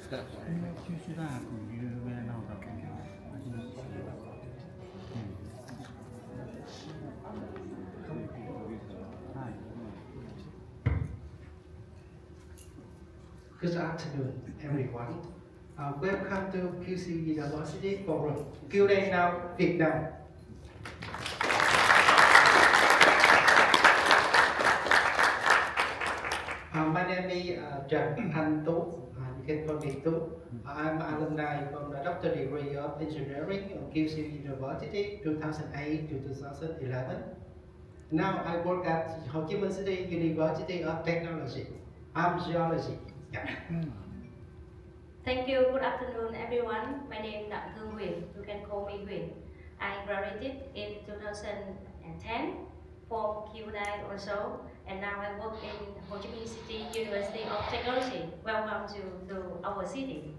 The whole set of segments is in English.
九州大学有名なお宅に始まった。はい。Good afternoon, everyone. Welcome to Kyushu University Forum. KYUDAI now Vietnam. My name is Trần Thanh Tú. You can call me Tú. I'm an alumni from the doctor degree of engineering at Kyushu University 2008 to 2011. Now I work at Ho Chi Minh City University of Technology. I'm geology. Yeah. Thank you. Good afternoon, everyone. My name is Đặng Thương Huyền. You can call me Huyền. I graduated in 2010 from KYUDAI also, and now I work in Ho Chi Minh City University of Technology. Welcome to our city.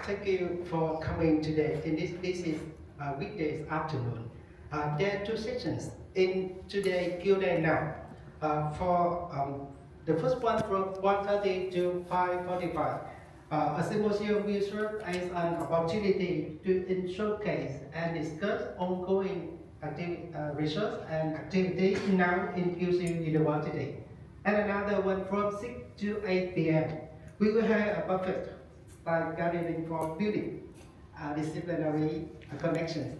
Thank you for coming today. This is weekday afternoon. There are two sessions in today KYUDAI now. For the first one from 1:30 to 5:45, a symposium will serve as an opportunity to showcase and discuss ongoing research and activity now in Kyushu University. And another one from 6 to 8 p.m. We will have a buffet by gathering for building disciplinary connections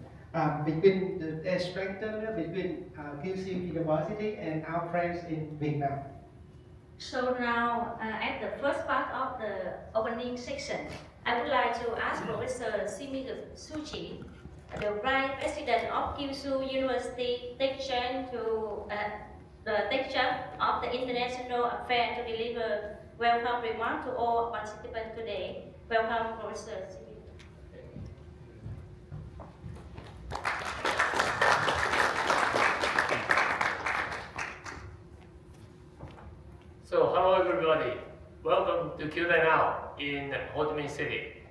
between the strengthen between Kyushu University and our friends in Vietnam. So now, at the first part of the opening section, I would like to ask Professor Suchi, the Vice President of Kyushu University, take charge of the international affair to deliver welcome remarks to all participants today. Welcome, Professor Suchi. So, hello everybody. Welcome to KYUDAI now in Ho Chi Minh City.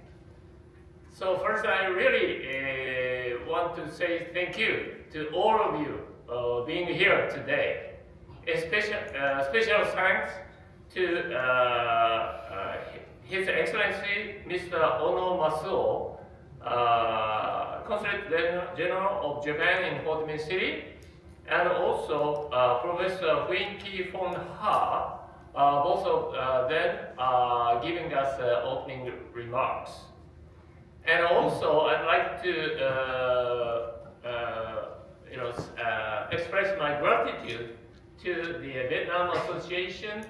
So first, I really want to say thank you to all of you being here today. A special thanks to His Excellency Mr. Ono Masuo, Consulate General of Japan in Ho Chi Minh City, and also Professor Huyen Ki Fon Ha. Both of them are giving us opening remarks. And also, I'd like to express my gratitude to the Vietnam Association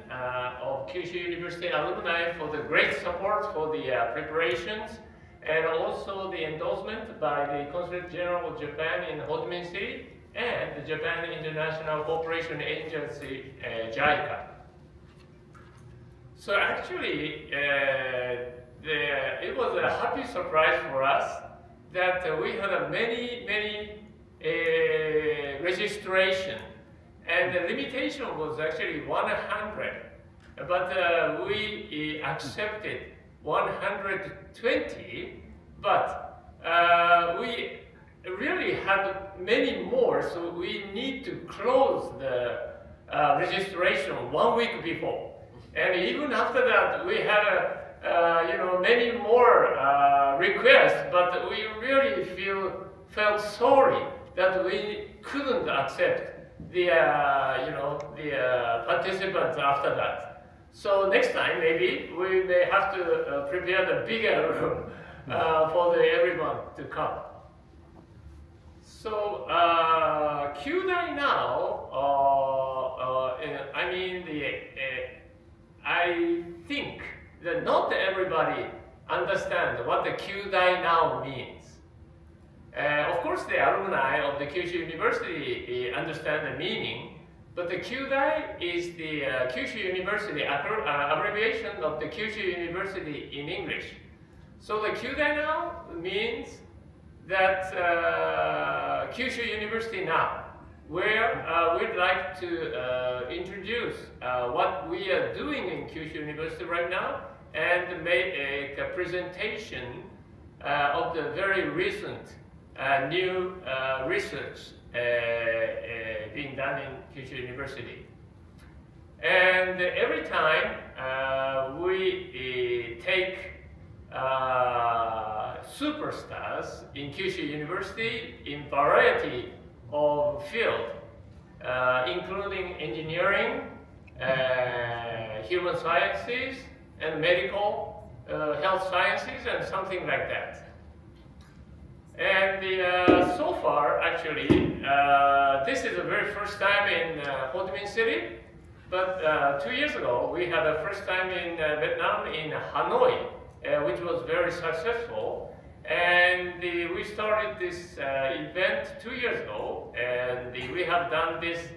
of Kyushu University alumni for the great support for the preparations, and also the endorsement by the Consulate General of Japan in Ho Chi Minh City and the Japan International Cooperation Agency, JICA. So actually, it was a happy surprise for us that we had many registration, and the limitation was actually 100, but we accepted 120, but we really had many more, so we need to close the registration 1 week before. And even after that, we had many more requests, but we really felt sorry that we couldn't accept the participants after that. So next time, maybe we may have to prepare the bigger room for everyone to come. So KYUDAI now, I think that not everybody understands what the KYUDAI now means. Of course, the alumni of the Kyushu University understand the meaning, but the KYUDAI is the Kyushu University abbreviation of the Kyushu University in English. So the KYUDAI now means that Kyushu University now, where we'd like to introduce what we are doing in Kyushu University right now, and make a presentation of the very recent new research being done in Kyushu University. And every time we take superstars in Kyushu University in variety of field, including engineering, human sciences, and medical, health sciences, and something like that. And so far, actually, this is the very first time in Ho Chi Minh City. But 2 years ago, we had the first time in Vietnam, in Hanoi, which was very successful. And we started this event 2 years ago, and we have done this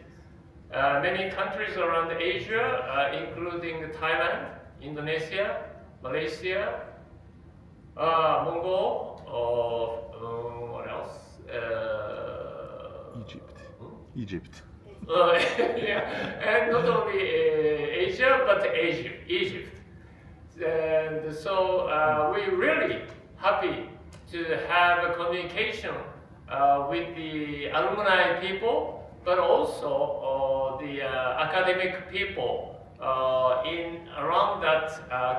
many countries around Asia, including Thailand, Indonesia, Malaysia, Mongol, what else? Egypt. Yeah, and not only Asia, but Egypt. And so we're really happy to have a communication with the alumni people, but also the academic people in around that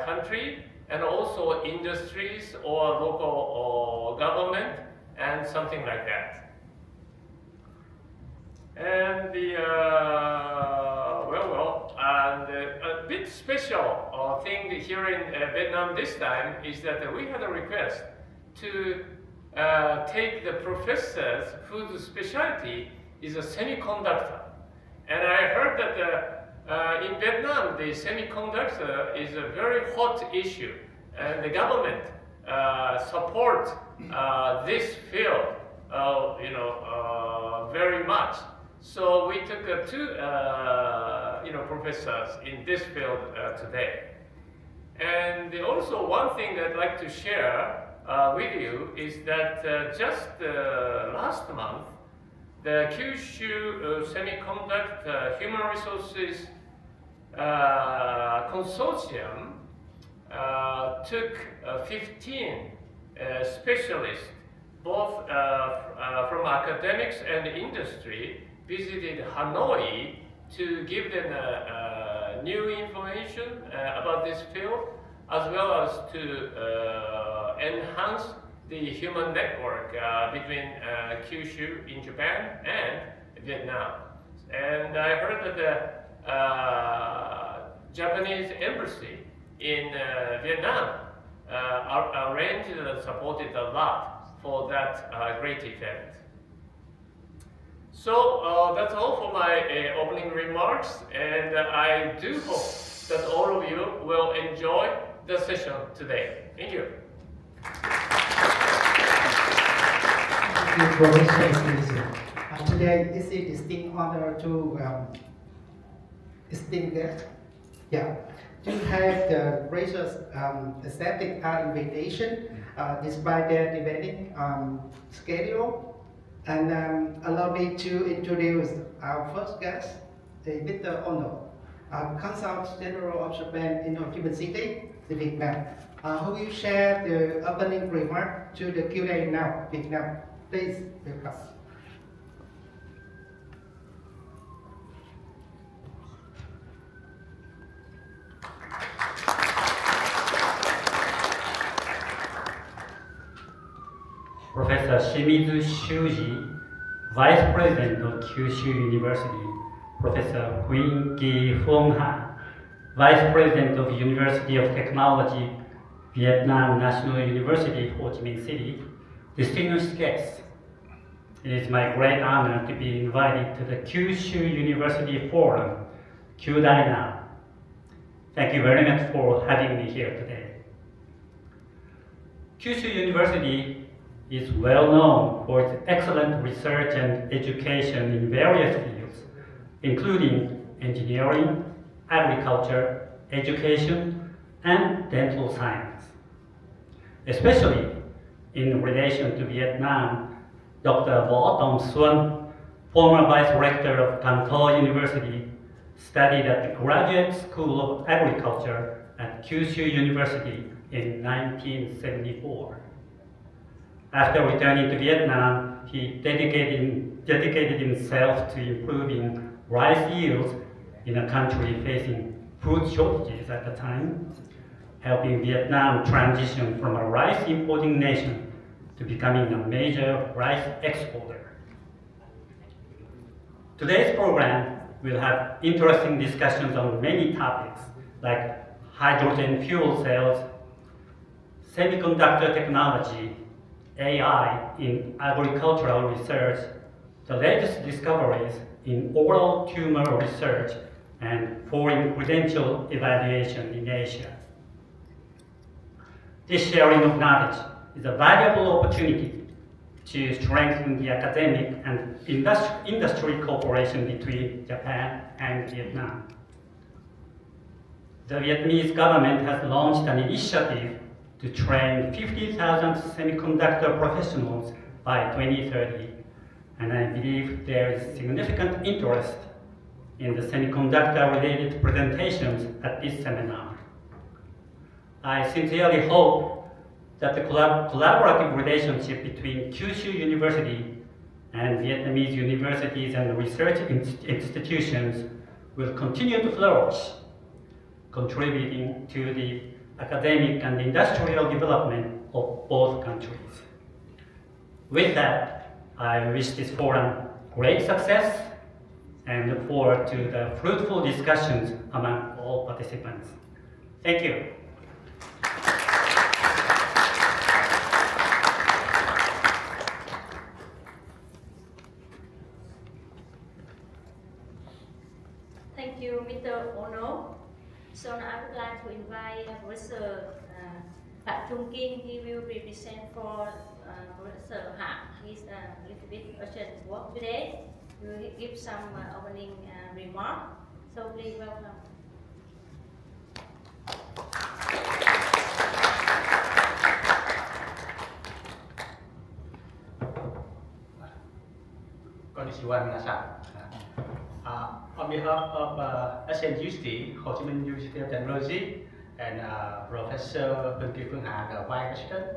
country, and also industries or local government and something like that. And the and a bit special thing here in Vietnam this time is that we had a request to take the professors whose specialty is a semiconductor. And I heard that in Vietnam, the semiconductor is a very hot issue, and the government support this field, very much. So we took two, professors in this field today. And also one thing I'd like to share with you is that just last month, the Kyushu Semiconductor Human Resources Consortium took 15 specialists, both from academics and industry, visited Hanoi to give them new information about this field, as well as to enhance the human network between Kyushu in Japan and Vietnam. And I heard that the Japanese embassy in Vietnam arranged and supported a lot for that great event. So that's all for my opening remarks, and I do hope that all of you will enjoy the session today. Thank you. Thank you, Professor Kyushu. Today is a distinct honor to esteemed guests. Yeah, to have the gracious accepted our invitation despite their demanding schedule. And allow me to introduce our first guest, Mr. Ono, Consul General of Japan in Ho Chi Minh City, Vietnam, who will share the opening remark to the KYUDAI now, Vietnam. Please welcome. Professor Shimizu Shuji, Vice President of Kyushu University, Professor Huyen Ki Phuong Han, Vice President of University of Technology, Vietnam National University, Ho Chi Minh City, distinguished guests. It is my great honor to be invited to the Kyushu University Forum, KYUDAI Now. Thank you very much for having me here today. Kyushu University is well known for its excellent research and education in various fields, including engineering, agriculture, education, and dental science. Especially in relation to Vietnam, Dr. Vo Tong Xuân, former Vice Rector of Can Tho University, studied at the Graduate School of Agriculture at Kyushu University in 1974. After returning to Vietnam, he dedicated himself to improving rice yields in a country facing food shortages at the time, helping Vietnam transition from a rice importing nation to becoming a major rice exporter. Today's program will have interesting discussions on many topics like hydrogen fuel cells, semiconductor technology, AI in agricultural research, the latest discoveries in oral tumor research, and foreign credential evaluation in Asia. This sharing of knowledge is a valuable opportunity to strengthen the academic and industry cooperation between Japan and Vietnam. The Vietnamese government has launched an initiative to train 50,000 semiconductor professionals by 2030, and I believe there is significant interest in the semiconductor-related presentations at this seminar. I sincerely hope that the collaborative relationship between Kyushu University and Vietnamese universities and research institutions will continue to flourish, contributing to the academic and industrial development of both countries. With that, I wish this forum great success and look forward to the fruitful discussions among all participants. Thank you. Thank you, Mr. Ono. So now I would like to invite Professor Pak Chung Kim. He will be present for Professor Ha. He's a little bit urgent work today. He will give some opening remark. So please welcome. Konnichiwa minasan. On behalf of SNUST, Ho Chi Minh University of Technology, and Professor Minh Phương Ha, the Vice President,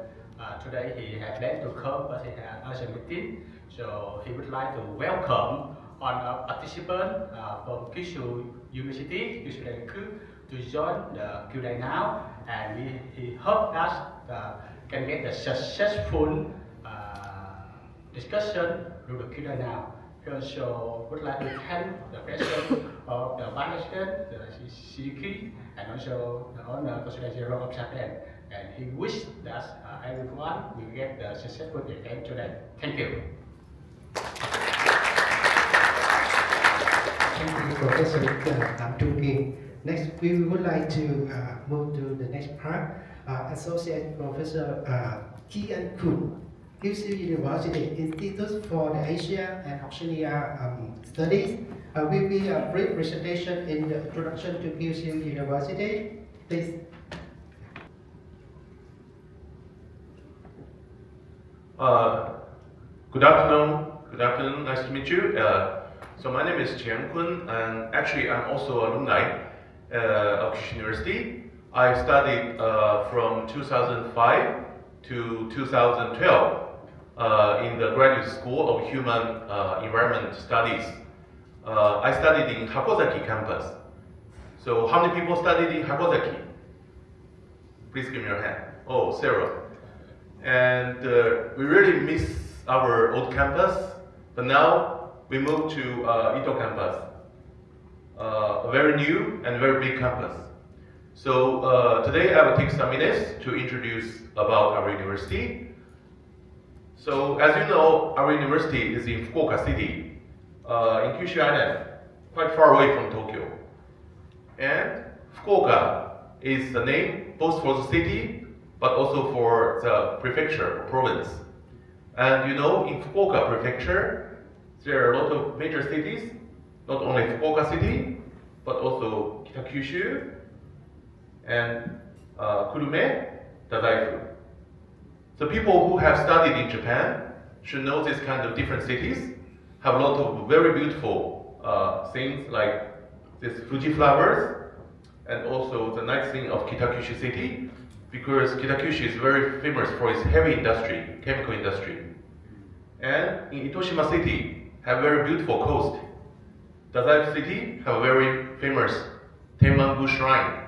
today he has planned to come, but he has other meeting. So he would like to welcome all participants from Kyushu University, to join the KYUDAI now, and he hopes that can get a successful discussion through the KYUDAI now. He also would like to thank the President of the Vice President, the CDK, and also the Honor Consul General of Japan. And he wishes that everyone will get the successful event today. Thank you. Thank you, Professor Tam Chung Kim. Next, we would like to move to the next part. Associate Professor Kian Kun, Kyushu University Institute for the Asia and Oceania Studies, will be a brief presentation in the introduction to Kyushu University. Please. Good afternoon, nice to meet you. So my name is Qian Kun, and actually I'm also alumni of Kyushu University. I studied from 2005 to 2012 in the Graduate School of Human Environment Studies. I studied in Hakozaki campus. So how many people studied in Hakozaki? Please give me your hand. Oh, Sarah. And we really miss our old campus, but now we moved to Ito campus, a very new and very big campus. So today I will take some minutes to introduce about our university. So as you know, our university is in Fukuoka City, in Kyushu Island, quite far away from Tokyo. And Fukuoka is the name both for the city but also for the prefecture or province. And you know, in Fukuoka prefecture, there are a lot of major cities, not only Fukuoka City, but also Kyushu and Kurume, Dazaifu. The people who have studied in Japan should know this kind of different cities have a lot of very beautiful things like this Fuji flowers, and also the nice thing of Kitakyushu City, because Kitakyushu is very famous for its heavy industry, chemical industry. And in Itoshima City, have very beautiful coast. Dazai City have a very famous Tenmangu Shrine,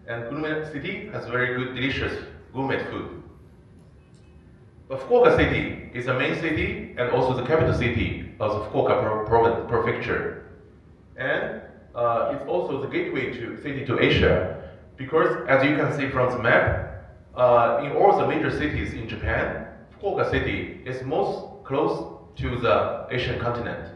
and Gourmet City has very good, delicious gourmet food. But Fukuoka City is the main city and also the capital city of the Fukuoka province, prefecture. And it's also the gateway city to Asia, because as you can see from the map, in all the major cities in Japan, Fukuoka City is most close to the Asian continent.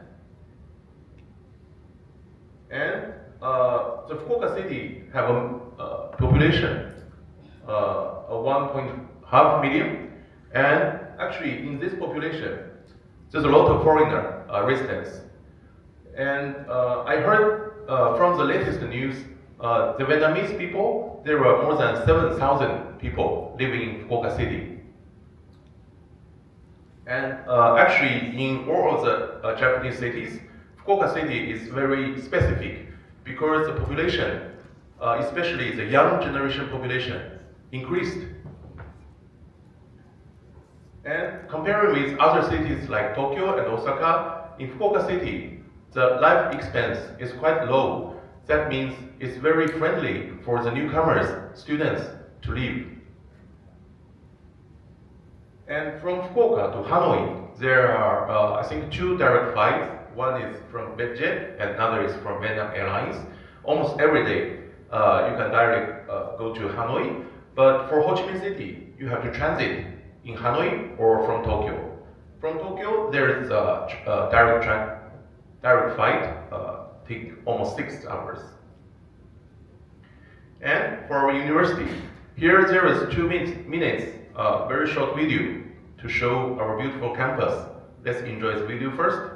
And the Fukuoka City have a population of 1.5 million, and actually in this population, there's a lot of foreigner residents. And I heard from the latest news, the Vietnamese people, there were more than 7,000 people living in Fukuoka City. And actually, in all of the Japanese cities, Fukuoka City is very specific because the population, especially the young generation population, increased. And comparing with other cities like Tokyo and Osaka, in Fukuoka City, the life expense is quite low. That means it's very friendly for the newcomers, students, to live. And from Fukuoka to Hanoi, there are, I think, 2 direct flights. One is from Medjet and another is from Vietnam Airlines. Almost every day, you can directly go to Hanoi. But for Ho Chi Minh City, you have to transit in Hanoi or from Tokyo. From Tokyo, there is a direct flight, take almost 6 hours. And for our university, here there is 2 minutes, very short video to show our beautiful campus. Let's enjoy the video first.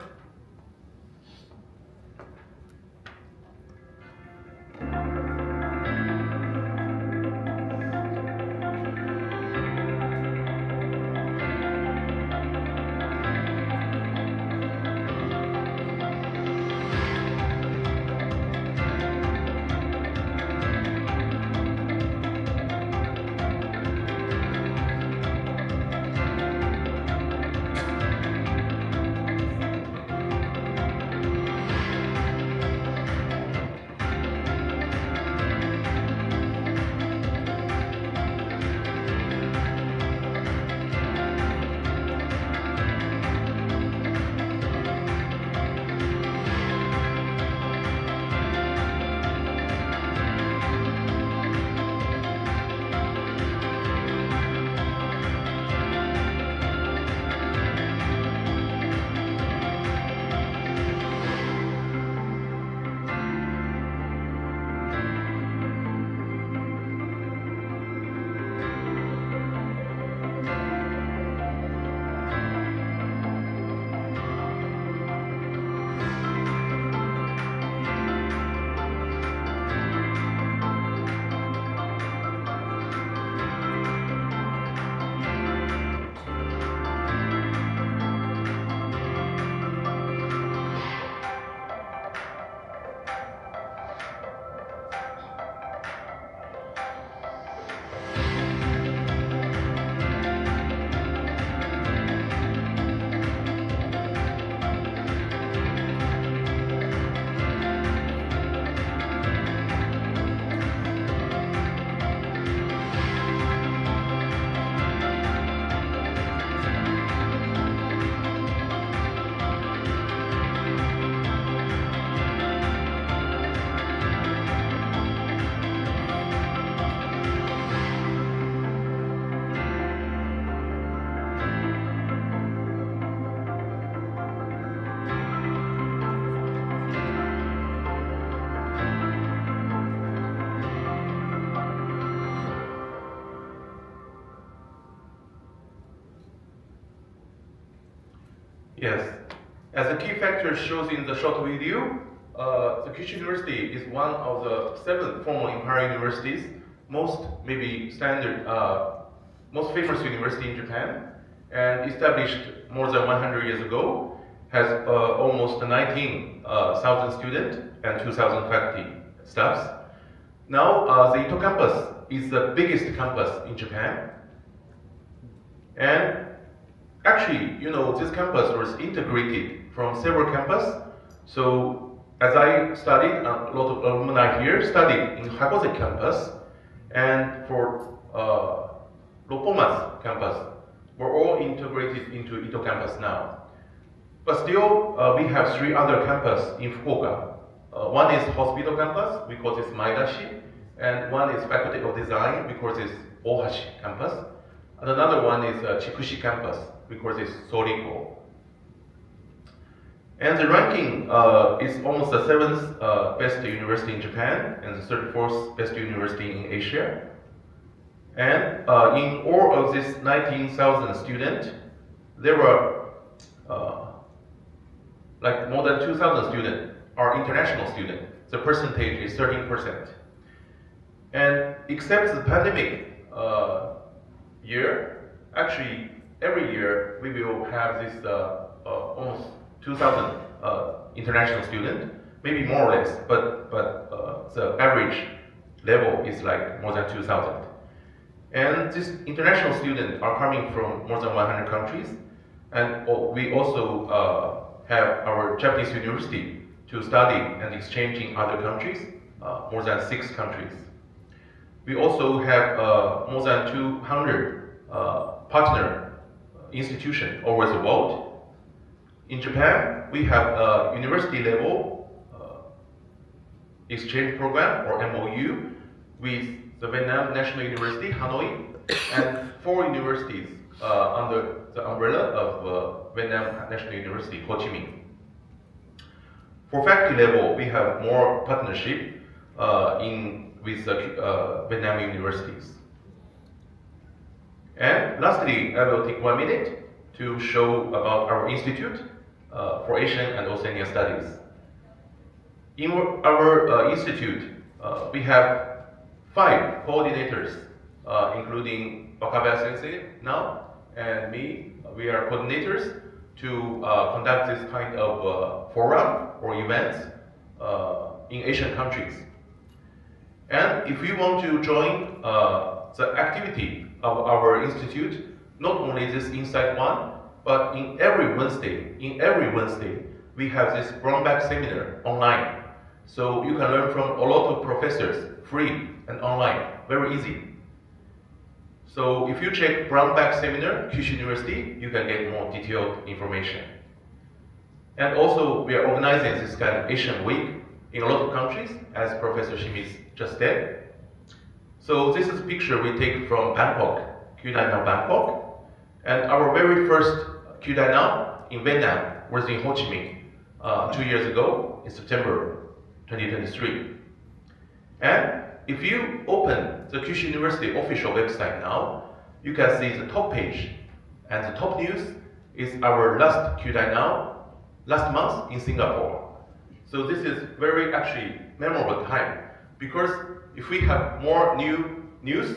Yes, as a key factor shows in the short video, the Kyushu University is one of the 7 former imperial universities, most famous university in Japan, and established more than 100 years ago, has almost 19,000 students and 2,000 faculty staffs. Now, the Ito campus is the biggest campus in Japan, and actually, this campus was integrated from several campuses. So as I studied, a lot of alumni here studied in Hakose campus, and for Ropponma's campus, we're all integrated into Ito campus now. But still, we have 3 other campuses in Fukuoka. One is hospital campus, we call this Maedashi, and one is faculty of design, we call this Ohashi campus. And another one is Chikushi campus, we call this Soriko. And the ranking is almost the 7th best university in Japan and the 34th best university in Asia. And in all of these 19,000 students, there were like more than 2,000 students are international students. The percentage is 13%. And except the pandemic year, actually every year we will have this almost 2,000 international students, maybe more or less, but the average level is like more than 2,000. And these international students are coming from more than 100 countries, and we also have our Japanese university to study and exchange in other countries, more than 6 countries. We also have more than 200 partner institutions over the world. In Japan, we have a university level exchange program or MOU with the Vietnam National University, Hanoi, and 4 universities under the umbrella of Vietnam National University, Ho Chi Minh. For faculty level, we have more partnership with Vietnam universities. And lastly, I will take 1 minute to show about our institute for Asian and Oceania Studies. In our institute, we have 5 coordinators, including Wakabaya Sensei now, and me. We are coordinators to conduct this kind of forum or events in Asian countries. And if you want to join the activity of our institute, not only this Insight One, but in every Wednesday, we have this Brownback seminar online. So you can learn from a lot of professors, free and online, very easy. So if you check Brownback seminar, Kyushu University, you can get more detailed information. And also, we are organizing this kind of Asian Week in a lot of countries, as Professor Shimiz just said. So this is a picture we take from Bangkok, KYUDAI Now Bangkok. And our very first KYUDAI Now in Vietnam was in Ho Chi Minh 2 years ago, in September 2023. And if you open the Kyushu University official website now, you can see the top page. And the top news is our last KYUDAI Now, last month in Singapore. So this is very actually memorable time, because if we have more new news,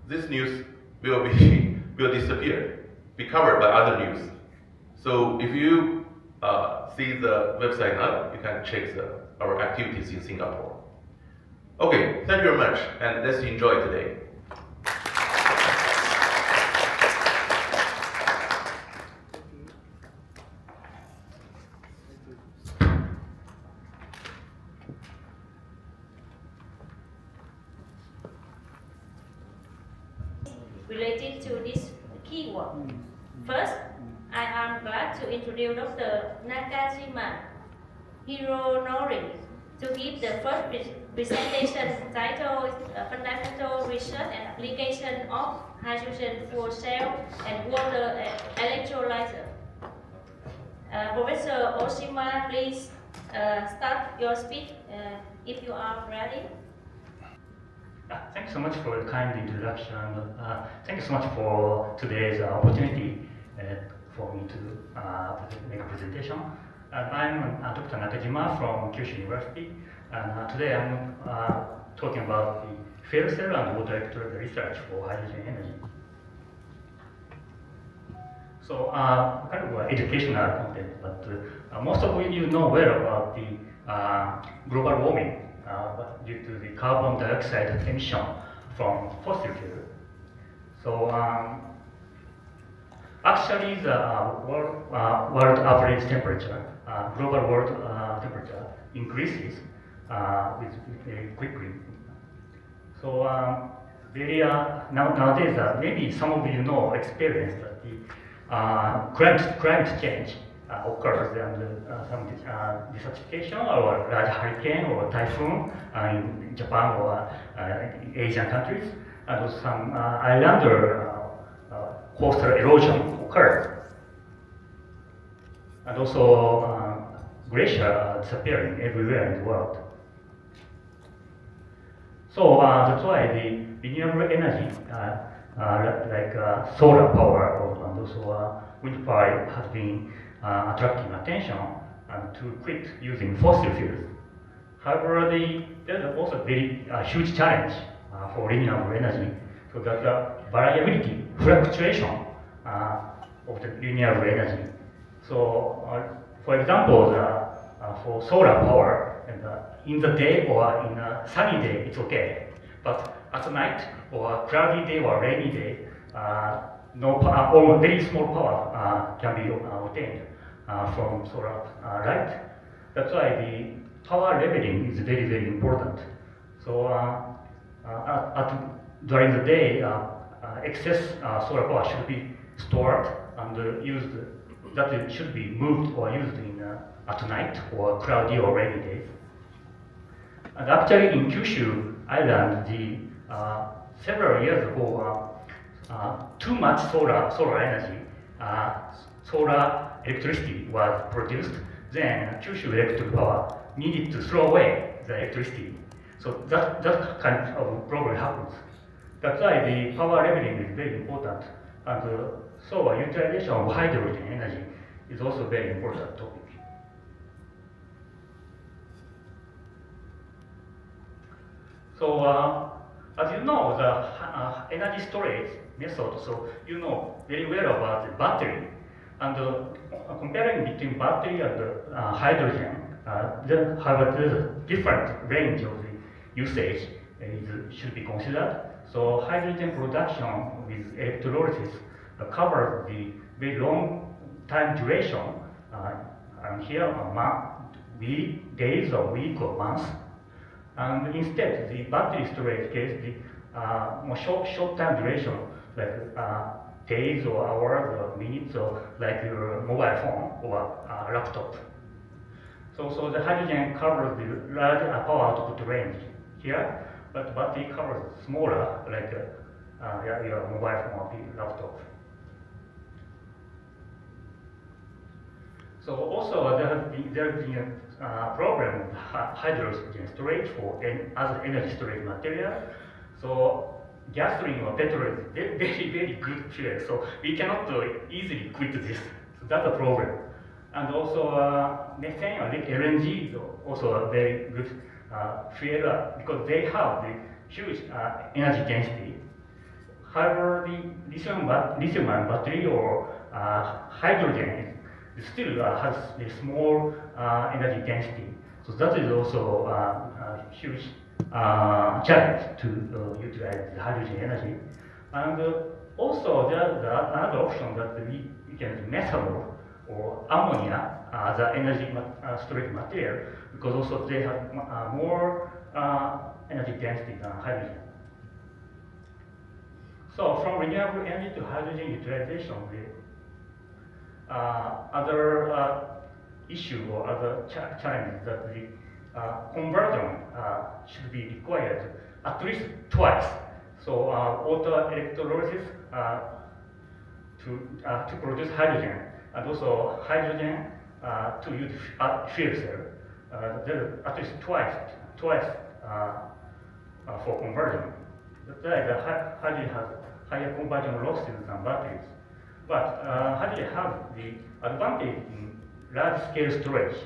this news will disappear, be covered by other news. So if you see the website now, you can check our activities in Singapore. Okay, thank you very much, and let's enjoy today. Related to this keyword. First, I am glad to introduce Dr. Nakajima Hironori to give the first presentation titled Fundamental Research and Application of Hydrogen Fuel Cell and Water Electrolyzer. Professor Oshima, please start your speech if you are ready. Thank you so much for the kind introduction. Thank you so much for today's opportunity for me to make a presentation. I'm Dr. Nakajima from Kyushu University, and today I'm talking about the fuel cell and water electrolyzer research for hydrogen energy. So, kind of educational content, but most of you know well about the global warming due to the carbon dioxide emission from fossil fuel. So Actually, the world average temperature, global world temperature increases very quickly. So nowadays, maybe some of you know experience that the climate change occurs and some desertification or large hurricane or typhoon in Japan or Asian countries, and some island or coastal erosion occurs. And also glaciers are disappearing everywhere in the world. So that's why the renewable energy, like solar power and also wind power, has been attracting attention to quit using fossil fuels. However, there's also a very huge challenge for renewable energy, so that the variability, fluctuation of the renewable energy. So, for example, for solar power, and, in the day or in a sunny day, it's okay. But at night or cloudy day or rainy day, no power, or very small power can be obtained from solar light. That's why the power leveling is very, very important. So during the day, excess solar power should be stored and used. That it should be moved or used in at night or cloudy or rainy days. And actually, in Kyushu Island, several years ago, too much solar energy, solar electricity was produced. Then Kyushu Electric Power needed to throw away the electricity. So that kind of problem happens. That's why the power leveling is very important. And so utilization of hydrogen energy is also a very important topic. So as you know, the energy storage method, so you know very well about the battery. And comparing between battery and hydrogen, there's a different range of the usage should be considered. So hydrogen production with electrolysis covers the very long time duration, and here days or week or months. And instead, the battery storage case, the more short time duration, like days or hours or minutes, or like your mobile phone or laptop. So the hydrogen covers the large power output range here, but battery covers smaller, like your mobile phone or laptop. So also there has been a problem with hydrogen storage for other energy storage material. So gasoline or petrol is very, very good fuel. So we cannot easily quit this. So that's a problem. And also methane or LNG is also a very good fuel because they have the huge energy density. However, the lithium-ion battery or hydrogen still has a small energy density. So that is also a huge challenge to utilize the hydrogen energy. And also there's another option that we can use methanol or ammonia as an energy storage material, because also they have more energy density than hydrogen. So from renewable energy to hydrogen utilization, the other issue or other challenge that the conversion should be required at least twice. So water electrolysis to produce hydrogen, and also hydrogen to use fuel cell. There at least twice for conversion. That's why the hydrogen has higher conversion losses than batteries. But hydrogen has the advantage in large-scale storage.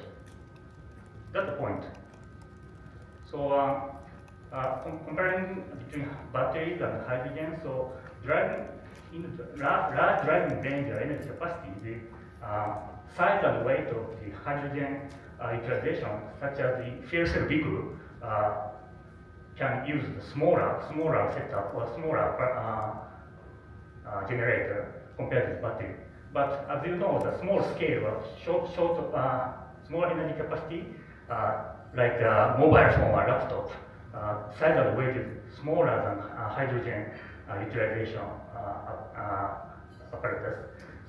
That's the point. So comparing between batteries and hydrogen, so driving in the large driving range or energy capacity, the size and weight of the hydrogen utilization, such as the fuel cell vehicle, can use the smaller setup or smaller generator. compared with battery. But as you know, the small scale of small energy capacity, like a mobile phone or laptop, size and weight is smaller than hydrogen utilization apparatus.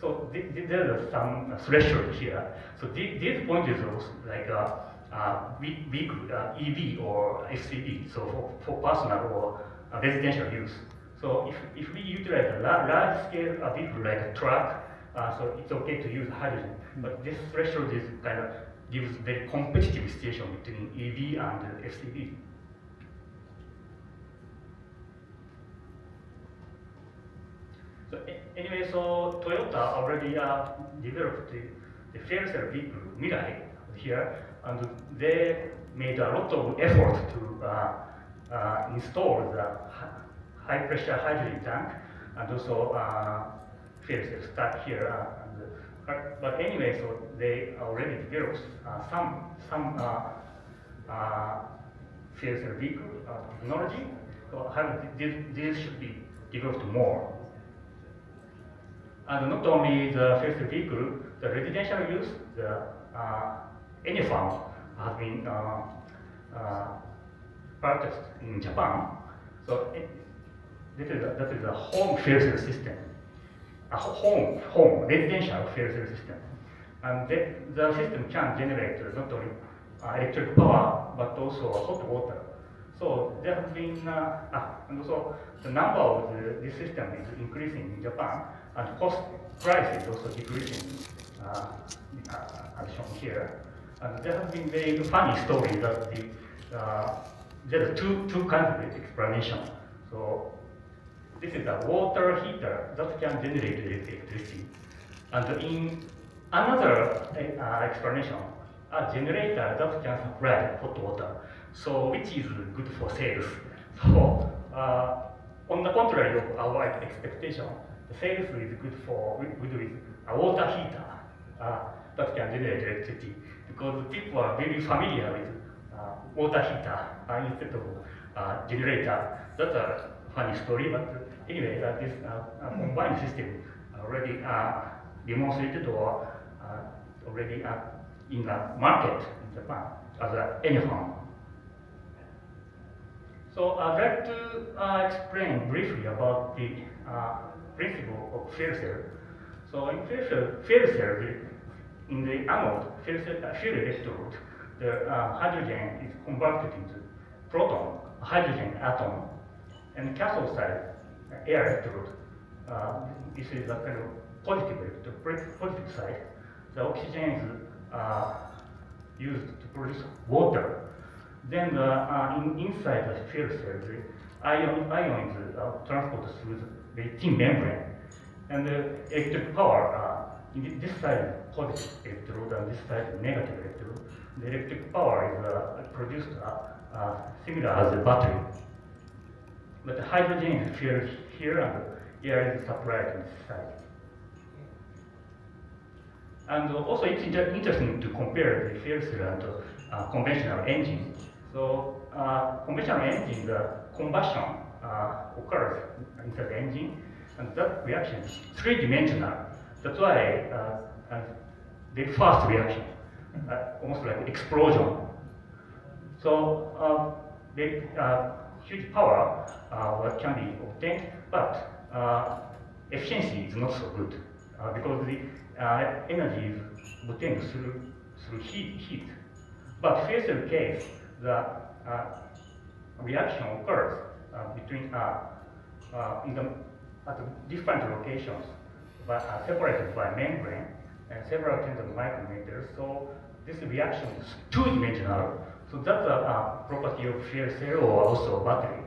So there is some threshold here. So this point is also like big EV or FCV, so for personal or residential use. So if we utilize a large scale vehicle like a truck, so it's okay to use hydrogen. But this threshold is kind of gives very competitive situation between EV and FCV. So anyway, so Toyota already developed the fuel cell vehicle Mirai here, and they made a lot of effort to install the high pressure hydrogen tank and also fuel cell stack here. But anyway, so they already developed some fuel cell vehicle technology. So this should be developed more. And not only the fuel cell vehicle, the residential use, the any farm has been purchased in Japan. So that is a home fuel cell system, a home residential fuel cell system, and the system can generate not only electric power but also hot water. So there has been, and also the number of this system is increasing in Japan, and cost price is also decreasing, as shown here. And there has been very funny story that there are two kinds of explanation. So this is a water heater that can generate electricity, and in another explanation, a generator that can supply hot water. So which is good for sales. So on the contrary of our expectation, the sales is good with a water heater that can generate electricity, because people are very familiar with water heater instead of generator. That's a funny story, but anyway, this combined system already demonstrated or already in the market in Japan as any farm. So I'd like to explain briefly about the principle of fuel cell. So in fuel cell, in the anode fuel electrode, the hydrogen is converted into proton, hydrogen atom, and cathode side air electrode. This is a kind of positive side. The oxygen is used to produce water. Then inside the fuel cell, the ion is transported through the thin membrane, and the electric power in this side is positive electrode and this side is negative electrode. The electric power is produced similar as a battery, but the hydrogen is filled here and the air is supplied on this side. And also it's interesting to compare the fuel cell and conventional engine. So conventional engine, the combustion occurs inside the engine, and that reaction is three-dimensional. That's why the first reaction, almost like explosion. So the huge power what can be obtained, but efficiency is not so good because the energy is obtained through heat. But fuel cell case, the reaction occurs between at different locations, but separated by membrane and several tens of micrometers. So this reaction is two-dimensional. So that's a property of fuel cell or also battery.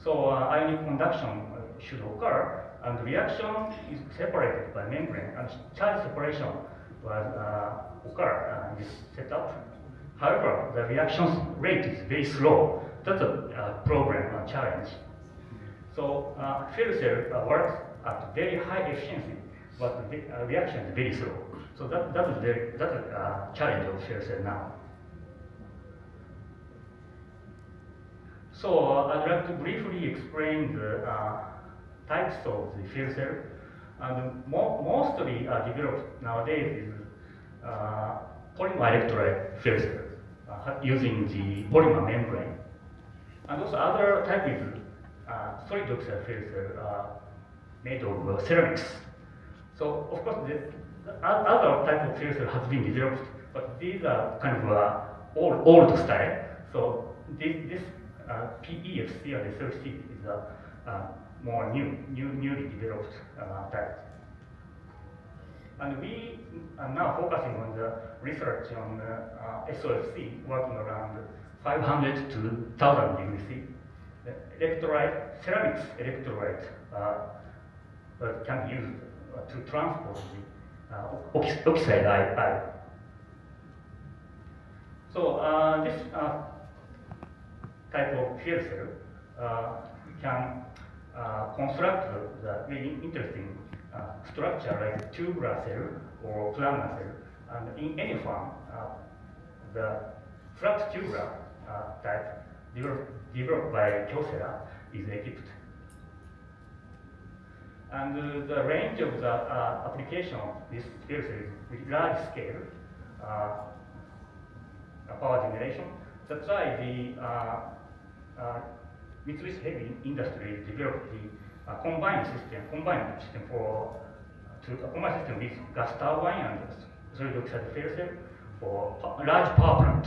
So ionic conduction should occur, and the reaction is separated by membrane, and charge separation will occur in this setup. However, the reaction rate is very slow. That's a problem, a challenge. So fuel cell works at very high efficiency, but the reaction is very slow. So that's a challenge of fuel cell now. So I'd like to briefly explain the types of the fuel cell. And mostly developed nowadays is polymer electrolyte field cell using the polymer membrane. And also other type is solid oxide field cell made of ceramics. So of course the other type of field cell has been developed, but these are kind of old style. So this PEFC or SLC is a more newly developed type. And we are now focusing on the research on SOFC, working around 500 to 1000 degrees C. Electrolyte, ceramics electrolyte can be used to transport the oxide ion. So this type of field cell can construct the very interesting structure like tubular cell or planar cell, and in any form, the flat tubular type developed by Kyocera is equipped. And the range of the application of this field cell is with large scale power generation. That's why the Mitsubishi Heavy Industries developed the combined system for a combined system with gas turbine and solid oxide fuel cell for large power plant.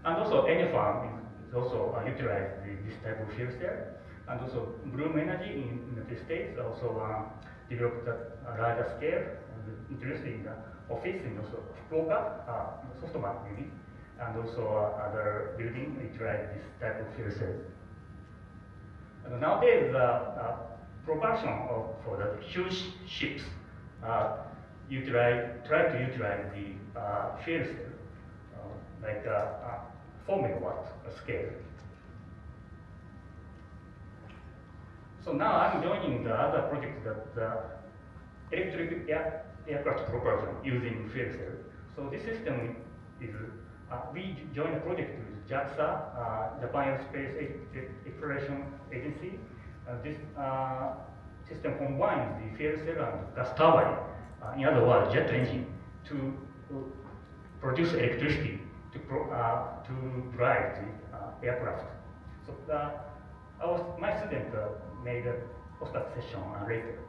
And also NFRM is also utilized this type of fuel cell. And also Bloom Energy in the United States also developed a larger scale and introduced in the office in also Fukuoka, SoftBank maybe, and also other building utilize this type of fuel cell. And nowadays, propulsion for the huge ships try to utilize the fuel cell, like 4 megawatt scale. So now I'm joining the other project that electric aircraft propulsion using fuel cell. So this system is, we joined a project with JAXA, Japan Aerospace Exploration Agency. This system combines the fuel cell and gas turbine, in other words, jet engine, to produce electricity to drive the aircraft. So my student made a postdoc session later.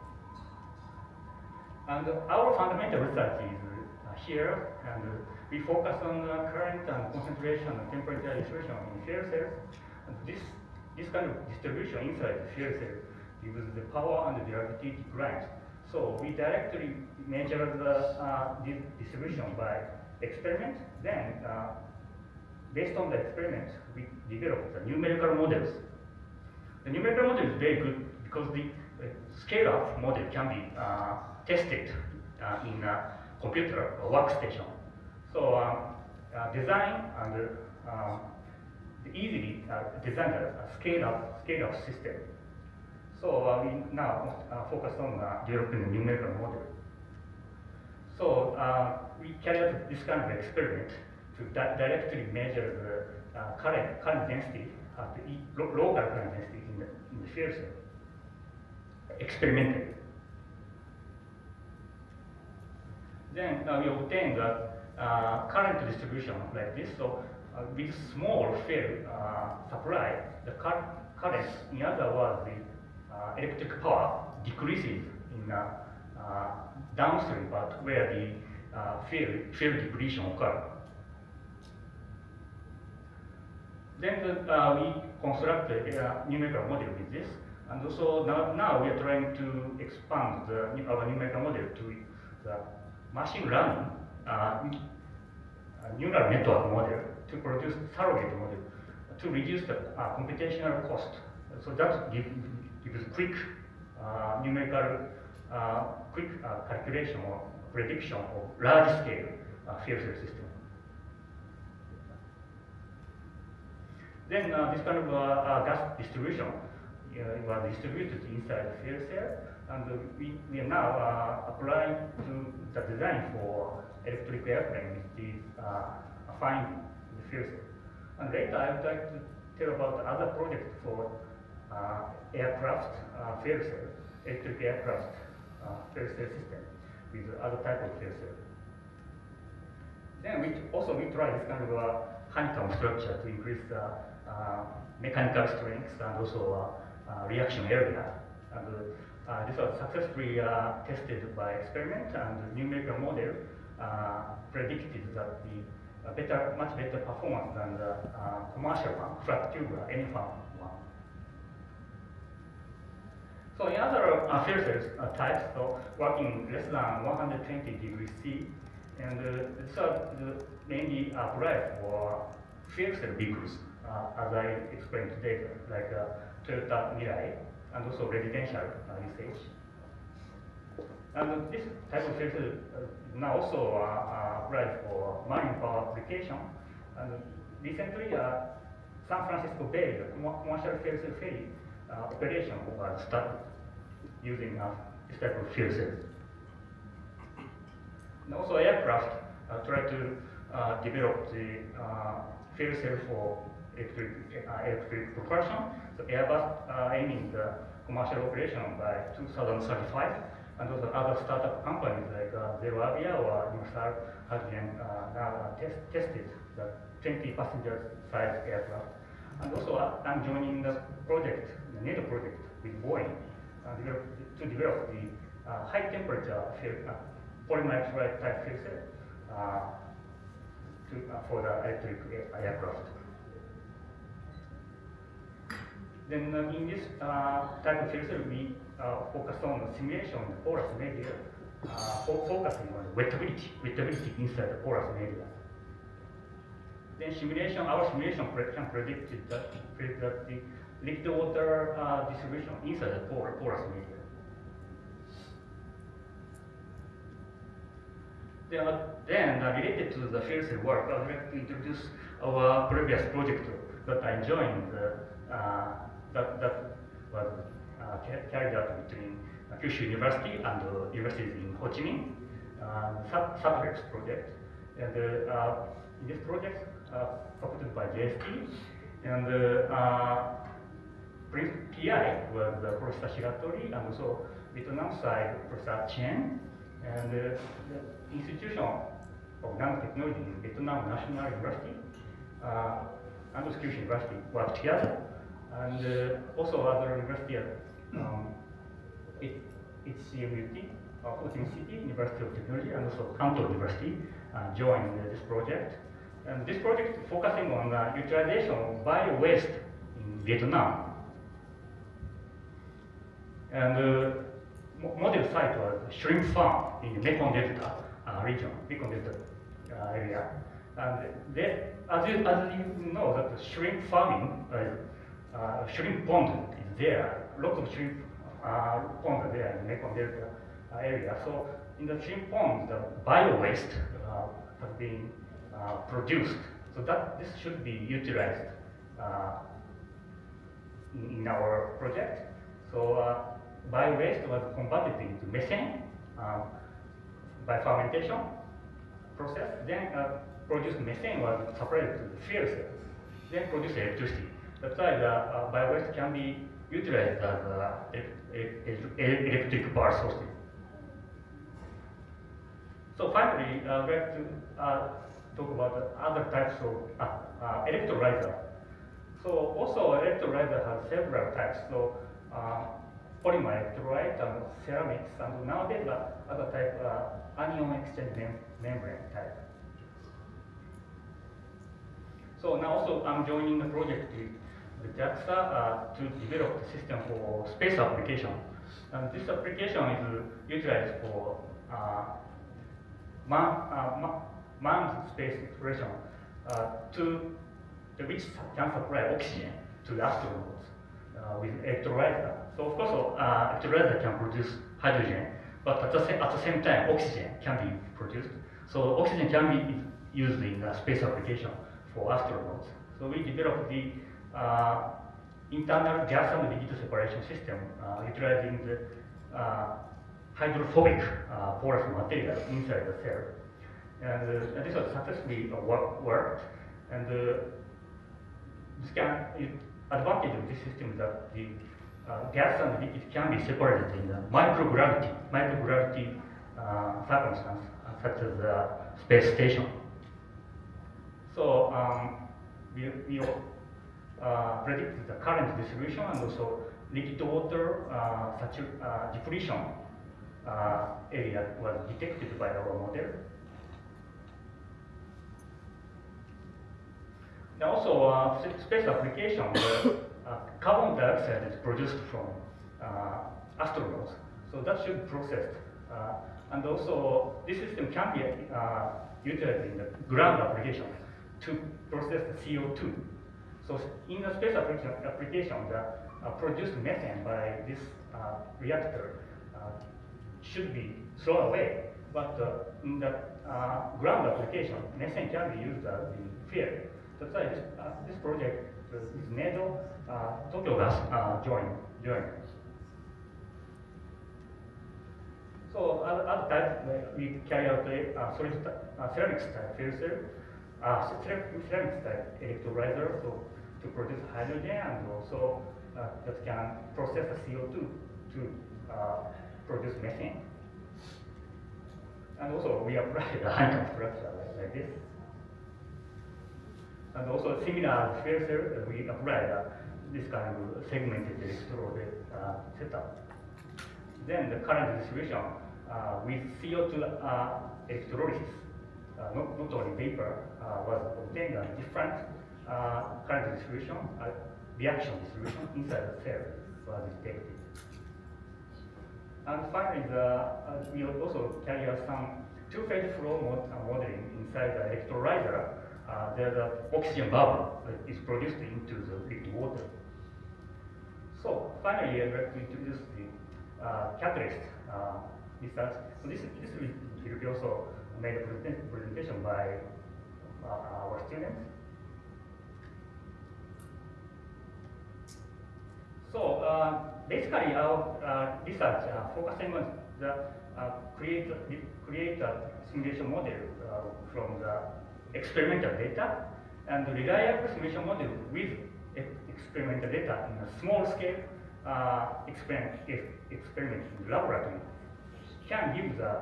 And our fundamental research is here, and we focus on current and concentration and temperature distribution in fuel cells. And this kind of distribution inside the fuel cell gives the power and the durability declines. So we directly measure the distribution by experiment. Then, based on the experiment, we develop the numerical models. The numerical model is very good because the scale-up model can be tested in a computer or workstation. So design and easily design a scale-up system. So we now focus on developing a numerical model. So we carry out this kind of experiment to directly measure the current density at the local current density in the fuel cell, experimentally. Then we obtain the current distribution like this. So with small field supply, the current, in other words, the electric power decreases in downstream part where the field depletion occurs. Then we construct a numerical model with this, and also now we are trying to expand our numerical model to the machine learning neural network model to produce surrogate model to reduce the computational cost. So that gives quick numerical calculation or prediction of large scale fuel cell system. Then this kind of gas distribution was distributed inside the fuel cell, and we are now applying to the design for electric airplane, which is fine in the fuel cell. And later I would like to tell about other projects for aircraft fuel cell, electric aircraft fuel cell system with other type of fuel cell. Then we try this kind of honeycomb structure to increase the mechanical strength and also reaction area. And this was successfully tested by experiment, and the numerical model predicted that the much better performance than the commercial one, flat tube, any one. So in other fuel cells types, so working less than 120 degrees C, and these are mainly applied for fuel cell vehicles, as I explained today, like Toyota Mirai, and also residential usage. And this type of fuel cell now also applied for marine power application. And recently, San Francisco Bay commercial fuel cell ferry operation was started using this type of fuel cells. And also aircraft try to develop the fuel cell for electric propulsion. So Airbus aiming the commercial operation by 2035, and also other startup companies like Zero Avia or Universal Hydrogen now tested the 20 passenger size aircraft. And also I'm joining the project, the NATO project with Boeing to develop the high temperature polymer electrolyte type fuel cell for the electric aircraft. Then in this type of fuel cell, we focus on the simulation of the porous media, focusing on wettability inside the porous media. Then our simulation can predict that the liquid water distribution inside the porous media. Then related to the fuel cell work, I would like to introduce our previous project that I joined. That was carried out between Kyushu University and universities in Ho Chi Minh, SATREX project. And in this project, supported by JST, and PI was Professor Shiratori, and also Vietnam side Professor Chen, and the Institution of Nanotechnology in Vietnam National University and Kyushu University worked together. And also other universities, CMUT, Ho Chi Minh City, University of Technology, and also Kanto University joined this project. And this project is focusing on the utilization of bio-waste in Vietnam. And the model site was shrimp farm in the Mekong Delta region, Mekong Delta area. And as you know, that the shrimp farming, shrimp pond is there. Lots of shrimp ponds are there in the Mekong Delta area. So in the shrimp pond, the bio-waste has been produced. So that this should be utilized in our project. So bio-waste was converted into methane by fermentation process. Then produced methane was separated to the fuel cell. Then produced electricity. That's why the bio-waste can be utilized as electric power sources. So finally, I'd like to talk about the other types of electrolyzer. So also electrolyzer has several types. So polymer electrolyte and ceramics, and nowadays the other type anion exchange membrane type. So now also I'm joining the project with JAXA to develop the system for space application. And this application is utilized for manned space exploration which can supply oxygen to the astronauts with electrolyzer. So of course, electrolyzer can produce hydrogen, but at the same time, oxygen can be produced. So oxygen can be used in space application for astronauts. So we developed the internal gas and liquid separation system utilizing the hydrophobic porous material inside the cell. And this was successfully worked. And this can advantage of this system is that the gas and liquid can be separated in the microgravity circumstance, such as the space station. So we predict the current distribution and also liquid water depletion area was detected by our model. And also space application, the carbon dioxide is produced from astronauts, so that should be processed. And also this system can be utilized in the ground application to process the CO2. So in the space application, the produced methane by this reactor should be thrown away. But in the ground application, methane can be used as the fuel. That's why this project is NATO Tokyo Gas joined. So other types, we carry out a ceramics type fuel cell, ceramics type electrolyzer to produce hydrogen, and also that can process the CO2 to produce methane. And also we apply the honeycomb structure like this. And also similar fuel cell, we apply this kind of segmented electrode setup. Then the current distribution with CO2 electrolysis, not only vapor, was obtained a different current distribution, reaction distribution inside the cell was detected. And finally, we also carry out some two-phase flow modeling inside the electrolyzer. There's an oxygen bubble that is produced into the liquid water. So finally, I'd like to introduce the catalyst research. So this will be also made a presentation by our students. So basically, our research focusing on the create a simulation model from the experimental data and reliable simulation model with experimental data in a small scale experiment in the laboratory can give the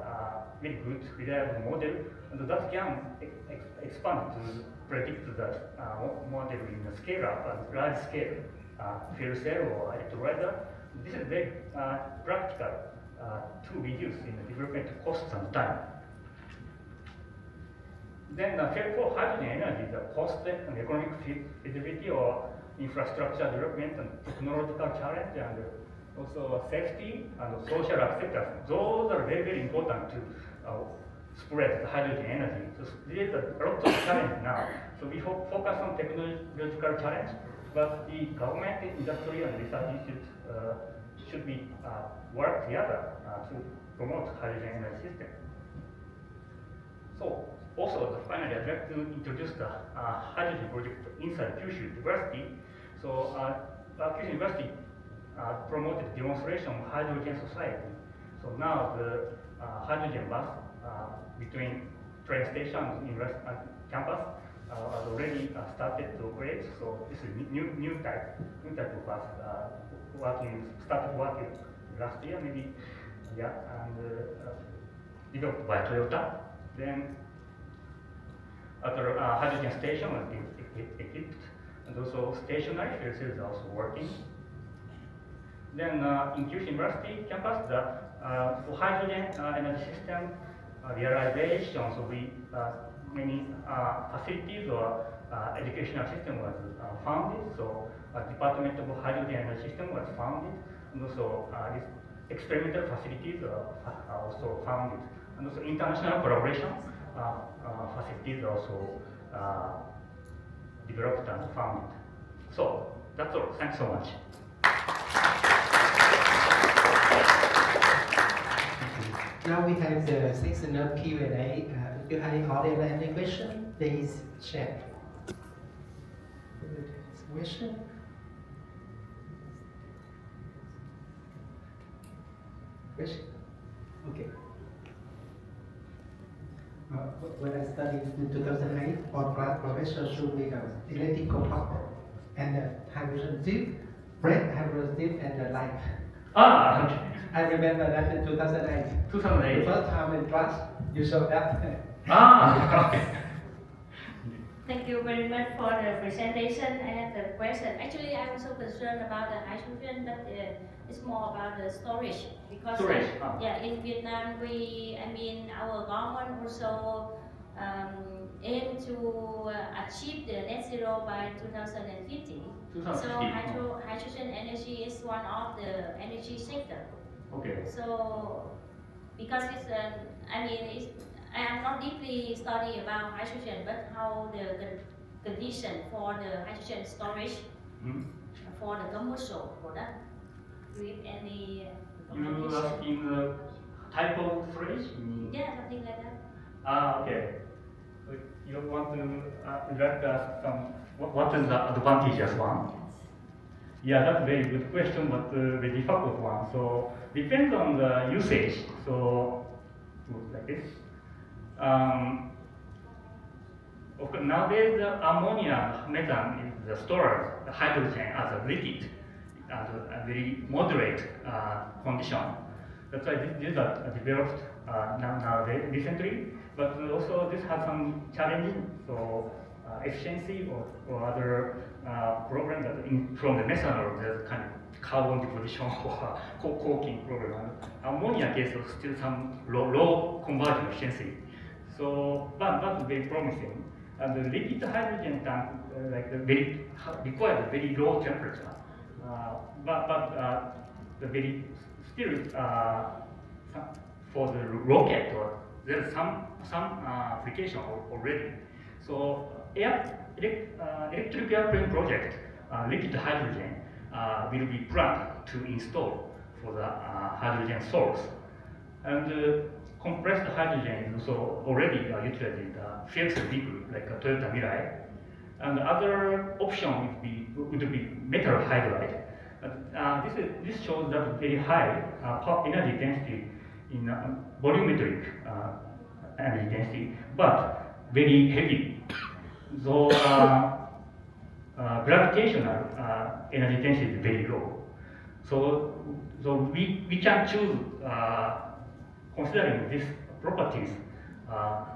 very good reliable model, and that can expand to predict the model in the scale up and large scale fuel cell or electrolyzer. This is very practical to reduce in the development costs and time. Then for hydrogen energy, the cost and economic feasibility or infrastructure development and technological challenge, and also safety and social acceptance, those are very, very important to spread the hydrogen energy. So there is a lot of challenge now. So we focus on technological challenge, but the government, industry, and research institutes should be work together to promote hydrogen energy system. So also, finally, I'd like to introduce the hydrogen project inside Kyushu University. So Kyushu University promoted demonstration of hydrogen society. So now the hydrogen bus between train station and campus has already started to operate. So this is new type of bus started working last year maybe, yeah, and developed by Toyota. Then other hydrogen station was equipped, and also stationary fuel cells are also working. Then in Kyushu University campus, for hydrogen energy system realization, so many facilities or educational system was founded. So Department of Hydrogen Energy System was founded, and also these experimental facilities are also founded, and also international collaboration facilities also developed and founded. So that's all. Thanks so much. Now we have the section of Q&A. If you have any question, please check. Question? Question? Okay. When I studied in 2008, our class professor showed me the electrical power and the hydrogen tube, red hydrogen tube, and the light. Ah, okay. I remember that in 2008. 2008. The first time in class, you showed that. Ah, okay. Thank you very much for the presentation. I have a question. Actually, I'm also concerned about the hydrogen, but it's more about the storage. Because Storage, yeah, in Vietnam, our government also aim to achieve the net zero by 2050. 2050. So hydrogen energy is one of the energy sector. Okay. So because I am not deeply study about hydrogen, but how the condition for the hydrogen storage for the commercial product. Do you have any You condition? asking the type of storage? Yeah, something like that. Ah, okay. So you want to let us some what is the advantageous one? Yeah, that's a very good question, but very difficult one. So depends on the usage. So like this. Of course, nowadays the ammonia, methane is the storage, the hydrogen as a liquid, at a very moderate condition. That's why these are developed nowadays recently. But also this has some challenges. So efficiency or other problem that from the methanol, there's kind of carbon deposition or coking problem. Ammonia case of still some low conversion efficiency. So that's very promising. And the liquid hydrogen tank requires a very low temperature. The very still for the rocket there's some application already. So electric airplane project, liquid hydrogen will be planned to install for the hydrogen source. And compressed hydrogen is also already utilized in the fuel cell vehicle like a Toyota Mirai. And the other option would be metal hydride. This shows that very high energy density in volumetric energy density, but very heavy. So gravitational energy density is very low. So we can choose considering these properties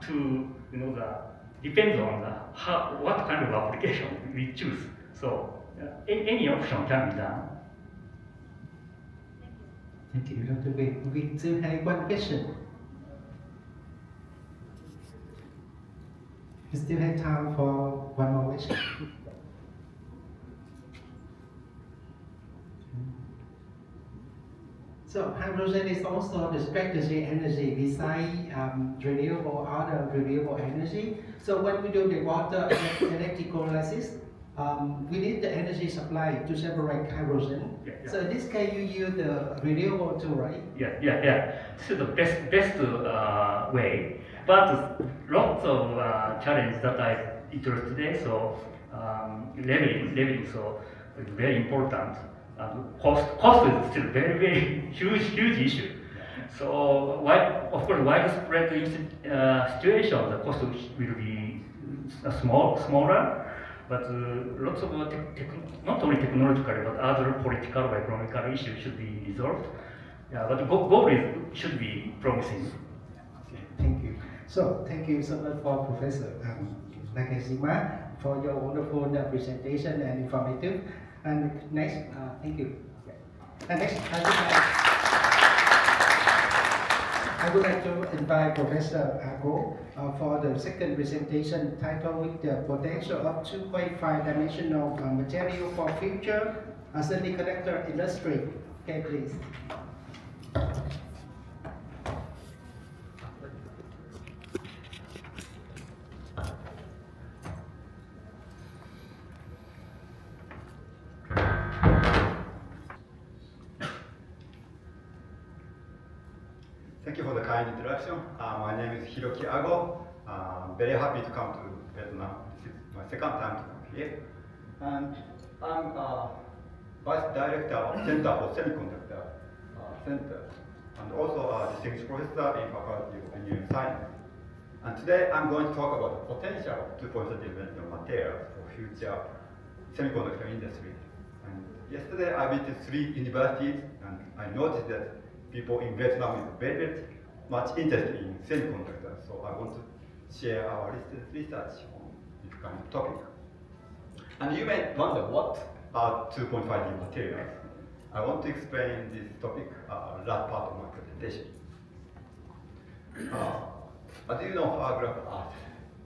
to depends on what kind of application we choose. So any option can be done. Thank you, Dr. Wing. We still have one question. We still have time for one more question. So hydrogen is also the strategy energy beside renewable, other renewable energy. So when we do the water electrolysis, we need the energy supply to separate hydrogen. Yeah. So in this case, you use the renewable too, right? Yeah. This is the best way. But lots of challenges that I introduced today. So leveling. So it's very important. Cost is still very huge issue. So of course widespread situation, the cost will be smaller, but lots of not only technological but other political or economical issues should be resolved. Yeah, but the goal should be promising. Okay, thank you. So thank you so much for Professor Nakajima for your wonderful presentation and informative. And next, thank you. And next, I would like to invite Professor Ago for the second presentation titled with the potential of 2.5-dimensional material for future semiconductor industry. Okay, please. Thank you for the kind introduction. My name is Hiroki Ago. I'm very happy to come to Vietnam. This is my second time to come here. And I'm Vice Director of Center for Semiconductor Center, and also a distinguished professor in Faculty of Engineering Science. And today I'm going to talk about the potential of 2.5-dimensional materials for future semiconductor industry. And yesterday I visited 3 universities, and I noticed that people in Vietnam is very much interested in semiconductors. So I want to share our research on this kind of topic. And you may wonder what are 2.5D materials. I want to explain this topic last part of my presentation. As you know,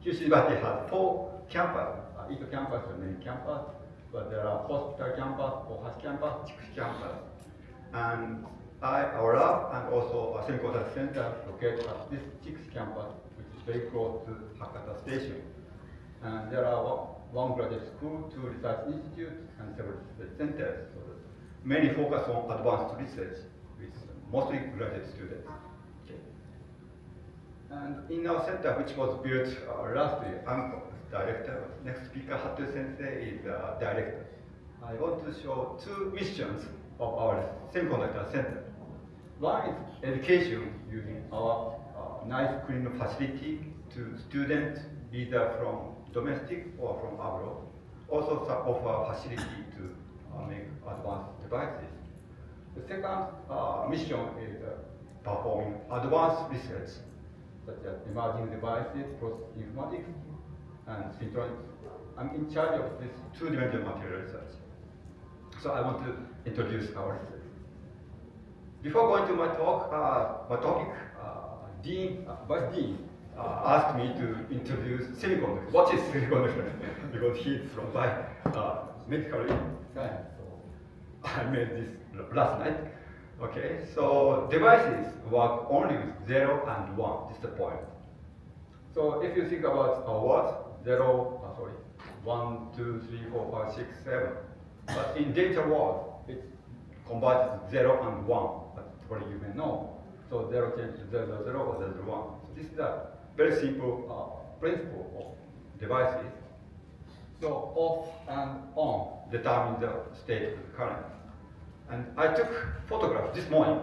Kyushu University has 4 campuses. Each campus is the main campus, but there are hospital campus, OHAS campus, Kyushu campus. And our lab and also a semiconductor center located at this Kyushu campus, which is very close to Hakata Station. And there are 1 graduate school, 2 research institutes, and several research centers. So many focus on advanced research with mostly graduate students. Okay. And in our center, which was built last year, I'm director. Next speaker, Hato Sensei, is the director. I want to show 2 missions of our semiconductor center. One is education using our nice clean facility to students either from domestic or from abroad. Also offer facility to make advanced devices. The second mission is performing advanced research such as emerging devices, process informatics, and syntronics. I'm in charge of this 2-dimensional material research. So I want to introduce our research. Before going to my talk, Vice Dean asked me to introduce semiconductor. What is semiconductor? Because he's from medical science. So I made this last night. Okay, so devices work only with 0 and 1. This is the point. So if you think about a word, 1, 2, 3, 4, 5, 6, 7. But in data world, it converts to 0 and 1. That's what you may know. So 0 changes to 0, 0 or 0, 1. So this is a very simple principle of devices. So off and on determine the state of the current. And I took photographs this morning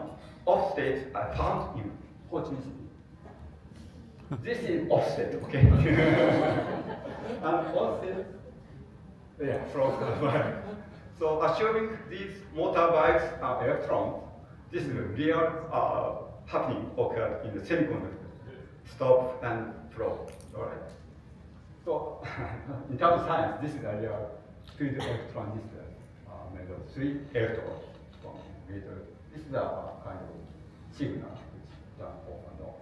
of states I found in Ho Chi Minh City. This is offset, okay? And offset, yeah, from so assuming these motorbikes are electrons, this is a real happening occurred in the semiconductor. Stop and flow, all right? So in terms of science, this is a real field electron distance made of 3 electrons from meter. This is a kind of signal which is done off and on.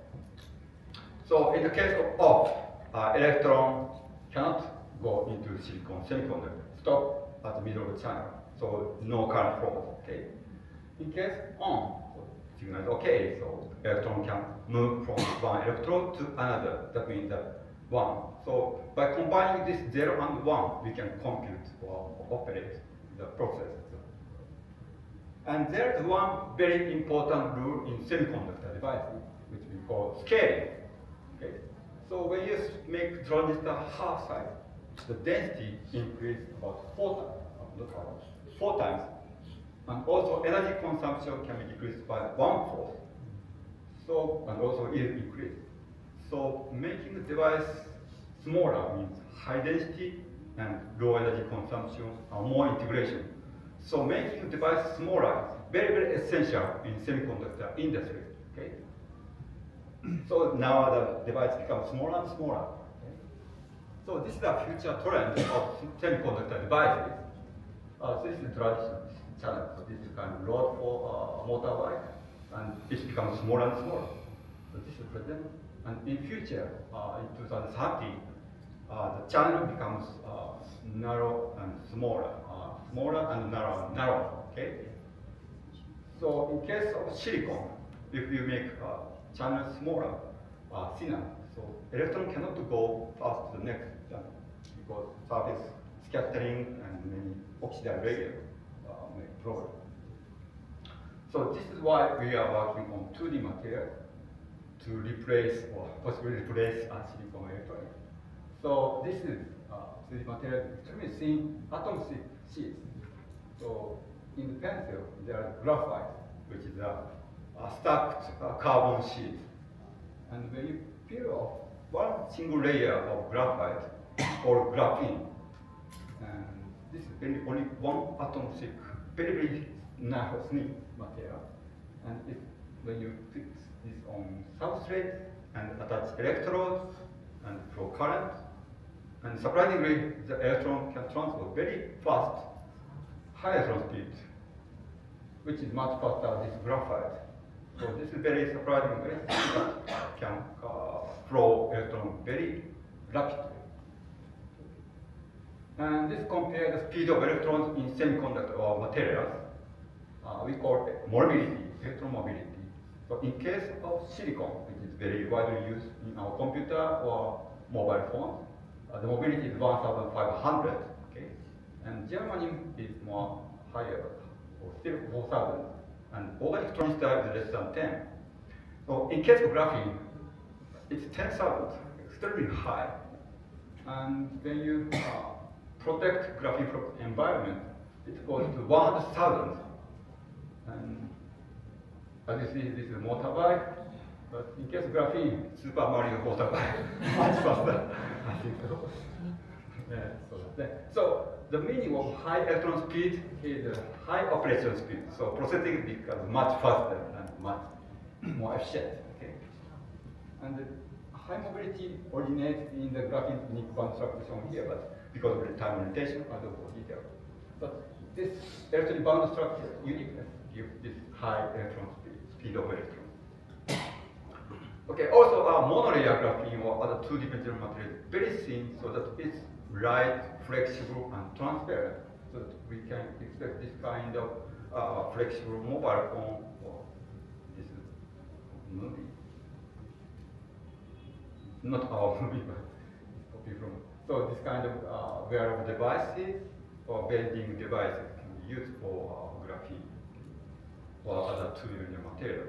So in the case of off, electron cannot go into silicon semiconductor. Stop at the middle of the channel, so no current flows. Okay. In case on, signal is okay, so electron can move from one electrode to another. That means that 1. So by combining this 0 and 1, we can compute or operate the process. And there is one very important rule in semiconductor devices, which we call scaling. Okay. So when you make transistor half size, the density increases about 4 times. And also energy consumption can be decreased by 1/4. So, and also yield increase. So making the device smaller means high density and low energy consumption and more integration. So making the device smaller is very, very essential in semiconductor industry. Okay. So now the device becomes smaller and smaller. Okay. So this is a future trend of semiconductor devices. So this is traditional channel. So this is kind of rod for motorbike, and it becomes smaller and smaller. So this is present. And in future, in 2030, the channel becomes narrow and smaller, smaller and narrower. Okay. So in case of silicon, if you make channel smaller, thinner, so electron cannot go fast to the next channel because surface scattering and many oxidized layer may problem. So this is why we are working on 2D material to replace or possibly replace silicon electronics. So this is 3D material, extremely thin atom sheets. So in the pencil, there are graphite, which is a stacked carbon sheet. And when you peel off one single layer of graphite or graphene, and this is only one atom thick, very, very narrow, thin material. And when you fix this on substrate and attach electrodes and flow current, and surprisingly, the electron can transfer very fast, high electron speed, which is much faster than this graphite. So this is very surprising, that can flow electron very rapidly. And this compares the speed of electrons in semiconductor or materials. We call it mobility, electromobility. So in case of silicon, which is very widely used in our computer or mobile phones, the mobility is 1,500. Okay, and germanium is more higher, or still 4,000, and organic transistor is less than 10. So in case of graphene, it's 10,000, extremely high. And when you protect graphene from environment, it goes to 100,000. And as you see, this is a motorbike, but in case of graphene, Super Mario motorbike, much faster. I think so. Yeah, so the meaning of high electron speed is high operation speed. So processing becomes much faster and much more efficient. Okay, and the high mobility originates in the graphene unique band structure shown here, but because of the time limitation, I don't go detail. But this electronic band structure uniqueness gives this high electron speed of electron. Okay, also monolayer graphene or other two-dimensional material is very thin, so that it's light, flexible, and transparent. So that we can expect this kind of flexible mobile phone or this movie. Not our movie, but copy from. So this kind of wearable devices or bending devices can be used for graphene or other two-dimensional material.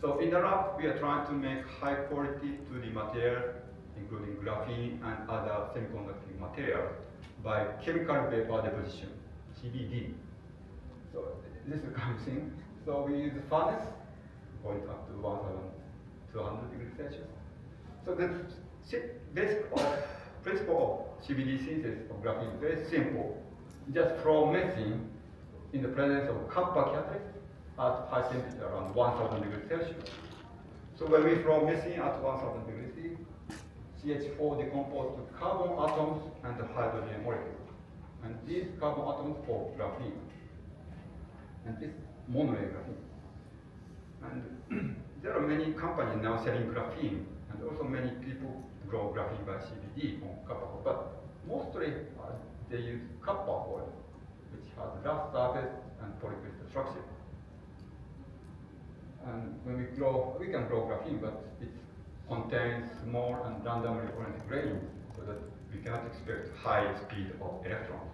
So in the lab, we are trying to make high quality 2D material, including graphene and other semiconducting materials, by chemical vapor deposition, CVD. So this is the kind of thing. So we use a furnace going up to 1,200 degrees Celsius. So the basic principle of CVD synthesis of graphene is very simple. Just flow methane in the presence of copper catalyst at high temperature, around 1,000 degrees Celsius. So when we flow methane at 1,000 degrees C, CH4 decomposes to carbon atoms and the hydrogen molecules. And these carbon atoms form graphene. And this monolayer graphene. And there are many companies now selling graphene, and also many people grow graphene by CVD on copper. But mostly they use copper oil, which has rough surface and polycrystal structure. And when we can grow graphene, but it contains small and randomly oriented grains, so that we cannot expect high speed of electrons.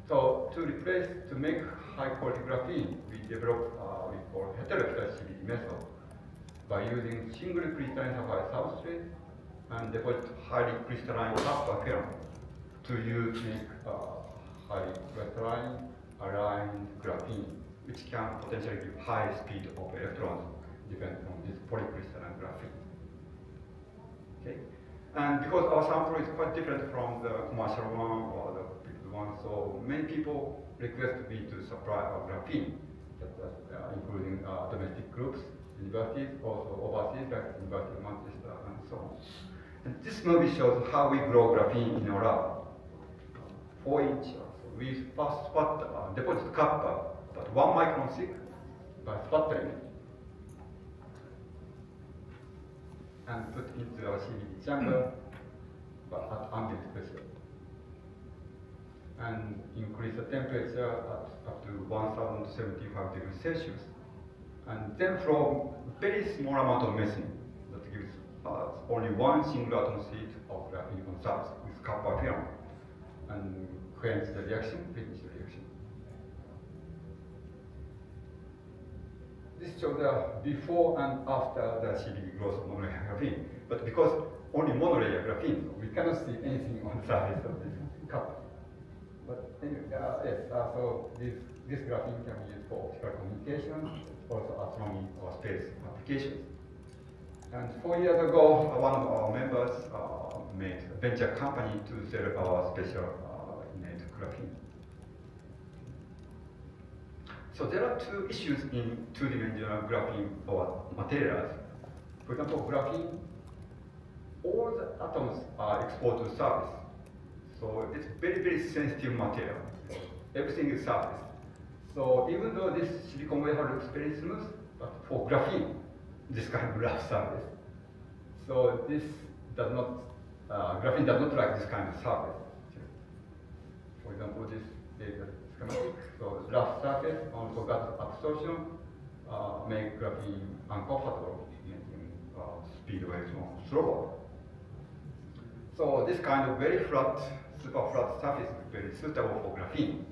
So to make high quality graphene, we developed we call heterocrystal CVD method by using single crystalline sapphire substrate and deposit highly crystalline copper film to make highly crystalline aligned graphene, which can potentially give high speed of electrons depending on this polycrystalline graphene. Okay, and because our sample is quite different from the commercial one or the big one, so many people request me to supply our graphene, including domestic groups, universities, also overseas, like University of Manchester, and so on. And this movie shows how we grow graphene in our lab. 4 inch. We first deposit copper, but 1 micron thick, by sputtering it, and put into our CVD chamber, but at ambient pressure, and increase the temperature up to 1,075 degrees Celsius, and then from very small amount of methane that gives only one single atom sheet of graphene on surface with copper film, and quench the reaction, finish the reaction. This shows the before and after the CVD growth of monolayer graphene. But because only monolayer graphene, we cannot see anything on the surface of this copper. But anyway, yes, so this graphene can be used for optical communication, also astronomy or space applications. And 4 years ago, one of our members made a venture company to sell our special innate graphene. So there are two issues in two-dimensional graphene or materials. For example, graphene, all the atoms are exposed to surface. So it's very, very sensitive material. Everything is surface. So even though this silicon wafer looks very smooth, but for graphene, this kind of rough surface. So this does not, graphene does not like this kind of surface. For example, this is a schematic. So rough surface also got absorption, make graphene uncomfortable, making speed waves slower. So this kind of very flat, super flat surface is very suitable for graphene.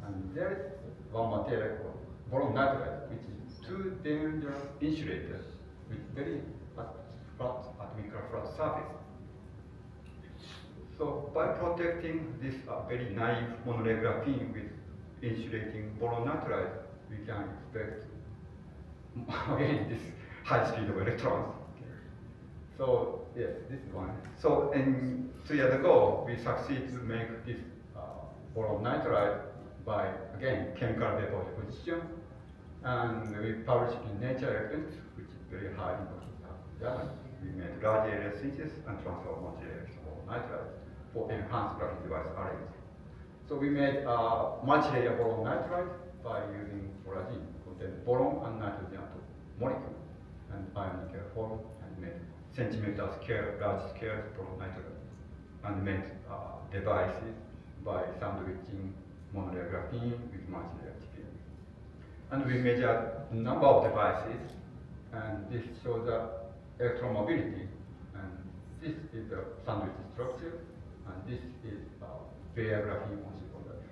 And there is one material called boron nitride, which is two-dimensional insulator with very flat, atomic flat surface. So by protecting this very naive monolayer graphene with insulating boron nitride, we can expect again this high speed of electrons. So yes, this is one. So 2 years ago, we succeeded to make this boron nitride by again chemical vapor deposition, and we published in Nature Electronics, which is very high in Germany. We made large area synthesis and transfer multi-layer boron nitride for enhanced graphene device arrays. So we made multi-layer boron nitride by using borazine, contains boron and nitrogen atom molecule and ionic form, and made centimeter scale, large scale boron nitride, and made devices by sandwiching monolayer graphene with multi-layer TPM. And we measured number of devices, and this shows the electron mobility, and this is the sandwich structure, and this is bare graphene on semiconductor.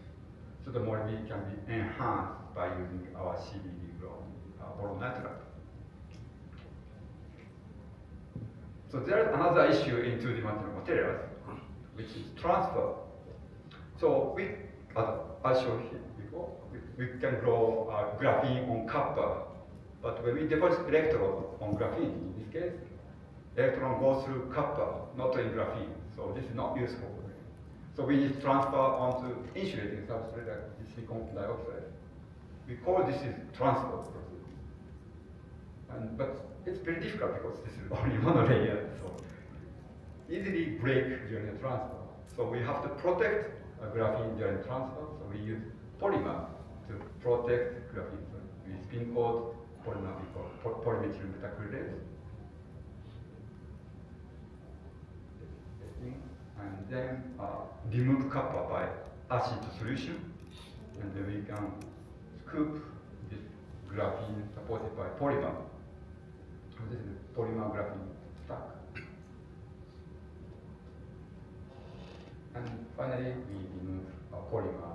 So the mobility can be enhanced by using our CBD boron nitride. So there is another issue in two-dimensional materials, which is transfer. So we, as I showed here before, we can grow graphene on copper, but when we deposit electrode on graphene, in this case, electron goes through copper, not in graphene. So this is not useful. So we need to transfer onto insulating substrate like silicon dioxide. We call this is transfer process. But it's very difficult because this is only monolayer, so easily break during the transfer. So we have to protect graphene during transfer. So we use polymer to protect graphene. So we spin coat polymer called polymethyl methacrylate. And then remove copper by acid solution, and then we can scoop this graphene supported by polymer. So this is polymer graphene stack. And finally, we remove polymer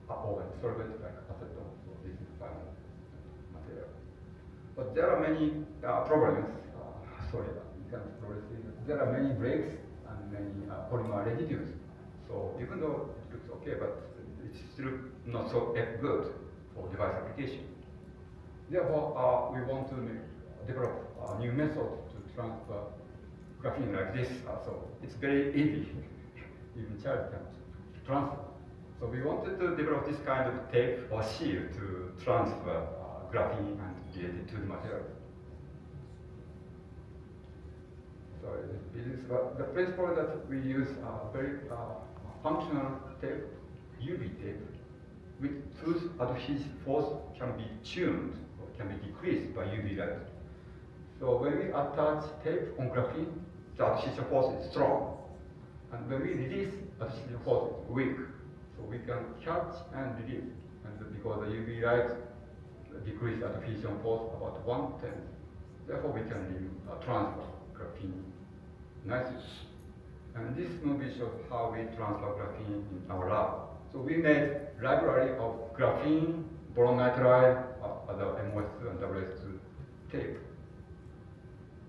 organic solvent like acetone. So this is final material. But there are many problems. Sorry, you can't progress. There are many breaks and many polymer residues. So even though it looks okay, but it's still not so good for device application. Therefore, we want to develop a new method to transfer graphene like this. So it's very easy, even child can transfer. So we wanted to develop this kind of tape or seal to transfer graphene and related to the material. So the principle that we use very functional tape, UV tape, whose adhesive force can be tuned or can be decreased by UV light. So when we attach tape on graphene, the adhesion force is strong. And when we release, adhesion force is weak. So we can catch and release. And because the UV light decreases adhesion force about 1/10, therefore we can transfer graphene nicely. And this movie shows how we transfer graphene in our lab. So we made library of graphene, boron nitride, other MOS2 and WS2 tape.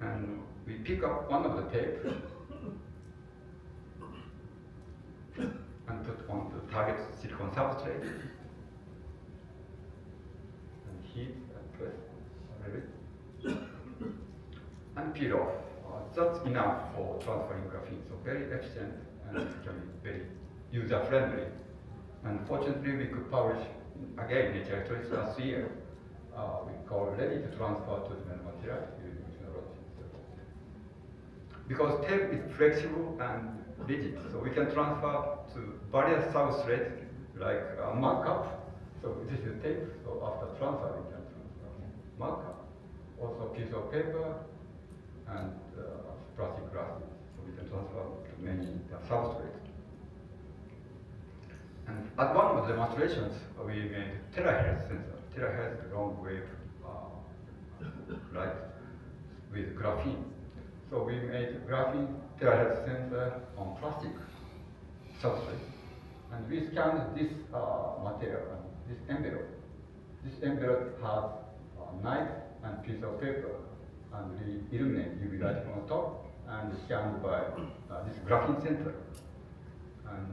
And we pick up one of the tape and put on the target silicon substrate and heat and press. And peel off. That's enough for transferring graphene. So very efficient and it can be very user friendly. And fortunately, we could publish again in Electrolyzers last year. We call ready to transfer to the material using technology. Because tape is flexible and rigid, so we can transfer to various substrates like markup. So this is tape. So after transfer, we can transfer markup. Also piece of paper and plastic glass. So we can transfer to many substrates. And at one of the demonstrations, we made terahertz sensor. Terahertz long wave light with graphene. So we made graphene terahertz sensor on plastic substrate. And we scanned this material and this envelope. This envelope has a knife and piece of paper, and we illuminate UV light from the top and scanned by this graphene sensor. And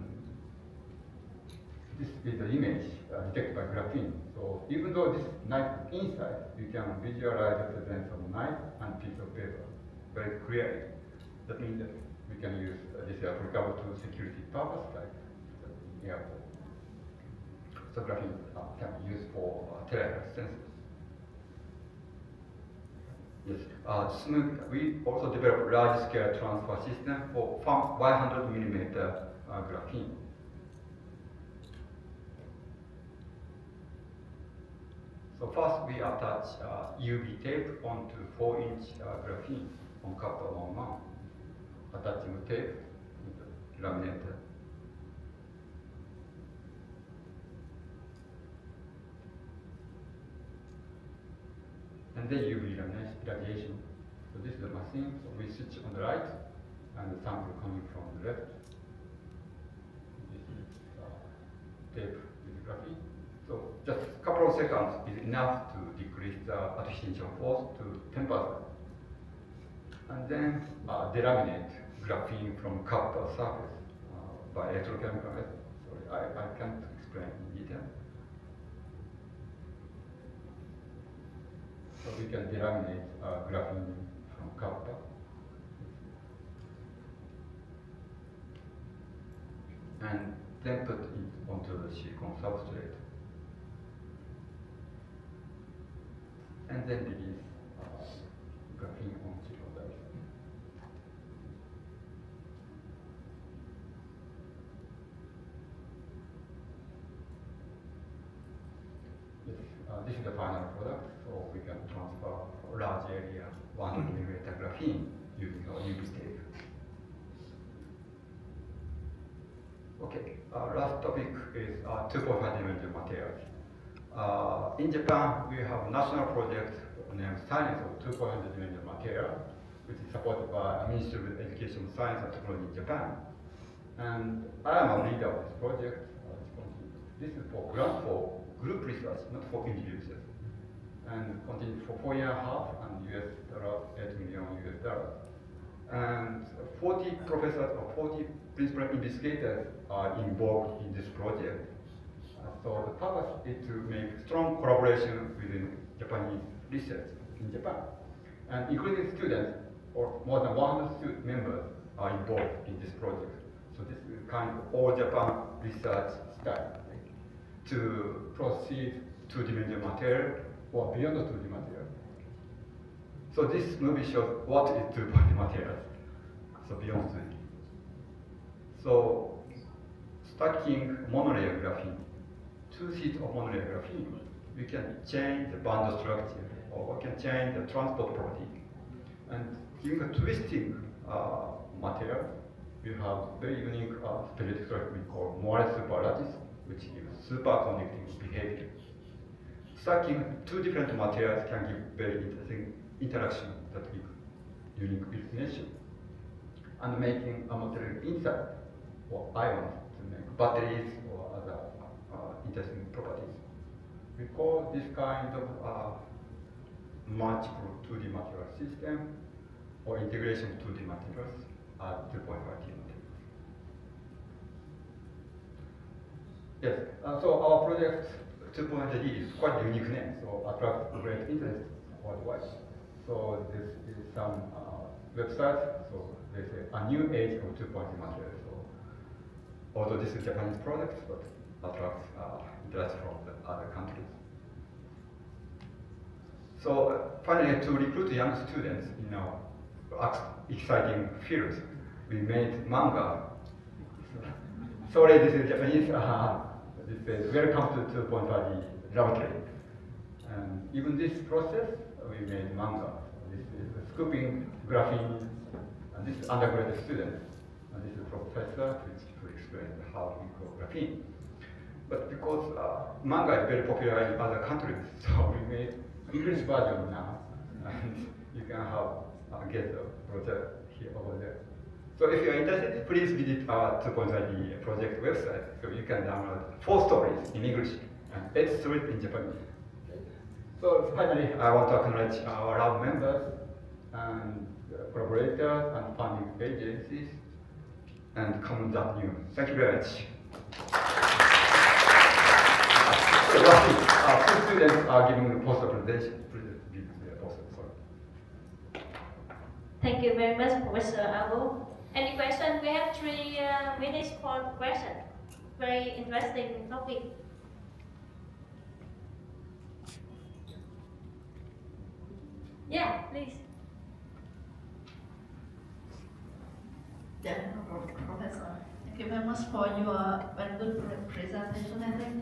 this is the image detected by graphene. So even though this knife is inside, you can visualize the presence of knife and piece of paper very clearly. That means that we can use this applicable to security purpose like the airport. So graphene can be used for terahertz sensors. Yes, we also developed large-scale transfer system for 100 millimeter graphene. So first we attach UV tape onto 4-inch graphene on copper 1 mount, attaching tape with the laminator. And then UV radiation. So this is the machine. So we switch on the right, and the sample coming from the left. This is tape with graphene. So just a couple of seconds is enough to decrease the attenuation force to 10%. And then delaminate graphene from copper surface by electrochemical method. Sorry, I can't explain in detail. So we can delaminate graphene from copper. And then put it onto the silicon substrate. And then release graphene on silicon dies. Yes, this is the final product, so we can transfer a large area 100 millimeter graphene using our UV tape. Okay, last topic is 2.5 dimensional materials. In Japan, we have a national project named Science of 2.5 dimensional material, which is supported by Ministry of Education, Science and Technology in Japan. And I am a leader of this project. This is for grant for group research, not for individuals. And continued for 4 years and a half, and $8 million. And 40 professors or 40 principal investigators are involved in this project. So the purpose is to make strong collaboration within Japanese research in Japan. And including students, or more than 100 members are involved in this project. So this is kind of all Japan research style to proceed two-dimensional material or beyond the two-dimensional material. So this movie shows what is two-dimensional material, so beyond 3D. So stacking monolayer graphene, 2 sheets of monolayer graphene, we can change the bond structure or we can change the transport property. And using a twisting material, we have very unique periodic structure we call Morris superlattice, which gives superconducting behavior. Stacking 2 different materials can give very interesting interaction that gives unique illumination. And making a material inside or ions to make batteries or other interesting properties. We call this kind of multiple 2D material system or integration of 2D materials at 2.5D materials. Yes, so our project 2.5D is quite a unique name, so attracts great interest worldwide. So this is some website. So they say a new age of 2.0 materials. So although this is Japanese product, but attracts interest from the other countries. So finally, to recruit young students in our exciting fields, we made manga. Sorry, this is Japanese. This is welcome to 2.5 laboratory. And even this process, we made manga. This is scooping graphene, and this is undergraduate student, and this is professor to explain how we grow graphene. But because manga is very popular in other countries, so we made English version now, and you can have get the project here over there. So if you are interested, please visit our 2.5 project website. So you can download 4 stories in English and 8 stories in Japanese. So finally, I want to acknowledge our lab members and collaborators and funding agencies and Common News. Thank you very much. So lastly, 2 students are giving the poster presentation. Please give the poster. Sorry. Thank you very much, Professor Abu. Any question? We have 3 minutes for question. Very interesting topic. Yeah, please. Yeah, Professor. Thank you very much for your very good presentation, I think.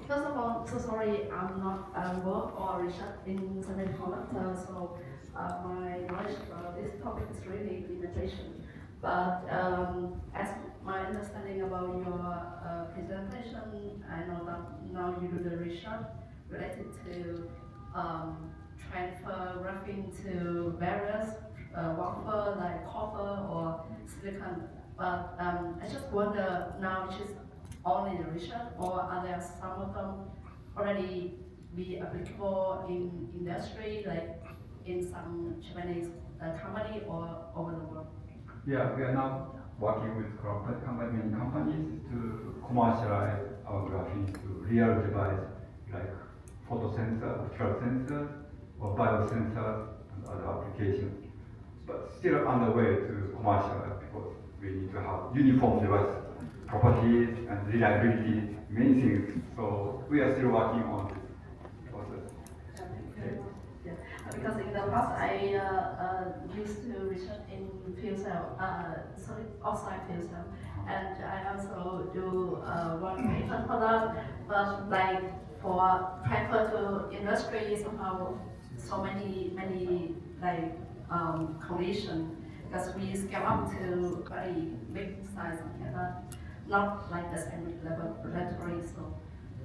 First of all, so sorry, I'm not work or research in semiconductor, so my knowledge about this topic is really limitation. But as my understanding about your presentation, I know that now you do the research related to transfer graphene to various wafer like copper or silicon. But I just wonder now, which is only the research, or are there some of them already be applicable in industry, like in some Japanese company or over the world? Yeah, we are now working with many companies to commercialize our graphene to real device like photosensor, ultra sensors, or biosensors and other applications. But still on the way to commercialize because we need to have uniform device properties and reliability, many things. So we are still working on this process. Yeah. Because in the past I used to research in fuel cell, oxide fuel cell, and I also do one patent for that. But like for transfer to industry, somehow so many like conditions, because we scale up to very big size, not like the same laboratory. So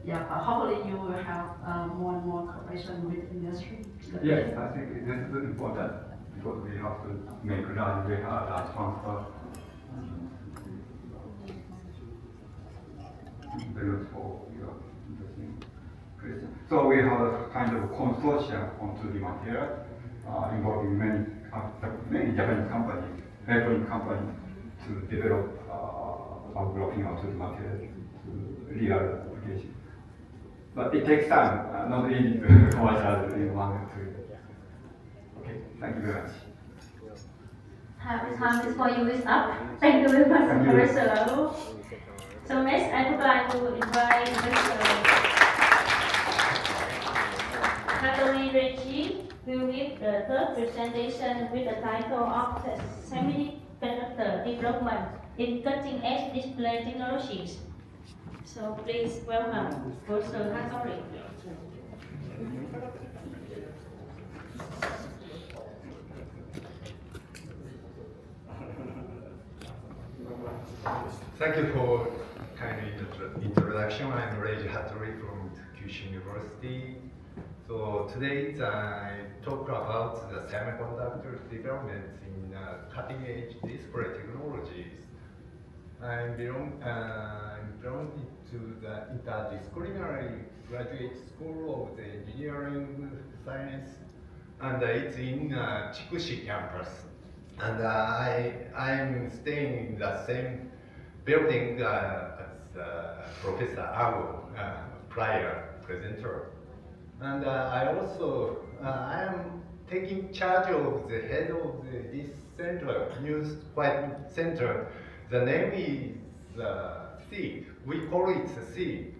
yeah, hopefully you will have more and more cooperation with industry. Yes, I think this is important because we have to make large transfer. Very useful, interesting question. So we have a kind of consortium on 2D material involving many Japanese companies, electronic companies, to develop our graphene on 2D material to real application. But it takes time, not easy to commercialize in 1 or 2 years. Okay, thank you very much. Time is for you is up. Thank you very much, Thank you. Professor Abu. So next, I would like to invite Professor Natalie Reggie will give the 3rd presentation with the title of Semiconductor Development in Cutting-Edge Display Technologies. So please welcome Professor Natalie. Thank you for kind introduction. I'm Reggie Hattori from Kyushu University. So today I talk about the semiconductor development in cutting-edge display technologies. I belong to the interdisciplinary graduate school of the engineering science, and it's in Kyushu campus. And I'm staying in the same building as Professor Abu, prior presenter. And I also I am taking charge of the head of this center, news quite center. The name is SEED. We call it SEED.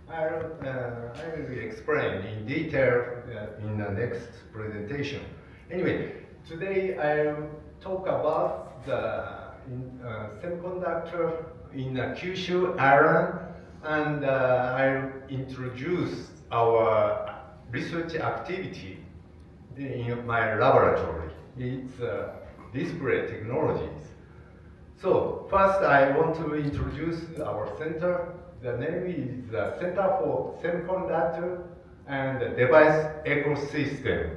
I will explain in detail in the next presentation. Anyway, today I'll talk about the semiconductor in Kyushu Island, and I'll introduce our research activity in my laboratory. It's display technologies. So first I want to introduce our center. The name is the Center for Semiconductor and Device Ecosystem.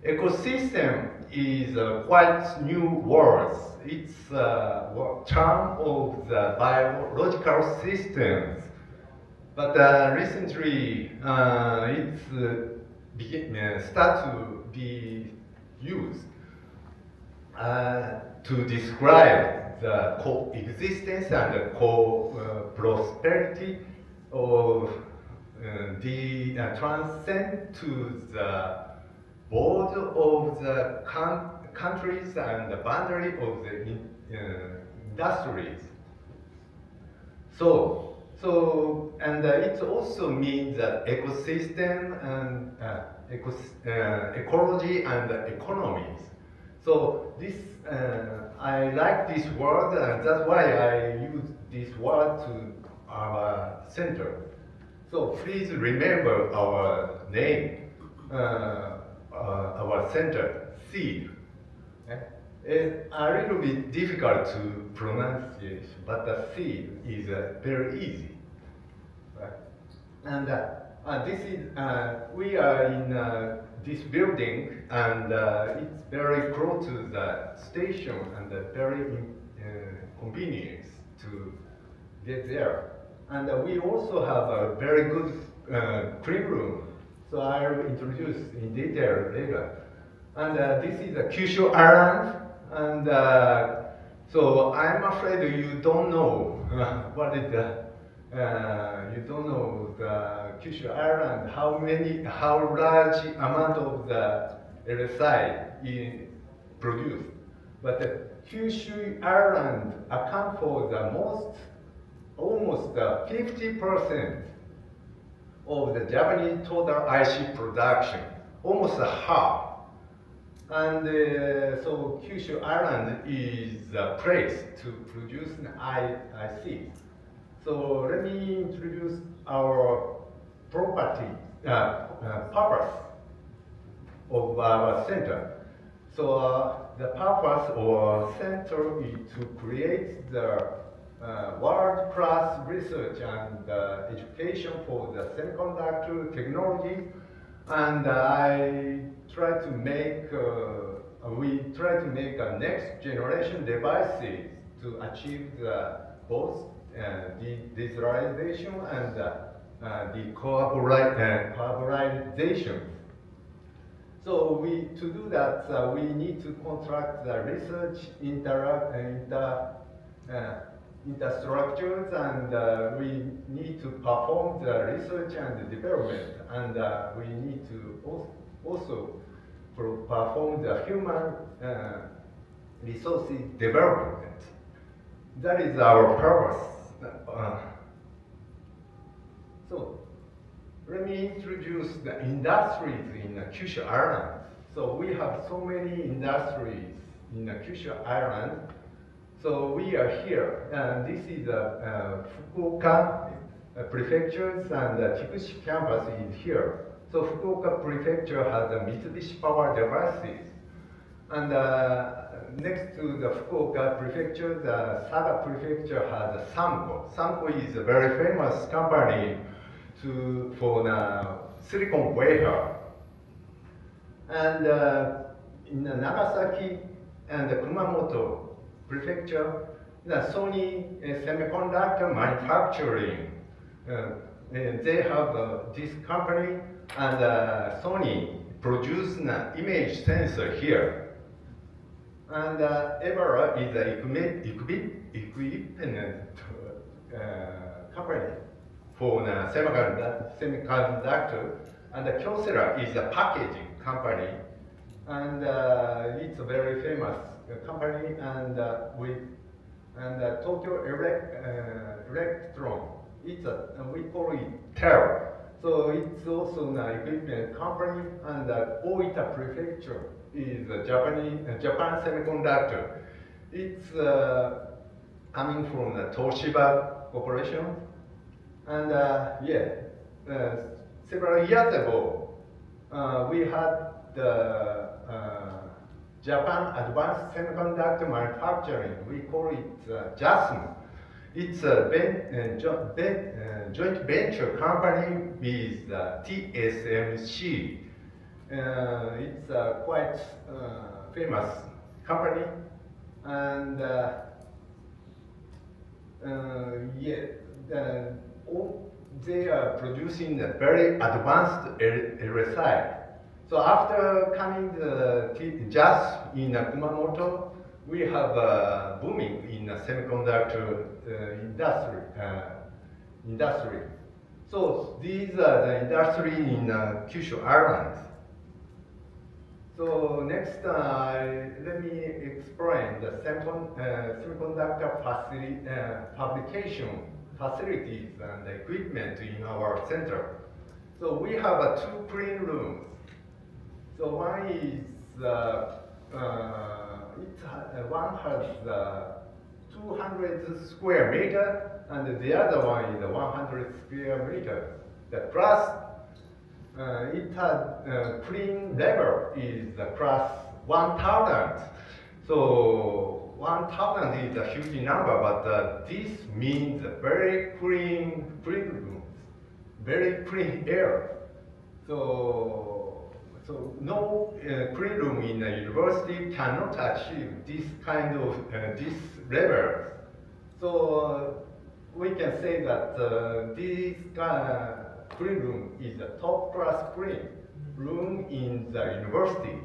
Ecosystem is a quite new word. It's a term of the biological systems. But recently it's start to be used to describe the coexistence and the prosperity of the transcend to the border of the countries and the boundary of the industries. And it also means that ecosystem and ecology and economies. So this, I like this word, and that's why I use this word to our center. So please remember our name, our center, SEED. It's a little bit difficult to pronounce, but the SEED is very easy. Right? And this is, we are in this building, and it's very close to the station and very convenient to get there. And we also have a very good clean room, so I'll introduce in detail later. And this is a Kyushu Island, and so I'm afraid you don't know what is the you don't know the Kyushu Island, how large amount of the LSI is produced. But the Kyushu Island account for the almost 50% of the Japanese total IC production, almost a half. And so Kyushu Island is the place to produce an IC. So let me introduce our purpose of our center. So the purpose of our center is to create the world-class research and education for the semiconductor technology, and we try to make a next generation devices to achieve both the digitalization and the collaboration. So to do that, we need to contract the research infrastructures, and we need to perform the research and development, and we need to also perform the human resources development. That is our purpose. So let me introduce the industries in Kyushu Island. So we have so many industries in Kyushu Island. So we are here, and this is Fukuoka prefectures, and Kyushu campus is here. So Fukuoka prefecture has a Mitsubishi Power Devices, and next to the Fukuoka prefecture, the Saga prefecture has a Samco. Samco is a very famous company for the silicon wafer. And in Nagasaki and Kumamoto prefecture, the Sony Semiconductor manufacturing. They have this company, and Sony produced an image sensor here. And Ebara is an equipment company for the semiconductor, and the Kyocera is a packaging company, and it's a very famous company, and Tokyo Electron, we call it TEL. So it's also an equipment company, and Oita Prefecture is a Japan Semiconductor. It's coming from the Toshiba Corporation, and several years ago, we had the Japan Advanced Semiconductor Manufacturing. We call it JASM. It's a joint venture company with TSMC. It's a quite famous company, and they are producing a very advanced LSI. So after coming to JAS in Kumamoto, we have booming in the semiconductor industry. So these are the industry in Kyushu Island. So next, let me explain the semiconductor fabrication facilities and equipment in our center. So we have two clean rooms. So one is one has 200 square meter, and the other one is 100 square meter. The class it has clean level is the class 1000. So 1000 is a huge number, but this means very clean rooms, very clean air. So no clean room in a university cannot achieve this kind of this level. So we can say that this clean room is a top class clean room in the university.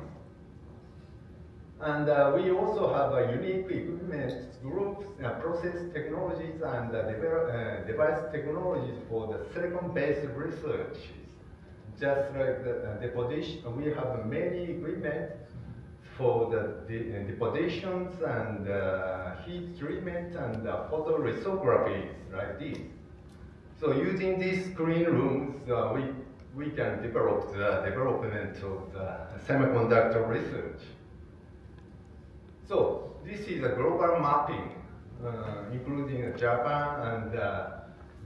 And we also have a unique equipment groups, process technologies, and device technologies for the silicon-based research. Just like the deposition, we have many equipment for the depositions and heat treatment and photolithography, like this. So using these clean rooms, we can develop the development of the semiconductor research. So this is a global mapping, including Japan and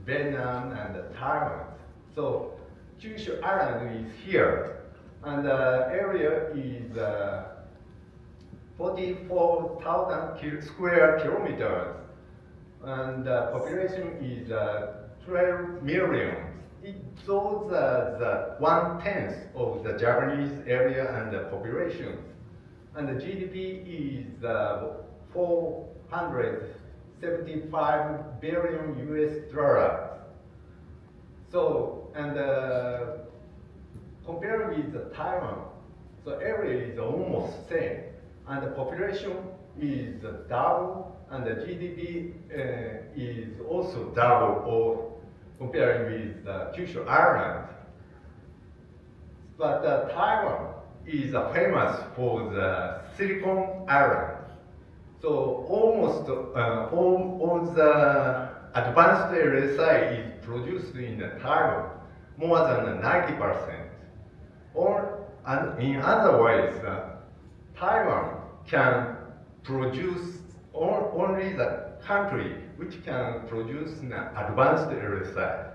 Vietnam and Taiwan. So Kyushu Island is here, and the area is 44,000 square kilometers, and the population is 12 million. It shows that 1/10 of the Japanese area and the population, and the GDP is 475 billion US dollars. So, and compared with Taiwan, so area is almost same, and the population is double, and the GDP is also double, or comparing with Kyushu Island. But Taiwan is famous for the Silicon Island. So almost all the advanced LSI is produced in Taiwan, more than 90%. Or, and in other ways, Taiwan can produce only the country which can produce an advanced LSI.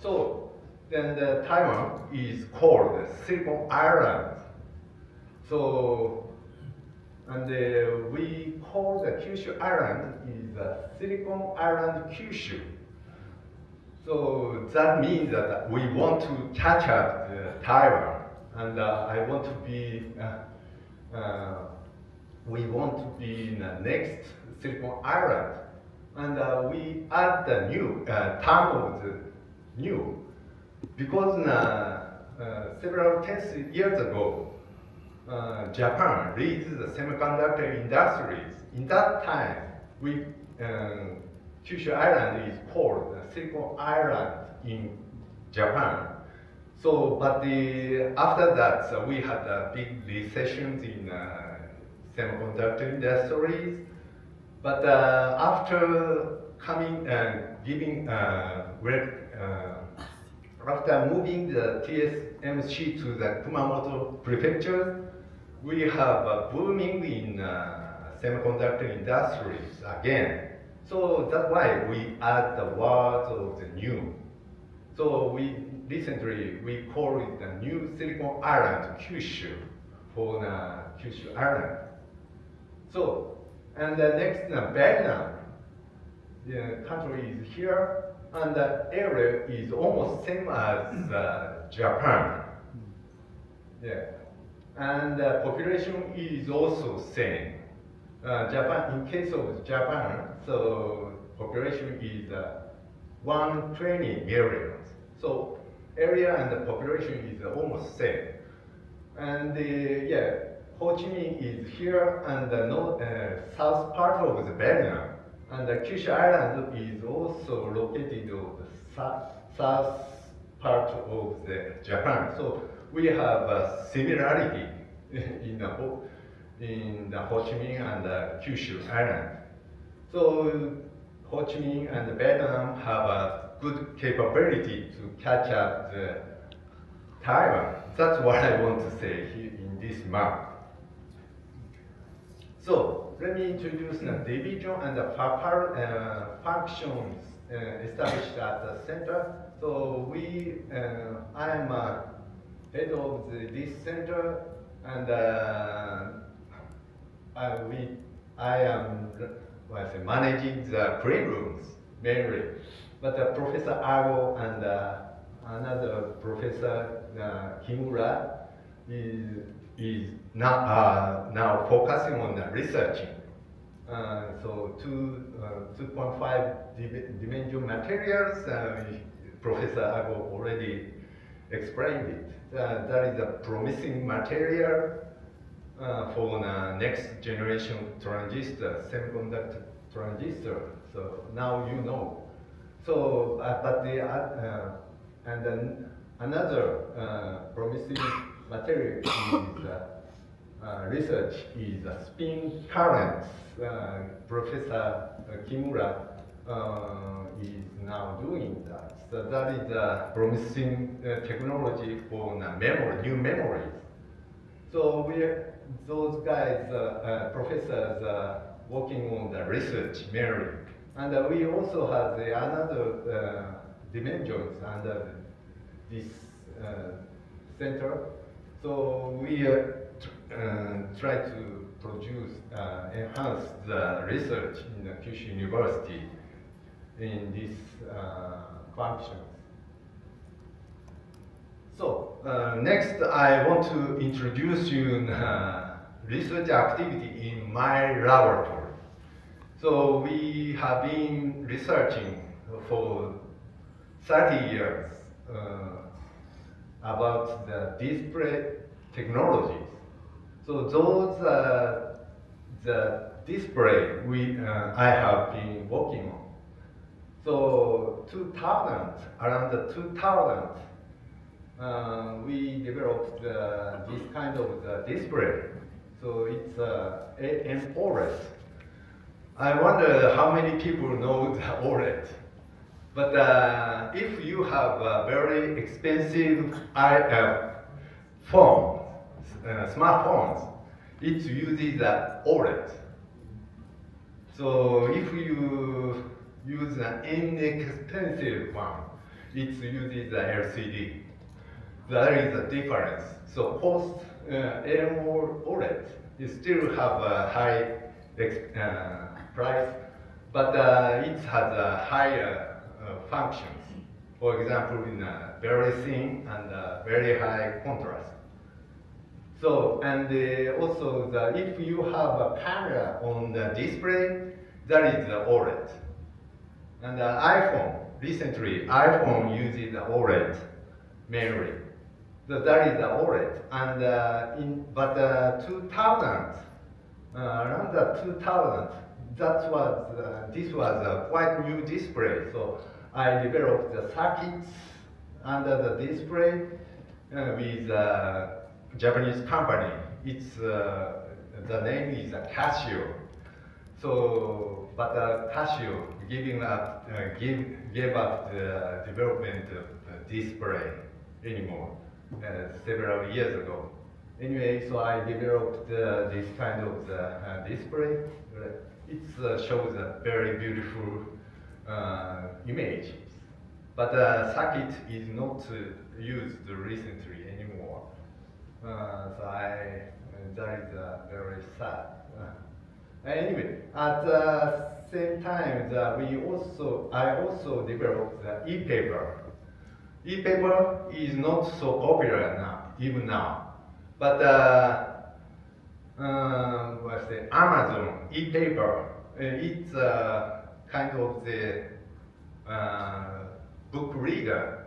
So then Taiwan is called Silicon Island. So, and we call the Kyushu Island is Silicon Island Kyushu. So that means that we want to catch up Taiwan, and I want to be, we want to be in the next Silicon Island, and we add the new term of the new, because several years ago, Japan leads the semiconductor industries. In that time, Kyushu Island is called Silicon Island in Japan. So, but after that, we had big recessions in semiconductor industries. But after coming and giving after moving the TSMC to the Kumamoto prefecture, we have a booming in semiconductor industries again. So that's why we add the words of the new. So we recently we call it the new Silicon Island, Kyushu, for the Kyushu Island. So, and the next, Vietnam. The country is here, and the area is almost same as Japan. Yeah, and the population is also same. Japan, in case of Japan, so population is 120 million. So area and the population is almost same. And yeah, Ho Chi Minh is here, and the north, south part of the Vietnam. And the Kyushu Island is also located on the south part of the Japan. So we have a similarity in the Ho Chi Minh and the Kyushu Island. So Ho Chi Minh and Vietnam have a good capability to catch up the Taiwan. That's what I want to say here in this map. So let me introduce the division and the functions established at the center. So I am head of this center, and I am managing the clean rooms mainly. But Professor Ago and another Professor Kimura is now focusing on the researching. So 2.5 dimension materials, Professor Ago already explained it. That is a promising material for the next generation transistor, semiconductor transistor. So now you know. So, and then another promising material is research is spin currents. Professor Kimura is now doing that. So that is a promising technology for new memories. So those guys, professors, working on the research mainly. And we also have another dimensions under this center. So we try to enhance the research in the Kyushu University in these functions. So next, I want to introduce you research activity in my laboratory. So we have been researching for 30 years about the display technologies. So those the display I have been working on. So 2000, around the 2000, we developed this kind of display. So it's an OLED. I wonder how many people know the OLED. But if you have a very expensive phone, smartphones, it uses the OLED. So if you use an inexpensive one, it uses the LCD. There is a difference. So cost OLED, you still have a high price, but it has a higher functions. For example, in very thin and very high contrast. So, and also if you have a camera on the display, that is the OLED. And recently iPhone uses the OLED mainly. So that is the OLED. And but 2000, around the 2000, this was a quite new display. So I developed the circuits under the display with a Japanese company. It's the name is Casio. So, but Casio gave up the development of display anymore several years ago. Anyway, so I developed this kind of display. It shows a very beautiful image, but circuit is not used recently anymore. So that is very sad. Anyway, at the same time, I also developed the e-paper. E-paper is not so popular now, even now. But what's the Amazon e-paper? It's kind of the book reader.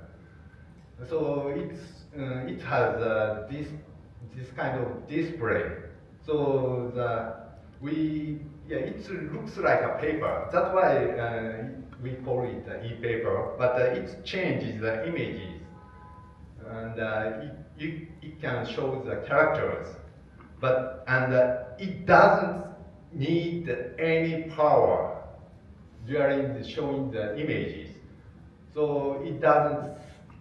So it has this kind of display. So it looks like a paper. That's why we call it e-paper. But it changes the images, and it can show the characters. And it doesn't need any power during showing the images. So it doesn't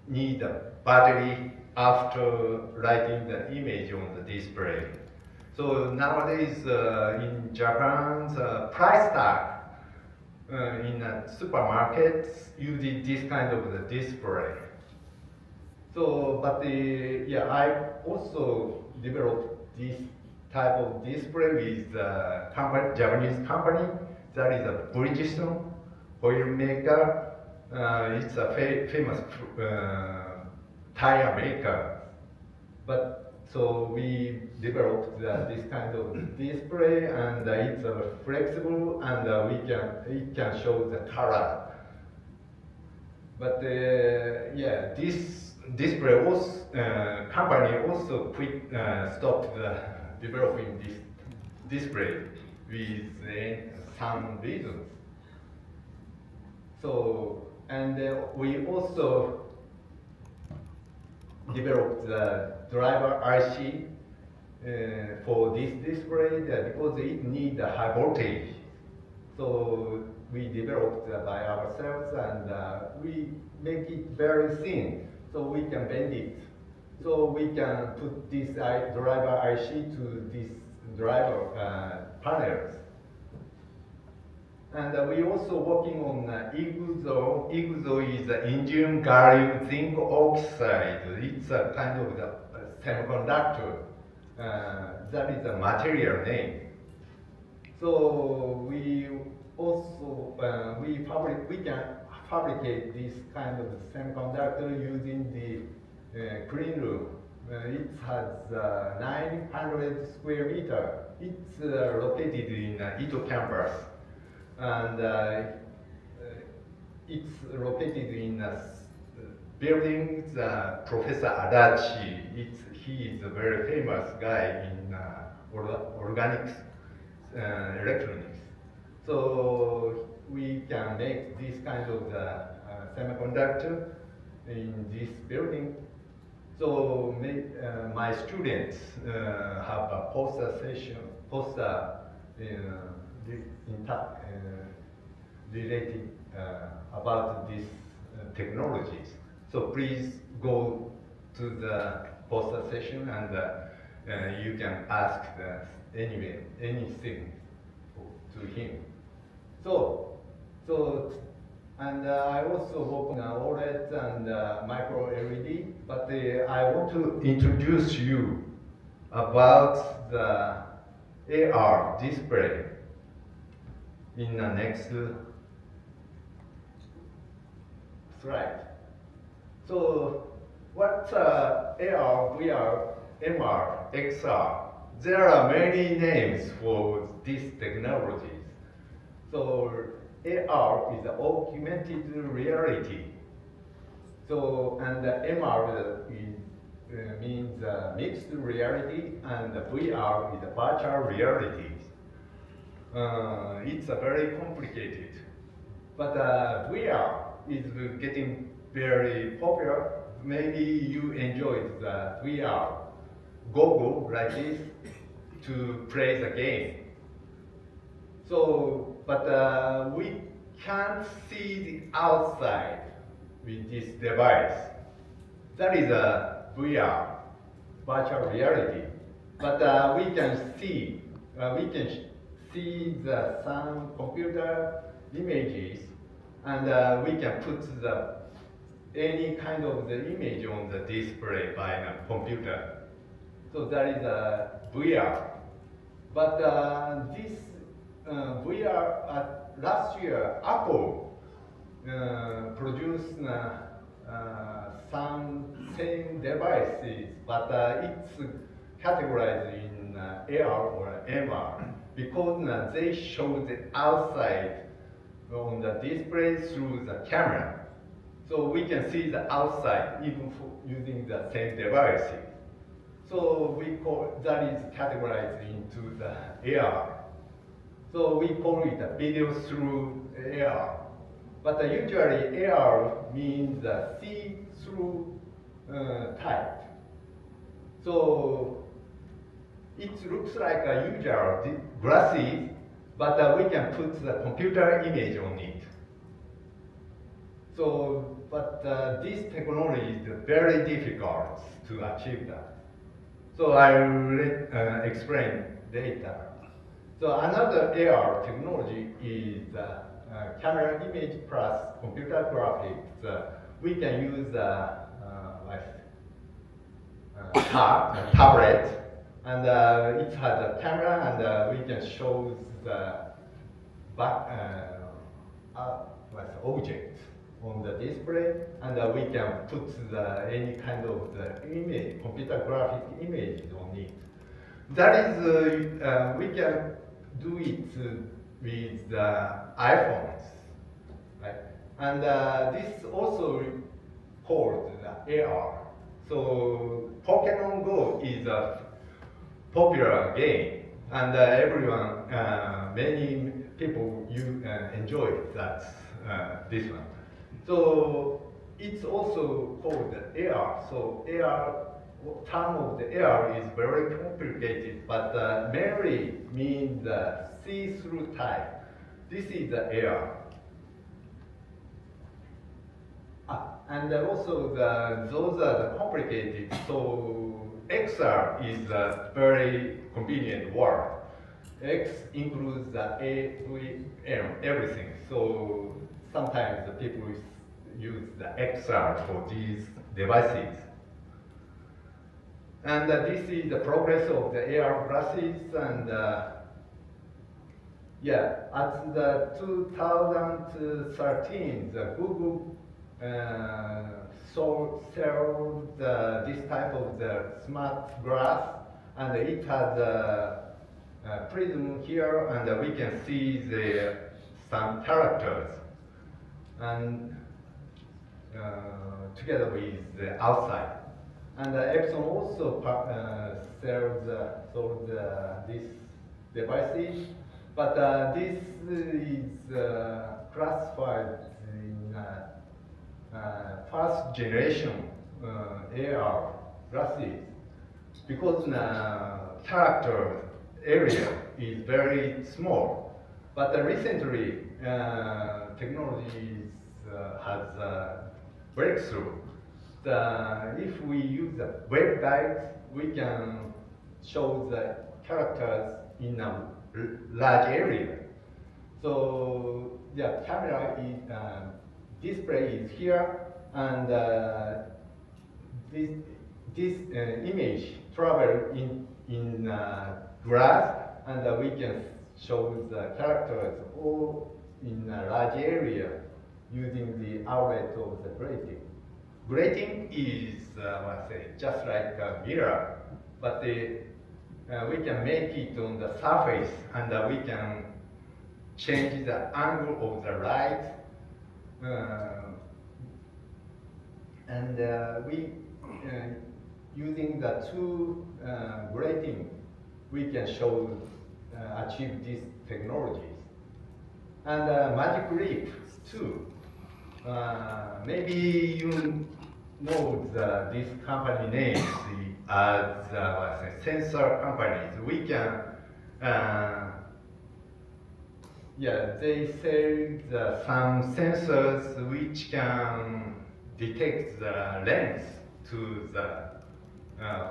need a battery after writing the image on the display. So nowadays in Japan, the price tag in supermarkets uses this kind of the display. So, but I also developed this type of display with a Japanese company that is a Bridgestone oil maker. It's a famous tire maker. But so we developed this kind of display, and it's flexible, and it can show the color. But this display company also stopped developing this display with some reasons. So, and we also developed the driver IC for this display because it needs a high voltage. So we developed by ourselves, and we make it very thin, so we can bend it. So we can put this driver IC to this driver panels. And we also working on IGZO. IGZO is indium gallium zinc oxide. It's a kind of the semiconductor. That is a material name. So we also we can fabricate this kind of semiconductor using the clean room. It has 900 square meter. It's located in Ito campus, and it's located in a building. Professor Adachi. He is a very famous guy in organics, electronics. So we can make this kind of semiconductor in this building. So my students have a poster session, related about these technologies. So please go to the poster session, and you can ask anything to him. And I also work on OLED and micro LED, but I want to introduce you about the AR display in the next slide. So what's AR, VR, MR, XR? There are many names for these technologies. So AR is augmented reality. So, and MR means mixed reality, and VR is virtual reality. It's very complicated. But VR is getting very popular. Maybe you enjoyed the VR goggle like this to play the game. So, but we can't see the outside with this device. That is a VR, virtual reality. But we can see some computer images, and we can put any kind of the image on the display by a computer. So that is a VR. But this VR, last year, Apple produced some same devices, but it's categorized in AR or MR because they show the outside on the display through the camera. So we can see the outside even for using the same devices. So we call that is categorized into the AR. So we call it a video through AR. But usually AR means see-through type. So it looks like a usual glasses, but we can put the computer image on it. So, but this technology is very difficult to achieve that. So I will explain later. So another AR technology is camera image plus computer graphics. We can use tablet, and it has a camera, and we can show the object on the display, and we can put any kind of the image, computer graphic images on it. That is, we can do it with iPhones, right? And this also called the AR. So Pokemon Go is a popular game, and everyone, many people enjoy that this one. So it's also called the AR. So AR, term of the AR is very complicated, but mainly means the see-through type. This is the AR. And also those are the complicated. So XR is a very convenient word. X includes the A, V, M, everything. So sometimes the people use the XR for these devices. And this is the progress of the AR glasses, and at the 2013, the Google sold this type of the smart glass, and it has a prism here, and we can see some characters, and together with the outside. And Epson also sold these devices, but this is classified in first generation AR glasses because the character area is very small. But recently, technologies has breakthrough. If we use the waveguides, we can show the characters in a large area. So the camera is, display is here, and this image travel in glass, and we can show the characters all in a large area using the outlet of the grating. Grating is just like a mirror, but we can make it on the surface, and we can change the angle of the light. And we using the two grating, we can achieve these technologies. And magic leap too. maybe you know this company name as sensor companies. We can, they sell some sensors which can detect the lens to the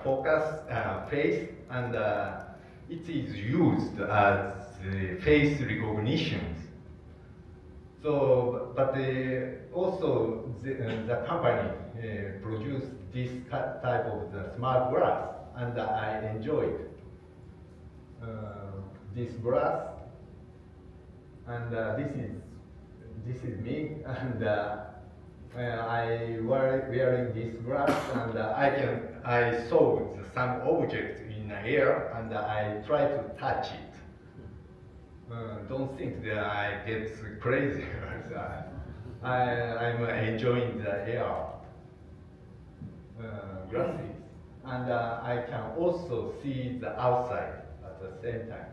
focus face, and it is used as face recognition. So, but also the company produced this type of the smart glass, and I enjoyed this glass. And this is me, and I wearing this glass, and I saw some object in the air, and I try to touch it. Don't think that I get crazy. I'm enjoying the air glasses, and I can also see the outside at the same time.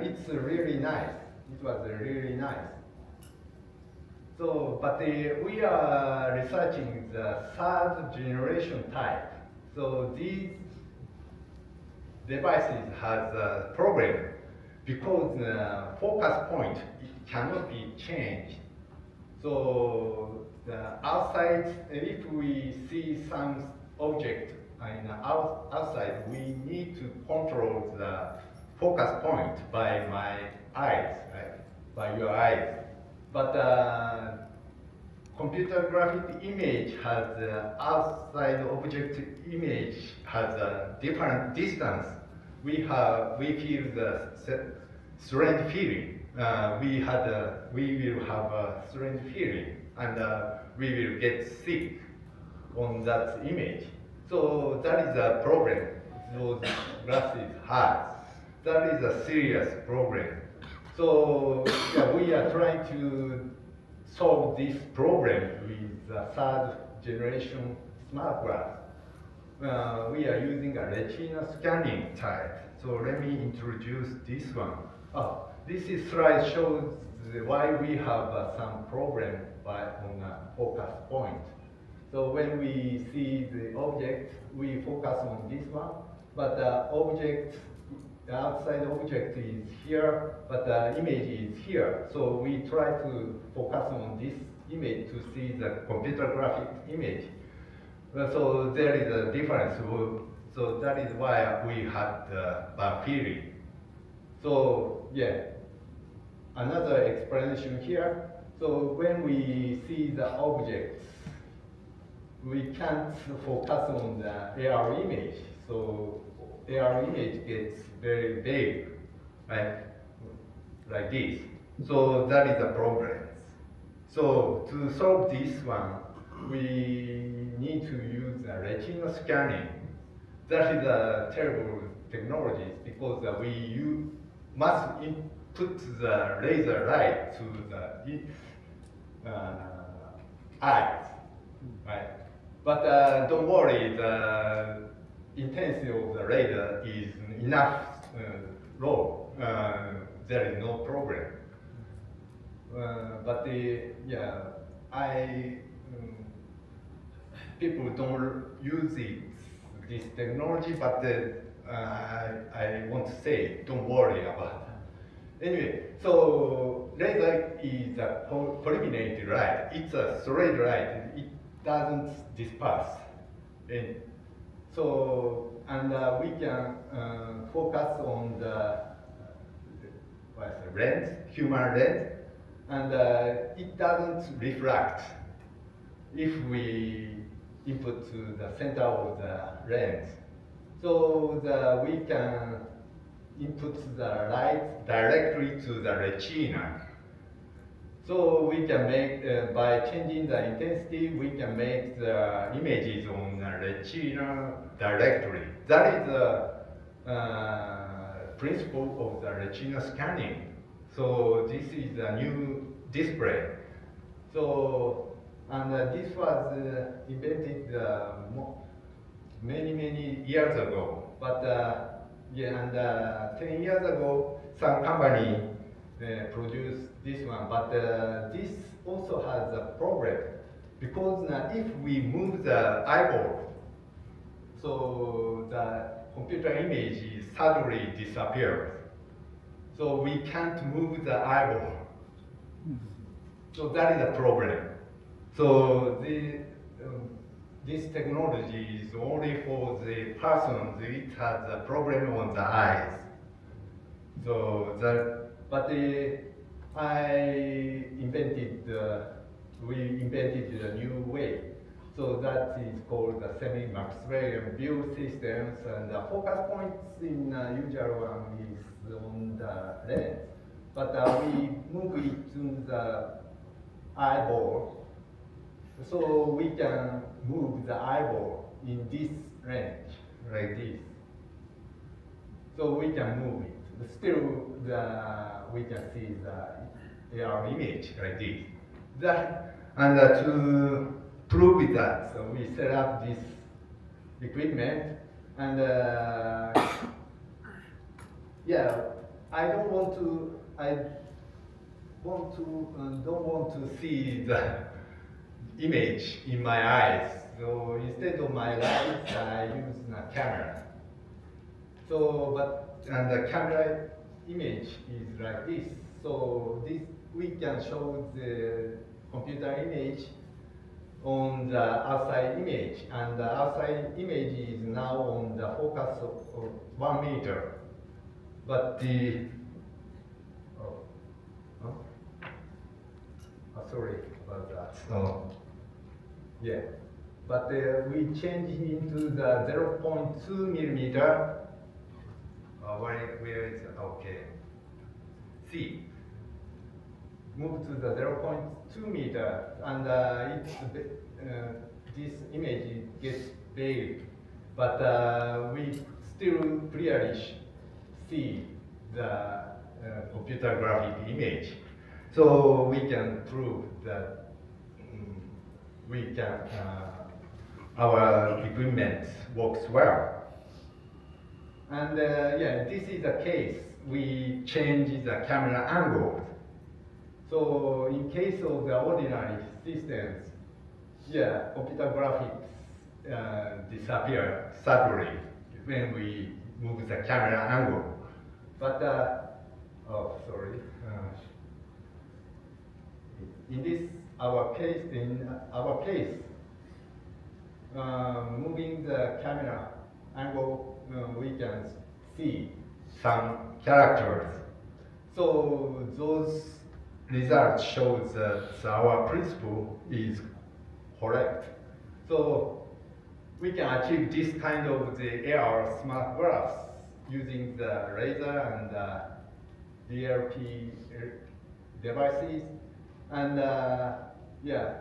It's really nice. It was really nice. So, but we are researching the third generation type. So these devices has a problem because the focus point cannot be changed. So the outside, if we see some object in the outside, we need to control the focus point by my eyes, right? By your eyes. But computer graphic image has outside object image has a different distance. We feel the strange feeling. We will have a strange feeling, and we will get sick on that image. So that is a problem those glasses have. That is a serious problem. So we are trying to solve this problem with the third generation smart glass. We are using a retina scanning type. So let me introduce this one. This slide shows why we have some problem on a focus point. So when we see the object, we focus on this one, but the outside object is here, but the image is here. So we try to focus on this image to see the computer graphic image. So there is a difference. So that is why we had the feeling. So yeah, another explanation here. So when we see the objects, we can't focus on the AR image. So AR image gets very big, right? Like this. So that is a problem. So to solve this one, we need to use retina scanning. That is a terrible technology because we must input the laser light to the eyes, right? But don't worry, the intensity of the laser is enough low. There is no problem. But people don't use this technology, but I want to say, don't worry about it. Anyway, so laser is a fulminated light. It's a straight light. It doesn't disperse. And so, we can focus on the lens, human lens, and it doesn't refract if we input to the center of the lens. So we can input the light directly to the retina. So we can make, by changing the intensity, we can make the images on the retina directly. That is the principle of the retina scanning. So this is a new display. So, and this was invented many years ago. But 10 years ago, some company produced this one. But this also has a problem because if we move the eyeball, so the computer image suddenly disappears. So we can't move the eyeball. So that is a problem. So this technology is only for the person that has a problem on the eyes. So we invented a new way. So that is called the semi-Maxwellian view systems, and the focus points in usual one is on the lens. But we move it to the eyeball, so we can move the eyeball in this range, like this. So we can move it. But still, we can see the AR image like this. And to prove that, so we set up this equipment, and yeah, I don't want to see the image in my eyes. So instead of my lights, I use a camera. And the camera image is like this. So we can show the computer image on the outside image, and the outside image is now on the focus of 1 meter. But sorry about that. So, yeah, but we change into the 0.2 millimeter. Where is it? Okay. See, move to the 0.2 meter, and this image gets big, but we still clearly see the computer graphic image. So we can prove that our equipment works well. And yeah, this is the case. We change the camera angles. So in case of the ordinary systems, yeah, computer graphics disappear suddenly when we move the camera angle. But in our case, moving the camera angle, we can see some characters. So those results show that our principle is correct. So we can achieve this kind of the AR smart glass using the laser and DLP devices. And yeah,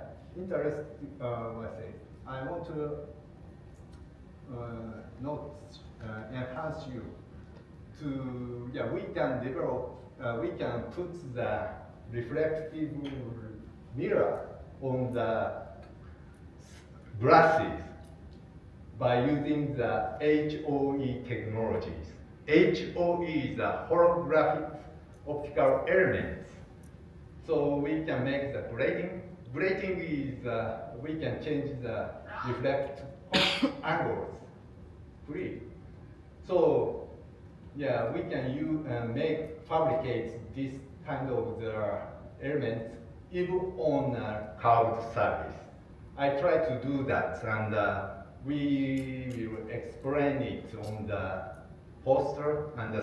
I want to enhance you to, yeah, we can develop, we can put the reflective mirror on the glasses by using the HOE technologies. HOE is a holographic optical elements. So we can make the grating. Grating is, we can change the reflect angles free. So yeah, we can fabricate this kind of the elements even on a curved surface. I try to do that, and we will explain it on the poster, and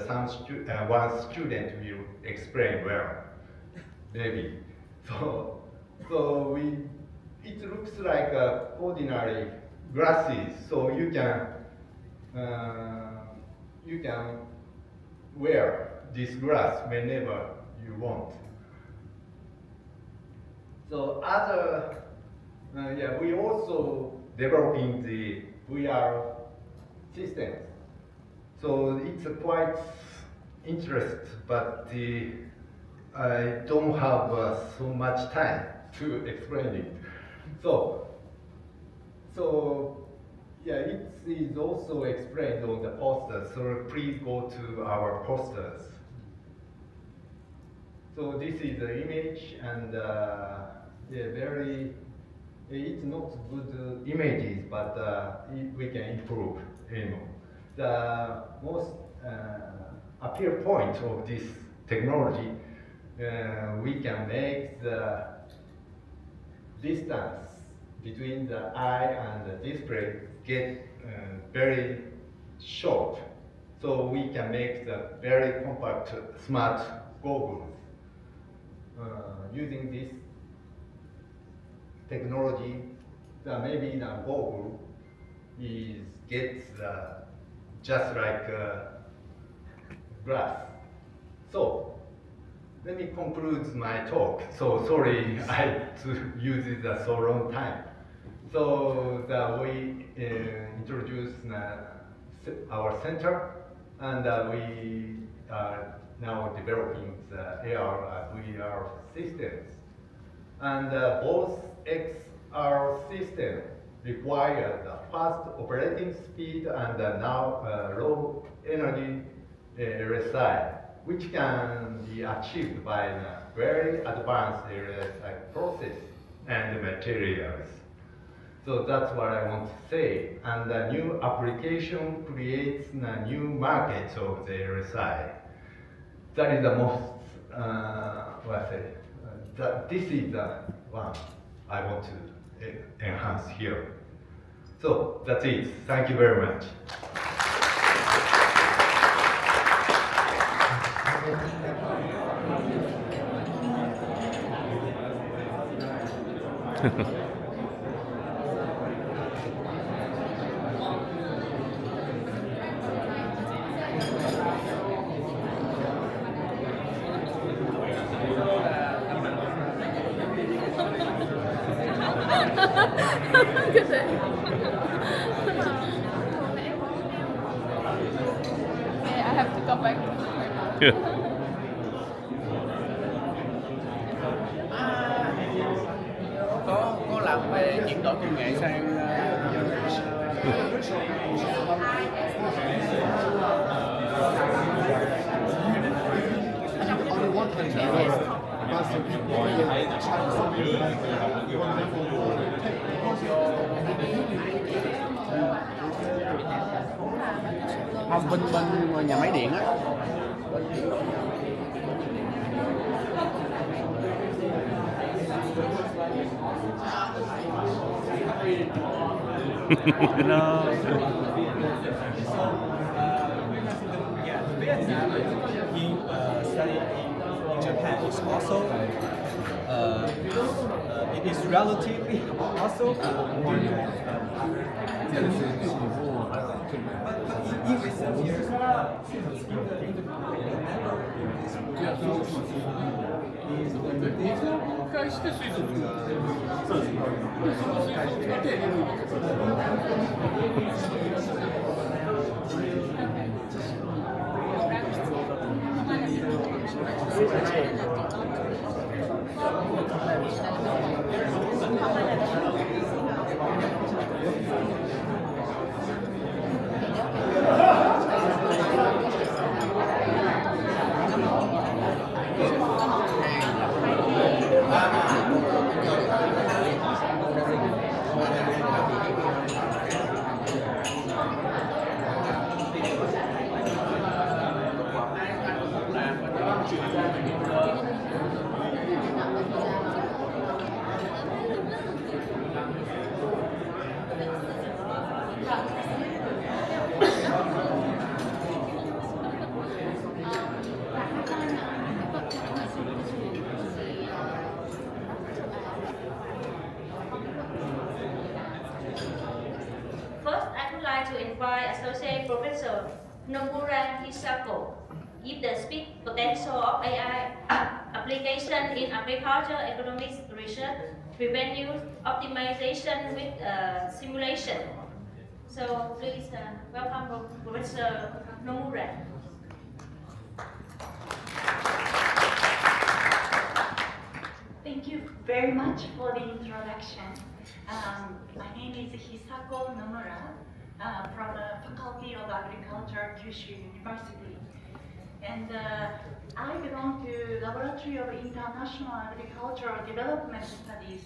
one student will explain well, maybe. So it looks like ordinary glasses, so you can wear this glass whenever you want. So we also developing the VR systems. So it's quite interesting, but I don't have so much time to explain it. So yeah, it is also explained on the posters, so please go to our posters. So this is the image, and very, it's not good images, but we can improve anymore. The most appeal point of this technology, we can make the distance between the eye and the display get very short. So we can make the very compact smart goggles. Using this technology, maybe the goggle gets just like glass. So let me conclude my talk. So sorry I use it so long time. So we introduced our center, and we are now developing the AR and VR systems. And both XR systems require the fast operating speed and now low energy RSI, which can be achieved by the very advanced RSI process and materials. So that's what I want to say. And the new application creates a new market of the RSI. That is the most, this is the one I want to enhance here. So that's it. Thank you very much. I have to go back. Có làm về chuyển đổi công nghệ sang không bên nhà máy điện á. No. Vietnam, he studied in Japan. It's also it is relatively also in recent years, First, I would like to invite Associate Professor Nomura Hisako give the speak potential of AI application in agriculture, economics, research, revenue, optimization with simulation. So please welcome Professor Nomura. Thank you very much for the introduction. My name is Hisako Nomura from the Faculty of Agriculture, Kyushu University. And I belong to Laboratory of International Agricultural Development Studies.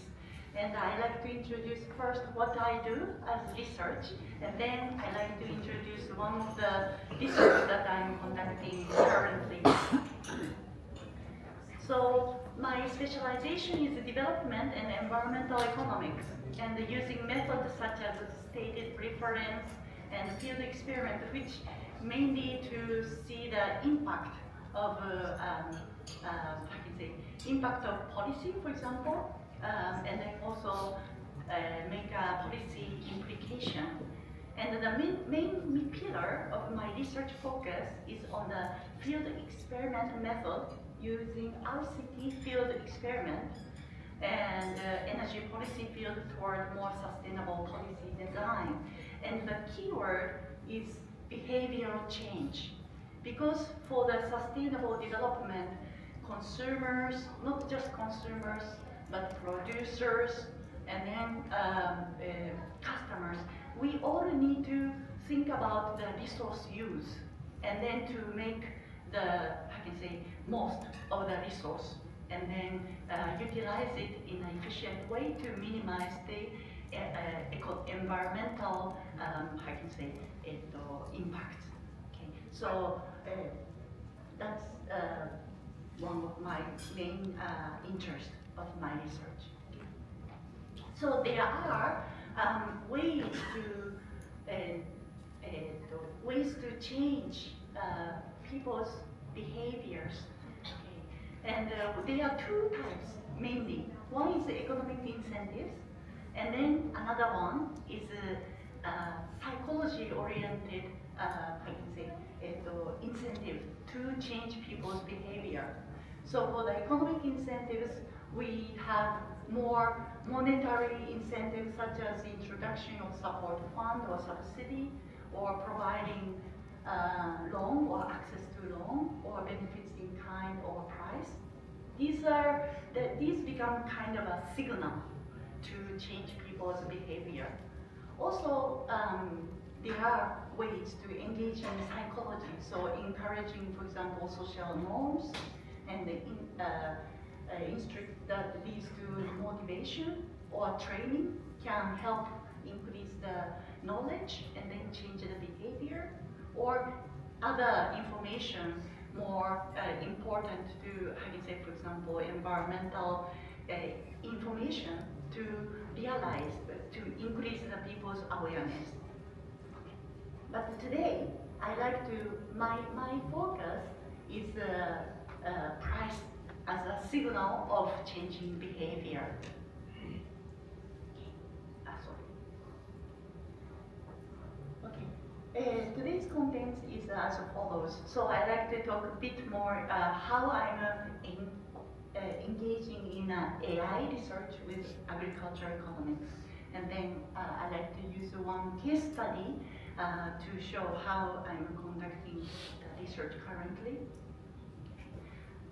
And I like to introduce first what I do as research, and then I like to introduce one of the research that I'm conducting currently. So my specialization is development and environmental economics, and using methods such as stated reference and field experiment, which mainly to see the impact of impact of policy, for example, and then also make a policy implication. And the main pillar of my research focus is on the field experiment method using RCT field experiment and energy policy field toward more sustainable policy design. And the keyword is behavioral change. Because for the sustainable development, consumers, not just consumers, but producers, and then customers, we all need to think about the resource use, and then to make the, most of the resource, and then utilize it in an efficient way to minimize the environmental, impact. Okay, so that's one of my main interests of my research. So there are ways to change people's behaviors. Okay. And there are two types mainly. One is the economic incentives, and then another one is psychology-oriented incentive to change people's behavior. So for the economic incentives, we have more monetary incentives such as the introduction of support fund or subsidy, or providing loan or access to loan, or benefits in kind or price. These become kind of a signal to change people's behavior. Also, there are ways to engage in psychology, so encouraging, for example, social norms, and that leads to motivation or training can help increase the knowledge and then change the behavior, or other information more important to, for example, environmental information to realize, to increase the people's awareness. But today, my focus is price as a signal of changing behavior. Today's content is as follows. So I'd like to talk a bit more how I'm engaging in AI research with agricultural economics. And then I'd like to use one case study to show how I'm conducting the research currently.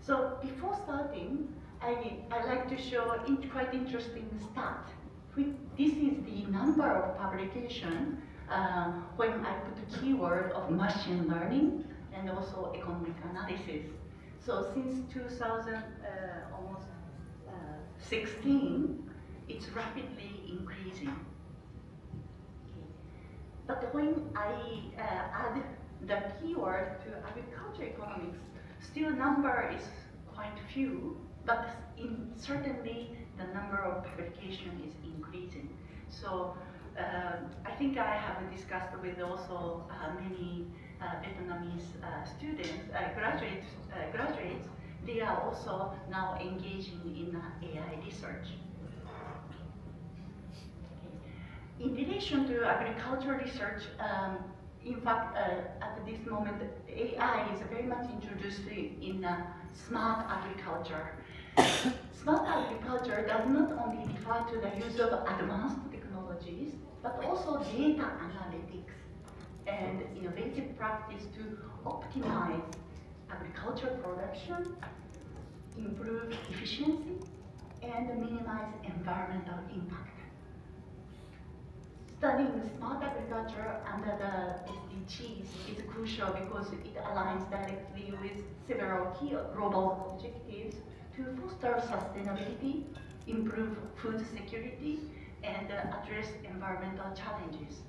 So before starting, I'd like to show a quite interesting stat. This is the number of publications when I put the keyword of machine learning and also economic analysis. So since 2016, it's rapidly increasing. Okay. But when I add the keyword to agriculture economics, still number is quite few, but certainly the number of publication is increasing. So I think I have discussed with also many Vietnamese students, graduates, they are also now engaging in AI research. Okay. In relation to agricultural research, in fact, at this moment, AI is very much introduced in smart agriculture. Smart agriculture does not only refer to the use of advanced technologies, but also data analytics and innovative practice to optimize agricultural production, improve efficiency, and minimize environmental impact. studying smart agriculture under the SDGs is crucial because it aligns directly with several key global objectives to foster sustainability, improve food security, and address environmental challenges.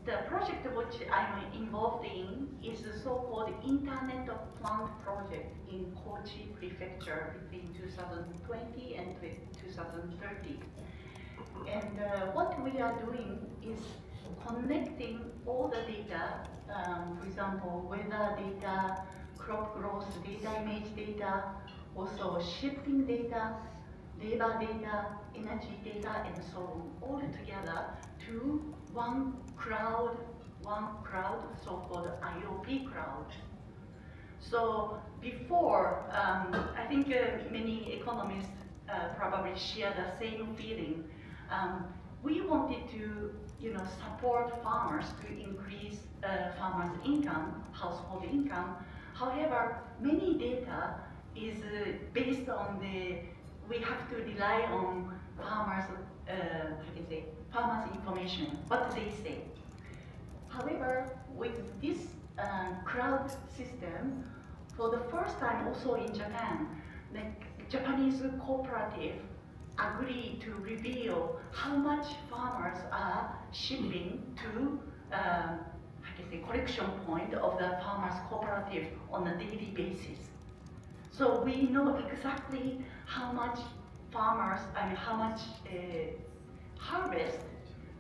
The project which I'm involved in is the so-called Internet of Plant project in Kochi Prefecture between 2020 and 2030. And what we are doing is connecting all the data, for example, weather data, crop growth data, image data, also shipping data, labor data, energy data, and so on, all together to one cloud, so-called IOP cloud. So before, I think many economists probably share the same feeling. We wanted to, support farmers to increase farmers' income, household income. However, many data is based on we have to rely on farmers, farmers' information, what they say. However, with this cloud system, for the first time also in Japan, the Japanese cooperative agreed to reveal how much farmers are shipping to collection point of the farmers cooperative on a daily basis. So we know exactly how much farmers, how much harvest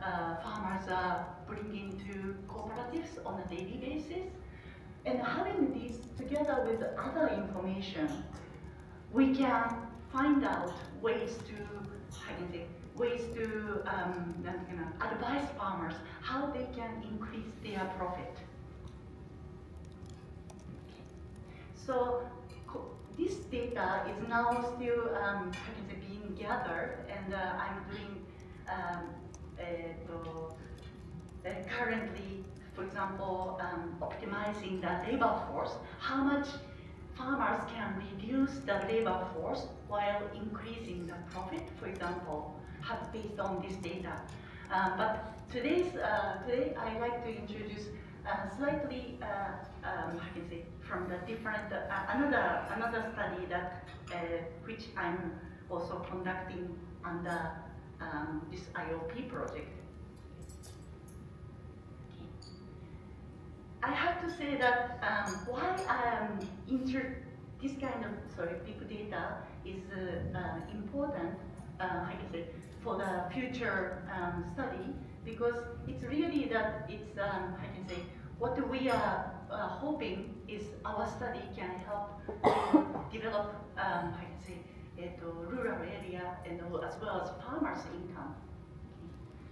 farmers are bringing to cooperatives on a daily basis. And having this together with other information, we can find out ways to advise farmers how they can increase their profit. So this data is now still being gathered, and I'm doing currently, for example, optimizing the labor force, how much farmers can reduce the labor force while increasing the profit, for example, based on this data. But today I like to introduce slightly, from the different, another study that which I'm also conducting under this IOP project. I have to say that why this kind of big data is important, for the future study, because it's really that it's what we are hoping is our study can help develop rural area and as well as farmers' income,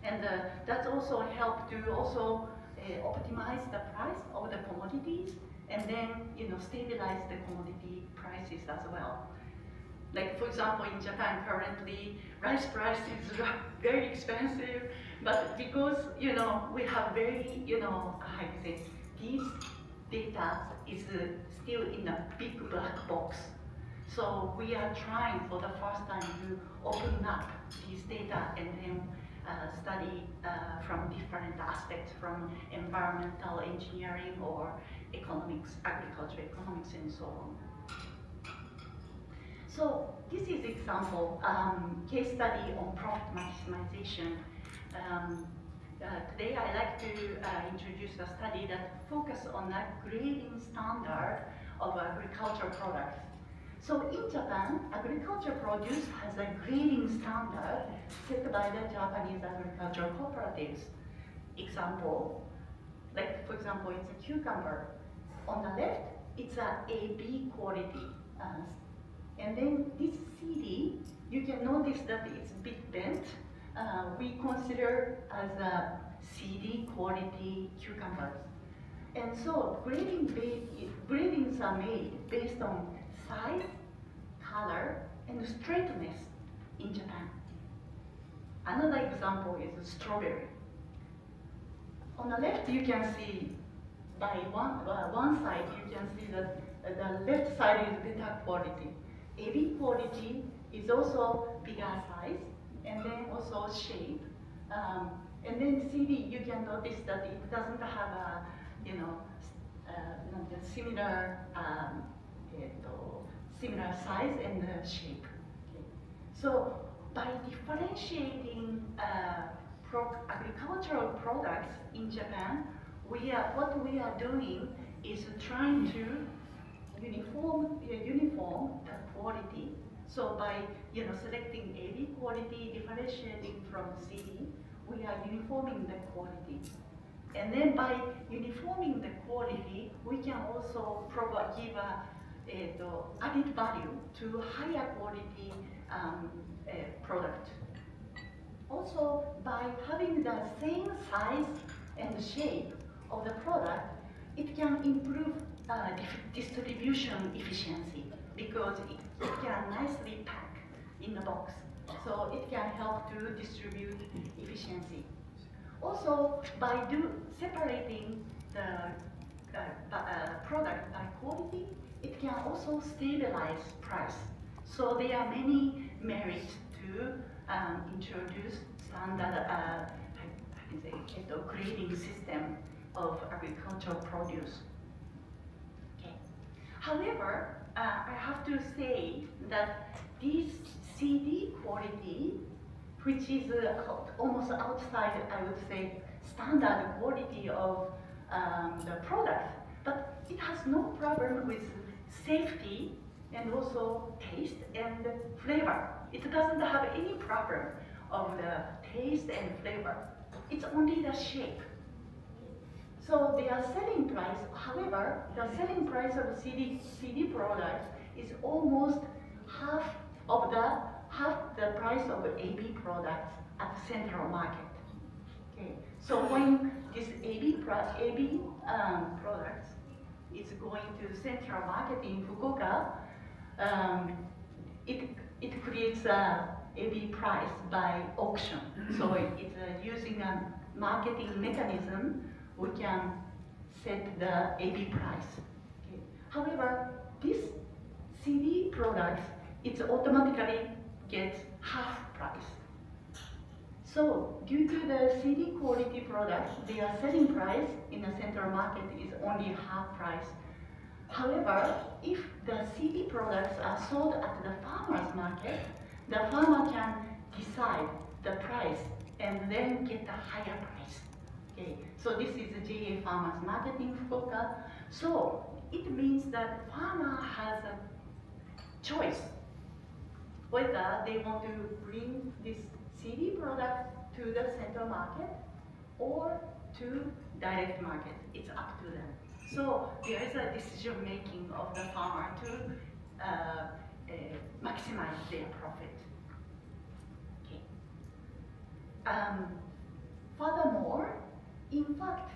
and that's also help to also optimize the price of the commodities, and then stabilize the commodity prices as well. Like, for example, in Japan currently, rice price is very expensive, but because we have very these data is still in a big black box. So we are trying for the first time to open up these data and then study from different aspects, from environmental engineering or economics, agriculture economics, and so on. So this is example case study on profit maximization. Today I like to introduce a study that focuses on a grading standard of agricultural products. So in Japan, agriculture produce has a grading standard set by the Japanese agricultural cooperatives. Example, like for example, it's a cucumber. On the left, it's a AB quality. And then this CD, you can notice that it's a bit bent. We consider as a CD quality cucumbers. And so gradings are made based on size, color, and straightness in Japan. Another example is strawberry. On the left, you can see by one side, you can see that the left side is better quality. AB quality is also bigger size, and then also shape. And then CD, you can notice that it doesn't have a, similar, similar size and shape. Okay. So by differentiating agricultural products in Japan, what we are doing is trying to uniform the quality. So by selecting AB quality, differentiating from CD, we are uniforming the quality. And then by uniforming the quality, we can also give added value to higher quality product. Also, by having the same size and shape of the product, it can improve distribution efficiency because it can nicely pack in the box. So it can help to distribute efficiency. Also, by separating the product by quality, it can also stabilize price. So there are many merits to introduce standard grading system of agricultural produce. Okay. However, I have to say that this CD quality, which is almost outside, I would say, standard quality of the product, but it has no problem with safety and also taste and flavor. It doesn't have any problem of the taste and flavor. It's only the shape. So their selling price, however, the selling price of CD products is almost half the price of AB products at the central market. Okay. So when this AB products is going to central market in Fukuoka, it creates a AB price by auction. So it's using a marketing mechanism, we can set the AB price. Okay. However, this CD products, it automatically gets half price. So due to the CD quality products, their selling price in the central market is only half price. However, if the CD products are sold at the farmer's market, the farmer can decide the price and then get a higher price. Okay. So this is the JA Farmers Market in Fukuoka. So it means that farmer has a choice whether they want to bring this CD product to the central market or to direct market. It's up to them. So there is a decision making of the farmer to maximize their profit. Okay. Furthermore, in fact,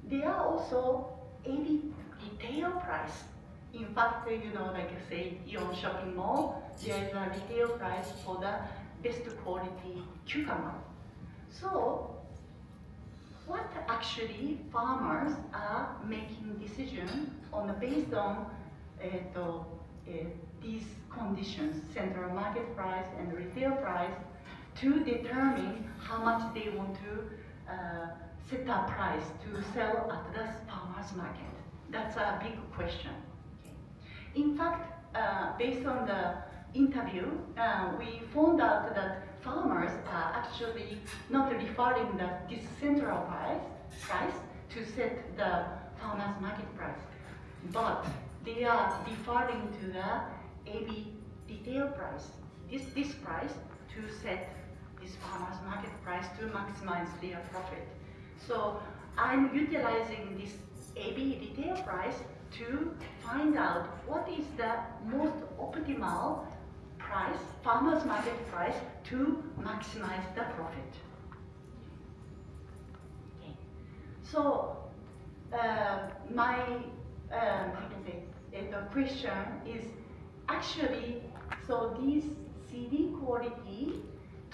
there are also AB retail price. In fact, like say, Ion shopping mall, there is a retail price for the best quality cucumber. So, what actually farmers are making decisions based on these conditions, central market price and retail price, to determine how much they want to set a price to sell at the farmers market. That's a big question. Okay. In fact, based on the interview, we found out that farmers are actually not referring this central price to set the farmers market price, but they are referring to the AB retail price, this price to set this farmers market price to maximize their profit. So I'm utilizing this AB retail price to find out what is the most optimal price, farmers market price, to maximize the profit. Okay. So my the question is actually, so these CD quality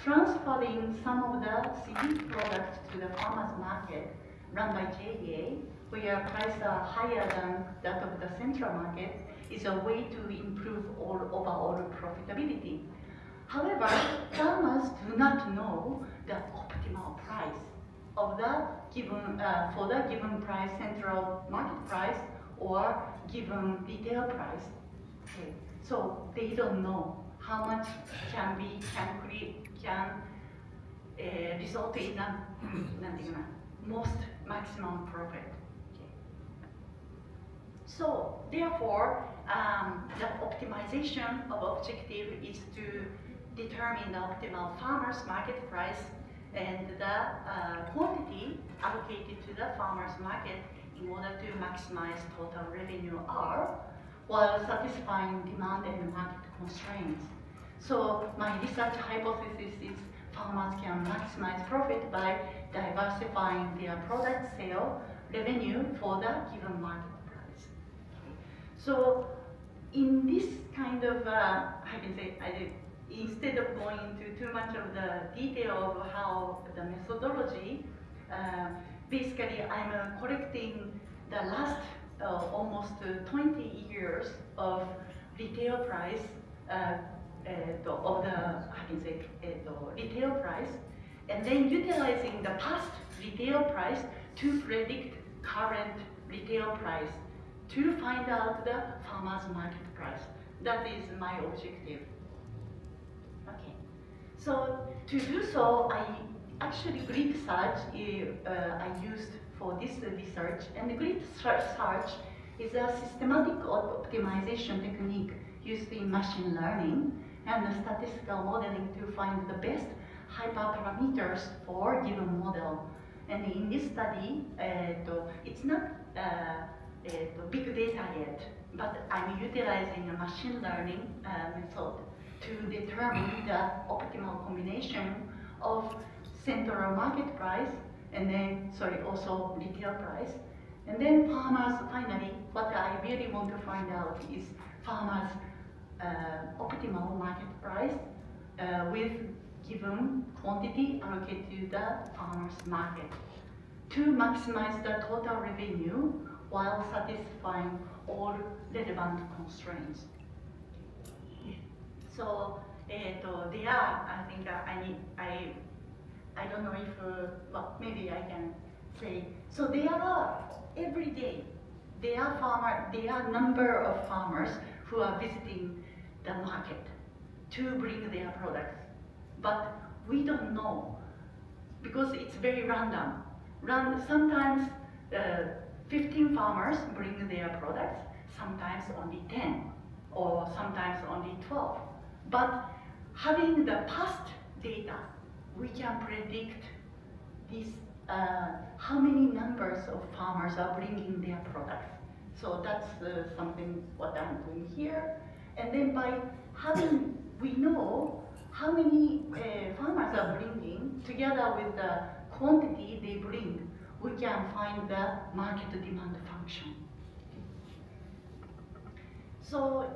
transferring some of the CD products to the farmers market run by JA, where prices are higher than that of the central market, is a way to improve overall profitability. However, farmers do not know the optimal price of the given for the given price, central market price, or given retail price. Okay. So they don't know how much can result in a most maximum profit. Okay. So therefore, the optimization of objective is to determine the optimal farmer's market price and the quantity allocated to the farmer's market in order to maximize total revenue R while satisfying demand and market constraints. So my research hypothesis is farmers can maximize profit by diversifying their product sale revenue for the given market price. So in this kind of, instead of going into too much of the detail of how the methodology, basically I'm collecting the last almost 20 years of retail price retail price, and then utilizing the past retail price to predict current retail price to find out the farmer's market price. That is my objective. Okay. So to do so, I actually grid search I used for this research, and the grid search is a systematic optimization technique used in machine learning and statistical modeling to find the best hyperparameters for given model. And in this study, it's not big data yet, but I'm utilizing a machine learning method to determine the optimal combination of central market price and then, also retail price. And then farmers, finally, what I really want to find out is farmers' optimal market price with given quantity allocated to the farmer's market to maximize the total revenue while satisfying all relevant constraints. So there are, I don't know if, well, maybe I can say, so there are every day, there are number of farmers who are visiting the market to bring their products. But we don't know, because it's very random. Sometimes 15 farmers bring their products, sometimes only 10, or sometimes only 12. But having the past data, we can predict this, how many numbers of farmers are bringing their products. So that's something what I'm doing here. And then by having, we know how many farmers are bringing, together with the quantity they bring, we can find the market demand function. So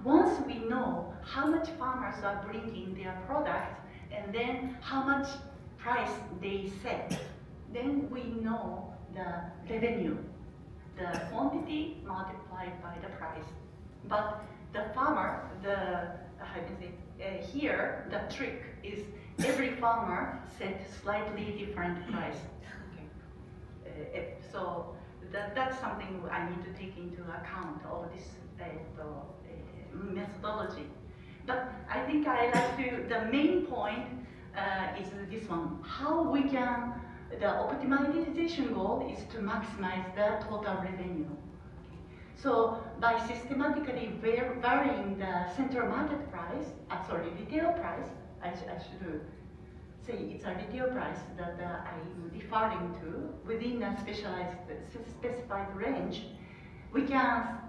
once we know how much farmers are bringing their products and then how much price they set, then we know the revenue, the quantity multiplied by the price. But the farmer, here the trick is every farmer set slightly different price. Okay. So that's something I need to take into account of this methodology. But I think the main point is this one. How we can, the optimization goal is to maximize the total revenue. So by systematically varying the central market price, retail price, I should say it's a retail price that I'm referring to within a specified range, we can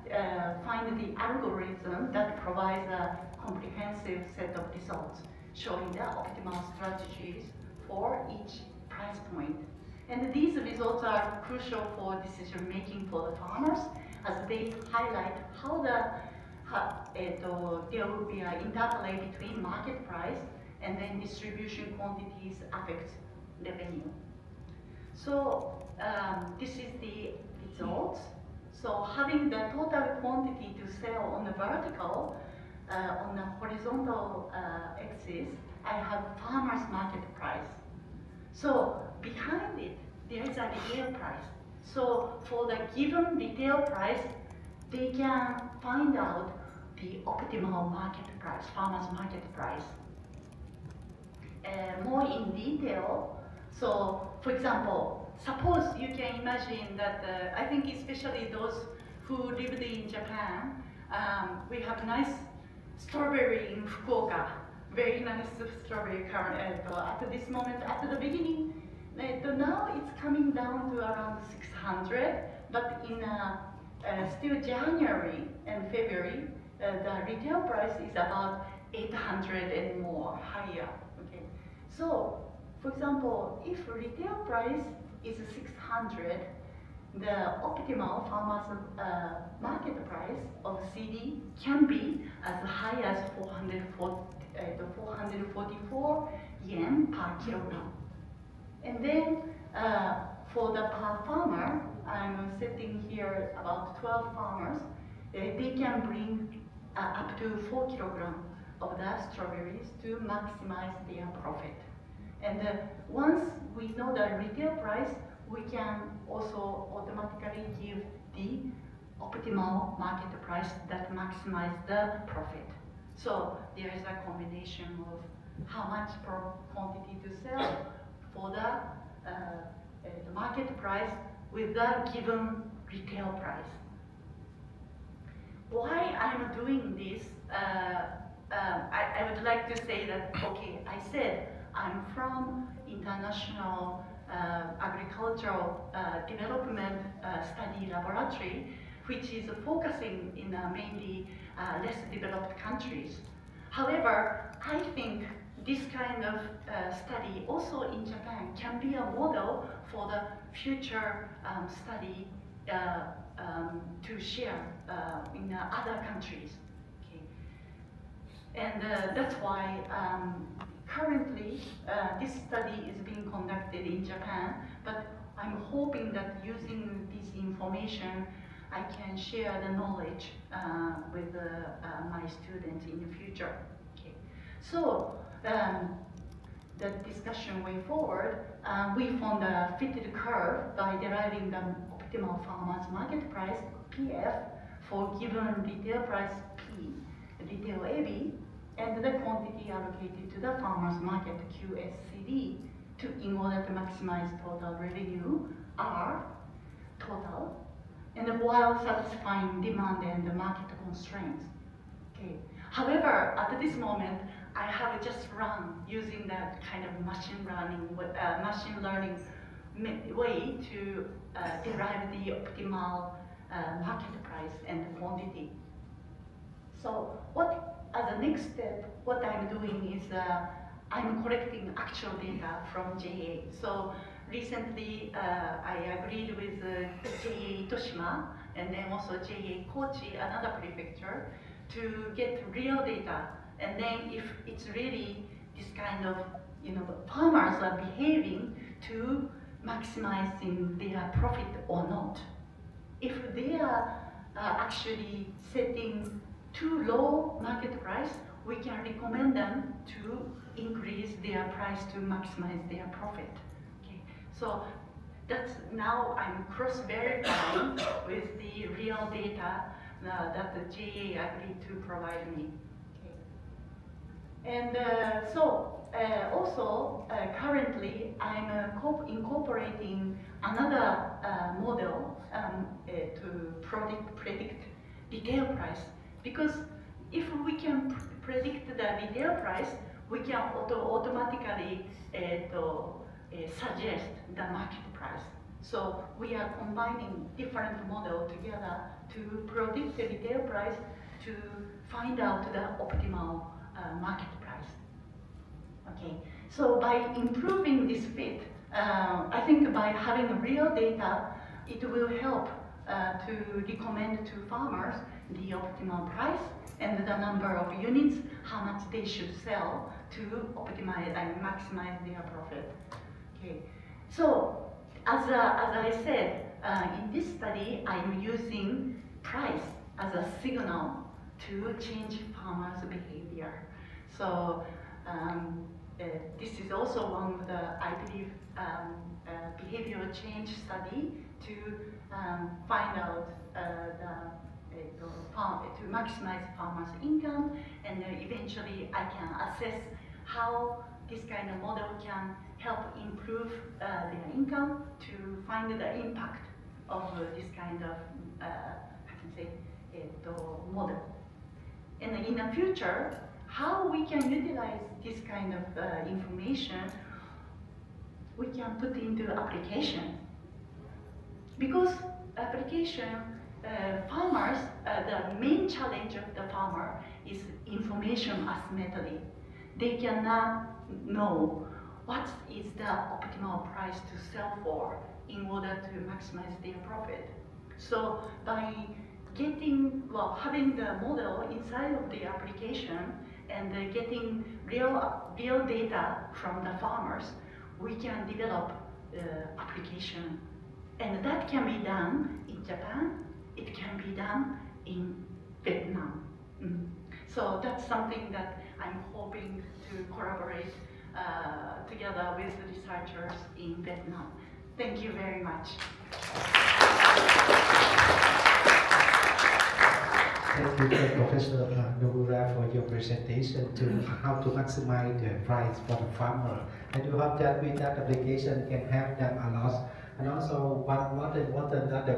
find the algorithm that provides a comprehensive set of results showing the optimal strategies for each price point. And these results are crucial for decision making for the farmers, as they highlight how there will be an interplay between market price and then distribution quantities affect revenue. So this is the results. So having the total quantity to sell on the vertical on the horizontal axis, I have farmer's market price. So behind it, there is a retail price. So for the given retail price, they can find out the optimal market price, farmer's market price. More in detail, so for example, suppose you can imagine that, I think especially those who lived in Japan, we have nice strawberry in Fukuoka, very nice strawberry current at this moment, at the beginning. Now it's coming down to around 600, but in still January and February, the retail price is about 800 and more higher. Okay, so for example, if retail price is 600, the optimal farmer's market price of CD can be as high as 444 yen per kilogram. And then for the per farmer, I'm setting here about 12 farmers. They can bring up to 4 kilograms of the strawberries to maximize their profit. And once we know the retail price, we can also automatically give the optimal market price that maximizes the profit. So there is a combination of how much per quantity to sell for the market price with the given retail price. Why I'm doing this, I would like to say that, okay, I said I'm from International Agricultural Development Study Laboratory, which is focusing in mainly less developed countries. However, I think this kind of study also in Japan can be a model for the future study to share in other countries. Okay. And that's why currently this study is being conducted in Japan, but I'm hoping that using this information, I can share the knowledge with my students in the future. Okay. So the discussion way forward, we found a fitted curve by deriving the optimal farmer's market price, PF, for given retail price P, retail AB, and the quantity allocated to the farmer's market QSCD in order to maximize total revenue, R, total, and while satisfying demand and the market constraints. Okay. However, at this moment, I have just run using that kind of machine learning way to derive the optimal market price and quantity. So as a next step, what I'm doing is I'm collecting actual data from JA. So recently, I agreed with JA Itoshima and then also JA Kochi, another prefecture, to get real data. And then if it's really this kind of, farmers are behaving to maximizing their profit or not. If they are actually setting too low market price, we can recommend them to increase their price to maximize their profit. Okay. So that's now I'm cross-verifying with the real data that the JA agreed to provide me. And also, currently, I'm incorporating another model to predict retail price. Because if we can predict the retail price, we can automatically suggest the market price. So we are combining different models together to predict the retail price to find out the optimal market price. Okay, so by improving this fit, I think by having real data, it will help to recommend to farmers the optimal price and the number of units, how much they should sell to optimize and maximize their profit. Okay, so as I said, in this study, I'm using price as a signal to change farmers' behavior. So this is also one of the, I believe, behavioral change study to find out to maximize farmers' income, and eventually I can assess how this kind of model can help improve their income to find the impact of this kind of, I can say, model. And in the future, how we can utilize this kind of information, we can put into application. Because application, farmers, the main challenge of the farmer is information asymmetry. They cannot know what is the optimal price to sell for in order to maximize their profit. So by having the model inside of the application and getting real data from the farmers, we can develop application. And that can be done in Japan, it can be done in Vietnam. So that's something that I'm hoping to collaborate together with the researchers in Vietnam. Thank you very much. Thank you, Professor Nomura, for your presentation to how to maximize the price for the farmer. I do hope that with that application can help them a lot. And also, the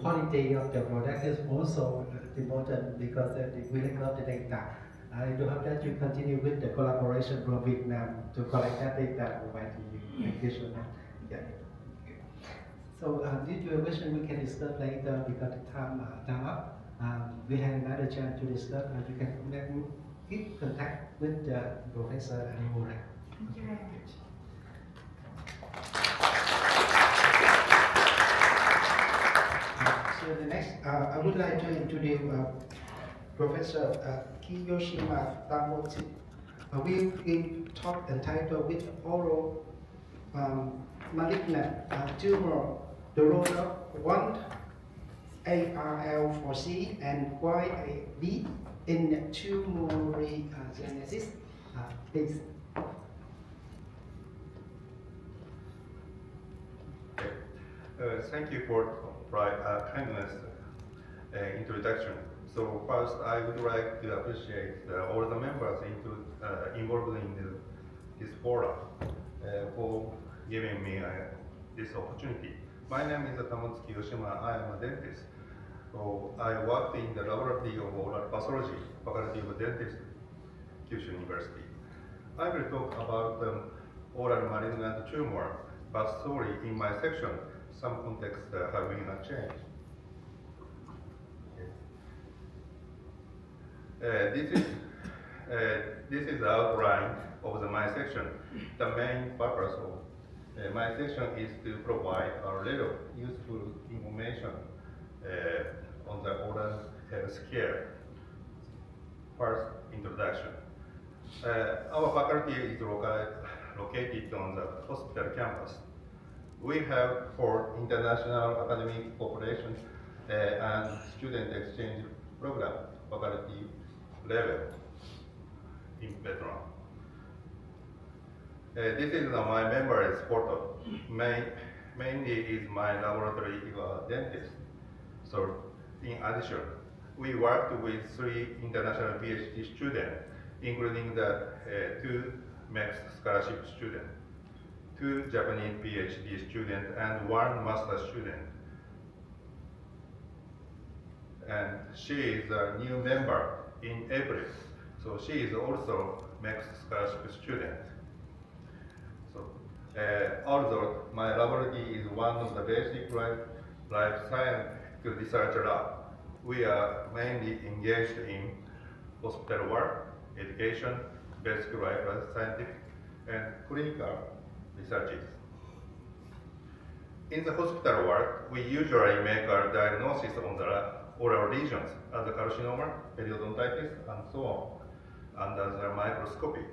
quality of the product is also important because we record the data. I do hope that you continue with the collaboration from Vietnam to collect that data and provide to you. Thank you so much. Yeah. So, due to your question, we can discuss later because the time up. We have another chance to discuss. You can keep contact with Professor Nomura. Thank you very much. So the next, I would like to introduce Professor Kyushu University. We will talk entitled with oral malignant tumor, the role of one ARL4C and YAB in tumorgenesis. Please. Thank you for kindness introduction. So first, I would like to appreciate all the members involved in this forum for giving me this opportunity. My name is Tamotsuki Yoshima. I am a dentist. So I worked in the laboratory of oral pathology, Faculty of Dentistry, Kyushu University. I will talk about oral malignant tumor, but sorry, in my section, some context have been changed. This is the outline of my section. The main purpose of my section is to provide a little useful information on the oral health care. First, introduction. Our faculty is located on the hospital campus. We have 4 international academic cooperation and student exchange program, faculty level in Vietnam. This is my member's photo. Mainly is my laboratory dentist. So in addition, we worked with 3 international PhD students, including the 2 MEX scholarship students, 2 Japanese PhD students, and 1 master student. And she is a new member in April, so she is also MEX scholarship student. So, although my laboratory is one of the basic life science research lab, we are mainly engaged in hospital work, education, basic life scientific, and clinical researches. In the hospital work, we usually make a diagnosis on the oral lesions as a carcinoma, periodontitis, and so on, under the microscopy.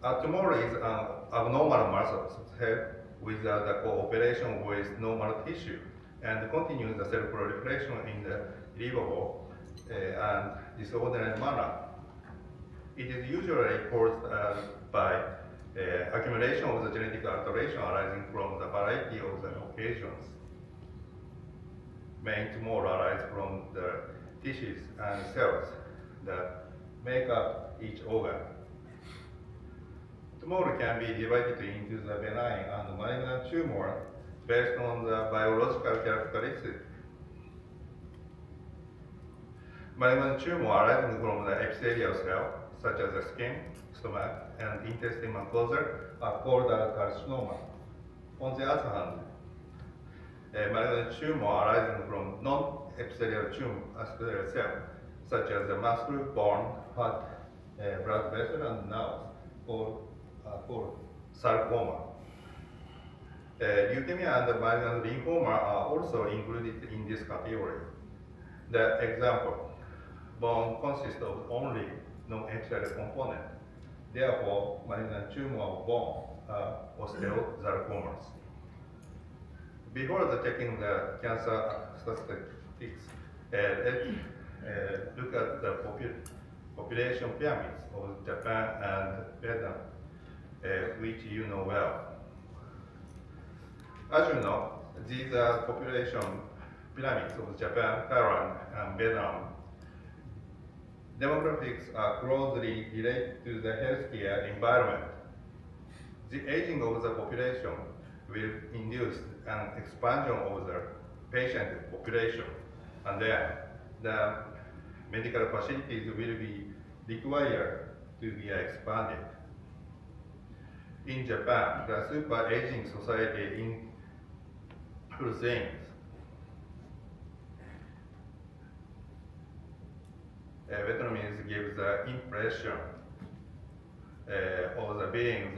A tumor is an abnormal muscle head with the cooperation with normal tissue and continues the cell proliferation in the livable and disorderly manner. It is usually caused by accumulation of the genetic alteration arising from the variety of the occasions. Main tumor arise from the tissues and cells that make up each organ. Tumor can be divided into the benign and malignant tumor based on the biological characteristics. Malignant tumor arising from the epithelial cell, such as the skin, stomach, and intestine mucosa, are called carcinoma. On the other hand, malignant tumor arising from non-epithelial epithelial cell, such as the muscle, bone, fat, blood vessel, and nerves, called sarcoma. Leukemia and malignant lymphoma are also included in this category. The example, bone consists of only non-epithelial component. Therefore, malignant tumor of bone are osteosarcomas. Before taking the cancer statistics, let's look at the population pyramids of Japan and Vietnam, which you know well. As you know, these are population pyramids of Japan, Thailand, and Vietnam. Demographics are closely related to the healthcare environment. The aging of the population will induce an expansion of the patient population, and then the medical facilities will be required to be expanded. In Japan, the super aging society includes things. Vietnamese gives the impression of the being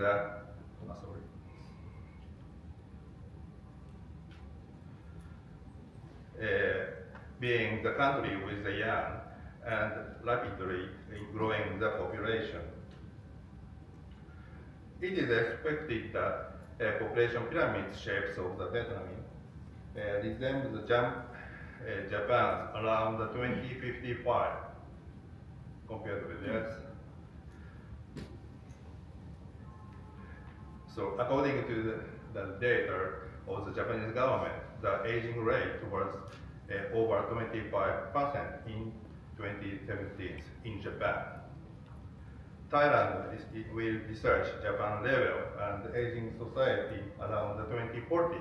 being the country with the young and rapidly growing the population. It is expected that population pyramid shapes of the Vietnam resemble Japan's around 2055 compared with this. So according to the data of the Japanese government, the aging rate was over 25% in 2017 in Japan. Thailand will research Japan level and aging society around 2040,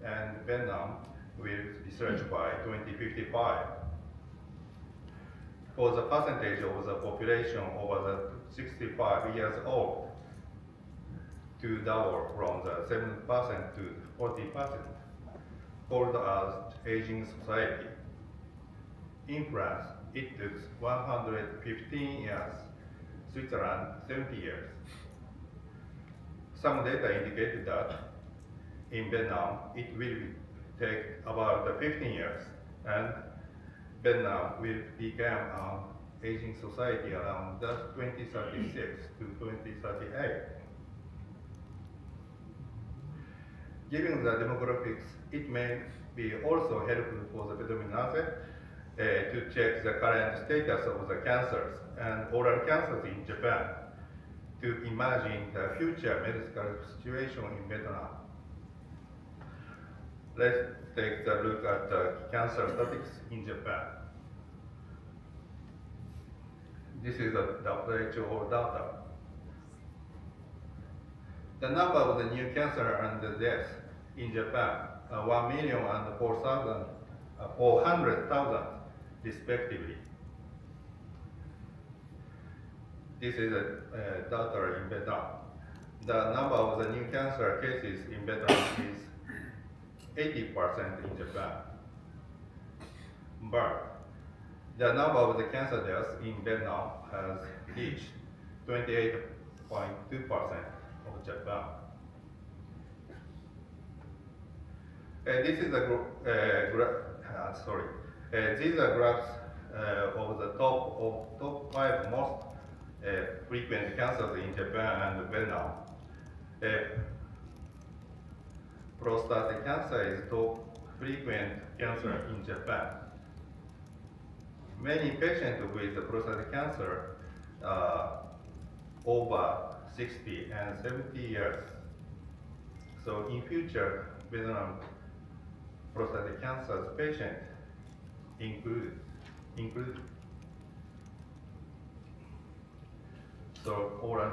and Vietnam will research by 2055. For the percentage of the population over the 65 years old to double from the 7% to 40%, called as aging society. In France, it took 115 years, Switzerland 70 years. Some data indicated that in Vietnam it will take about 15 years, and Vietnam will become an aging society around 2036 to 2038. Given the demographics, it may be also helpful for the Vietnamese to check the current status of the cancers and oral cancers in Japan to imagine the future medical situation in Vietnam. Let's take a look at the cancer statistics in Japan. This is the WHO data. The number of the new cancer and the deaths in Japan are 1,400,000 respectively. This is data in Vietnam. The number of the new cancer cases in Vietnam is 80% in Japan. But the number of the cancer deaths in Vietnam has reached 28.2% of Japan. This is a these are graphs of the top 5 most frequent cancers in Japan and Vietnam. Prostate cancer is top frequent cancer in Japan. many patients with prostate cancer over 60 and 70 years. So in future, Vietnam prostate cancer patient include so oral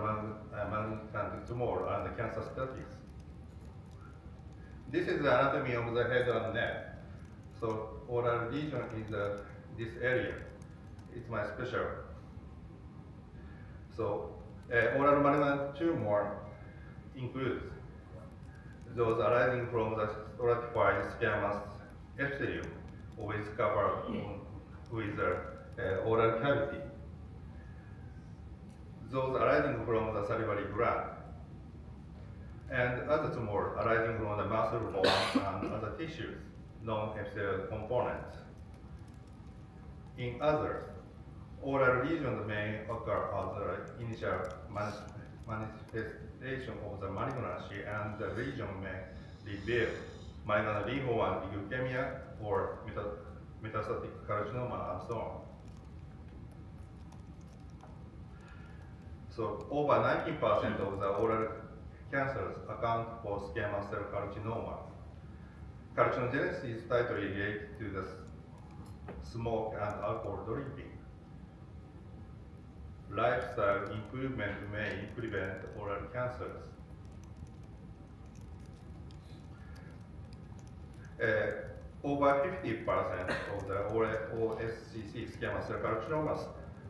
malignant tumor and cancer status. This is the anatomy of the head and neck. So oral lesion is this area. It's my special. So oral malignant tumor includes those arising from the stratified squamous epithelium, always covered with the oral cavity. Those arising from the salivary gland, and other tumors arising from the muscle bone and other tissues, non-epithelial components. In others, oral lesions may occur as the initial manifestation of the malignancy, and the lesion may reveal malignant lymphoma, leukemia, or metastatic carcinoma, and so on. So over 90% of the oral cancers account for squamous cell carcinoma. Carcinogenesis is tightly related to the smoke and alcohol drinking. Lifestyle improvement may prevent oral cancers. Over 50% of the OSCC squamous cell carcinomas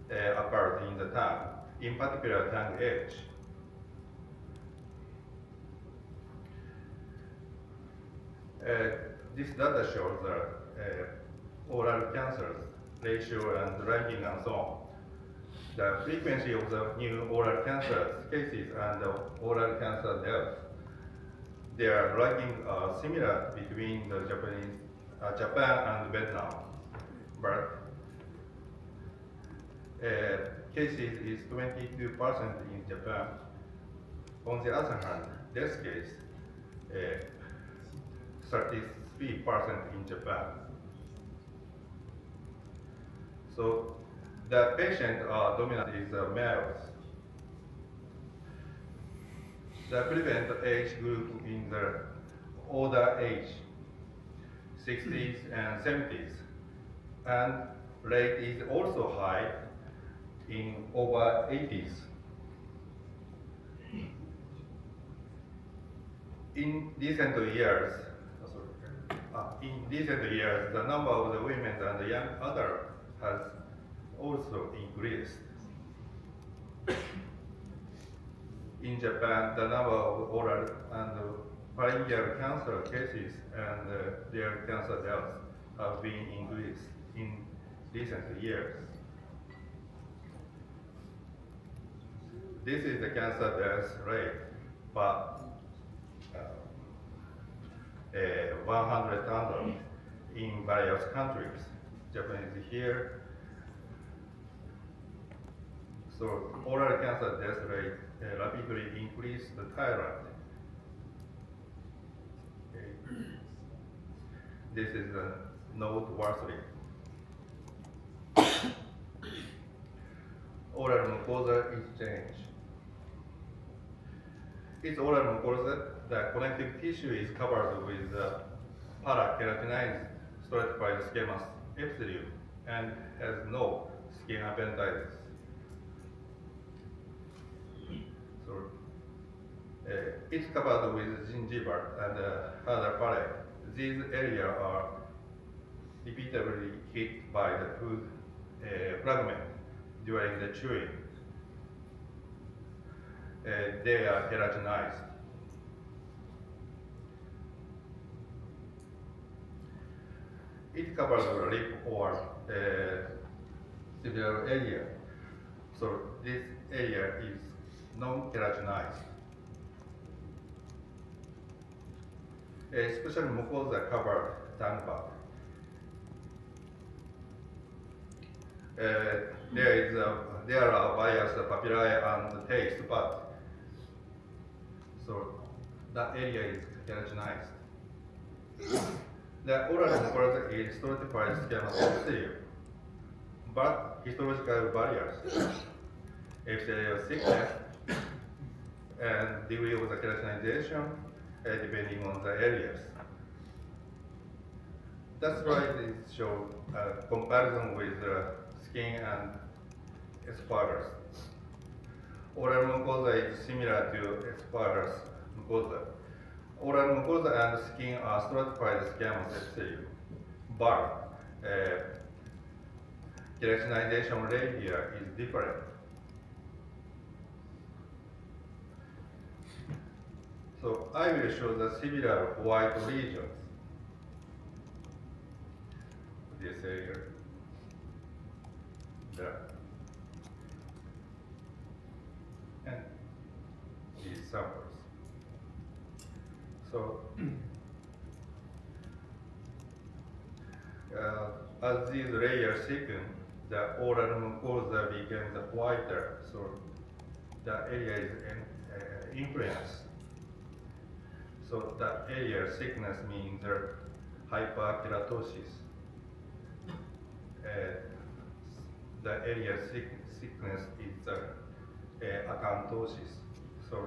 occurred in the tongue, in particular tongue edge. This data shows the oral cancers ratio and ranking and so on. The frequency of the new oral cancer cases and the oral cancer deaths, their ranking are similar between the Japan and Vietnam, but cases is 22% in Japan. On the other hand, death case 33% in Japan. So the patient dominant is males. The prevalent age group in the older age, 60s and 70s, and rate is also high in over 80s. In recent years, the number of the women and the young adults has also increased. In Japan, the number of oral and pharyngeal cancer cases and their cancer deaths have been increased in recent years. This is the cancer death rate per 100,000 in various countries. Japan is here. So oral cancer death rate rapidly increased in Thailand. Okay. This is noteworthy. Oral mucosa exchange. Its oral mucosa, the connective tissue is covered with para-keratinized stratified squamous epithelium and has no skin appendicitis. So it's covered with gingiva and other palate. These areas are repeatedly hit by the food fragment during the chewing. They are keratinized. It covers the lip or severe area. So this area is non-keratinized. Especially mucosa covered tongue bud. There are various papillae and taste buds. So that area is keratinized. The oral mucosa is stratified squamous epithelium, but histological barriers, epithelial thickness, and degree of the keratinization depending on the areas. That's why it shows a comparison with skin and esophagus. Oral mucosa is similar to esophagus mucosa. Oral mucosa and skin are stratified squamous epithelium, but keratinization rate here is different. So I will show the similar white regions. This area, there, and these samples. So, as these layers thicken, the oral mucosa becomes whiter, so the area is influenced. So the area thickness means hyperkeratosis. The area thickness is acanthosis. So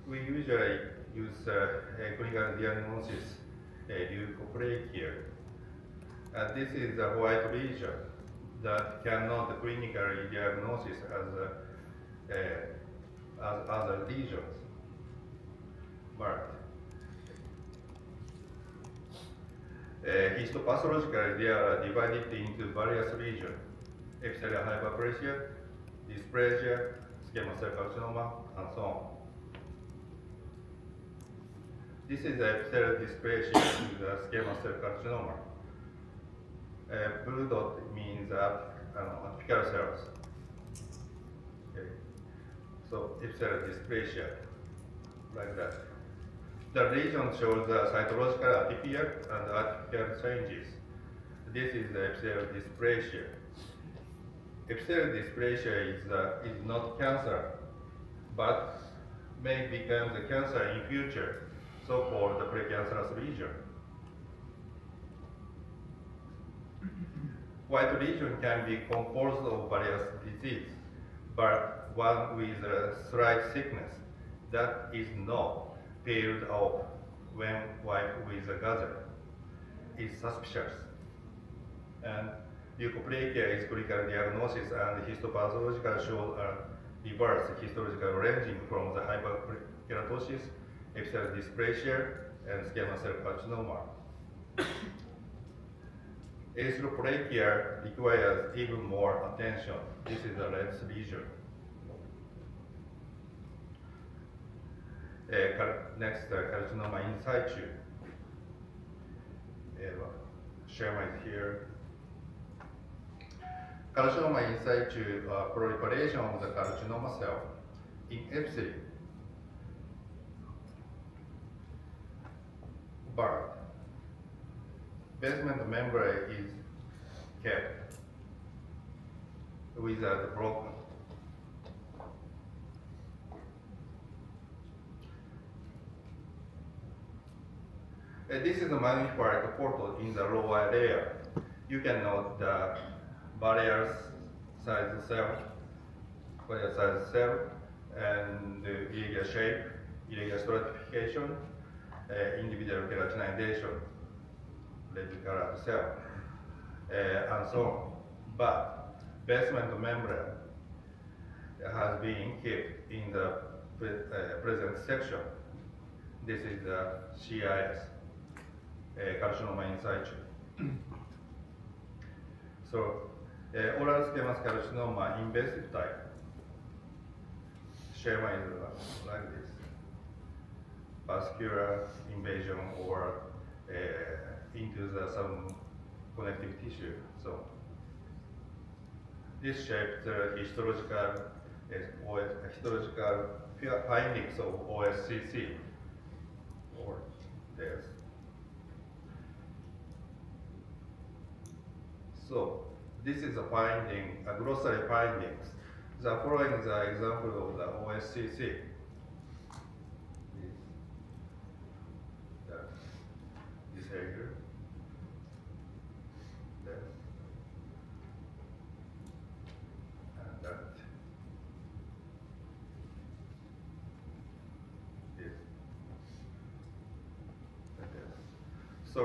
we usually use clinical diagnosis leukoplakia. This is the white region that cannot clinically diagnosis as other lesions, but histopathologically they are divided into various regions: epithelial hyperplasia, dysplasia, squamous cell carcinoma, and so on. This is the epithelial dysplasia in the squamous cell carcinoma. Blue dot means apical cells. Okay. So epithelial dysplasia, like that. The region shows the cytological atypia and atypical changes. This is the epithelial dysplasia. Epithelial dysplasia is not cancer, but may become the cancer in future, so-called the precancerous region. White region can be composed of various diseases, but one with a slight thickness that is not peeled off when wiped with a gauze is suspicious. And leukoplakia is clinical diagnosis, and histopathological shows a reverse histological ranging from the hyperkeratosis, epithelial dysplasia, and squamous cell carcinoma. Erythroplakia requires even more attention. This is the red lesion. Next, carcinoma in situ. Schema is here. Carcinoma in situ, proliferation of the carcinoma cell in epithelium. But basement membrane is kept without broken. This is a magnified photo in the lower layer. You can note the barrier size cell, and the irregular shape, irregular stratification, individual keratinization, red colored cell, and so on. But basement membrane has been kept in the present section. This is the CIS, carcinoma in situ. So, oral squamous carcinoma invasive type. Schema is like this: vascular invasion or into some connective tissue. So, this shape the histological findings of OSCC or this. So this is a finding, a glossary findings. The following is an example of the OSCC. This area. So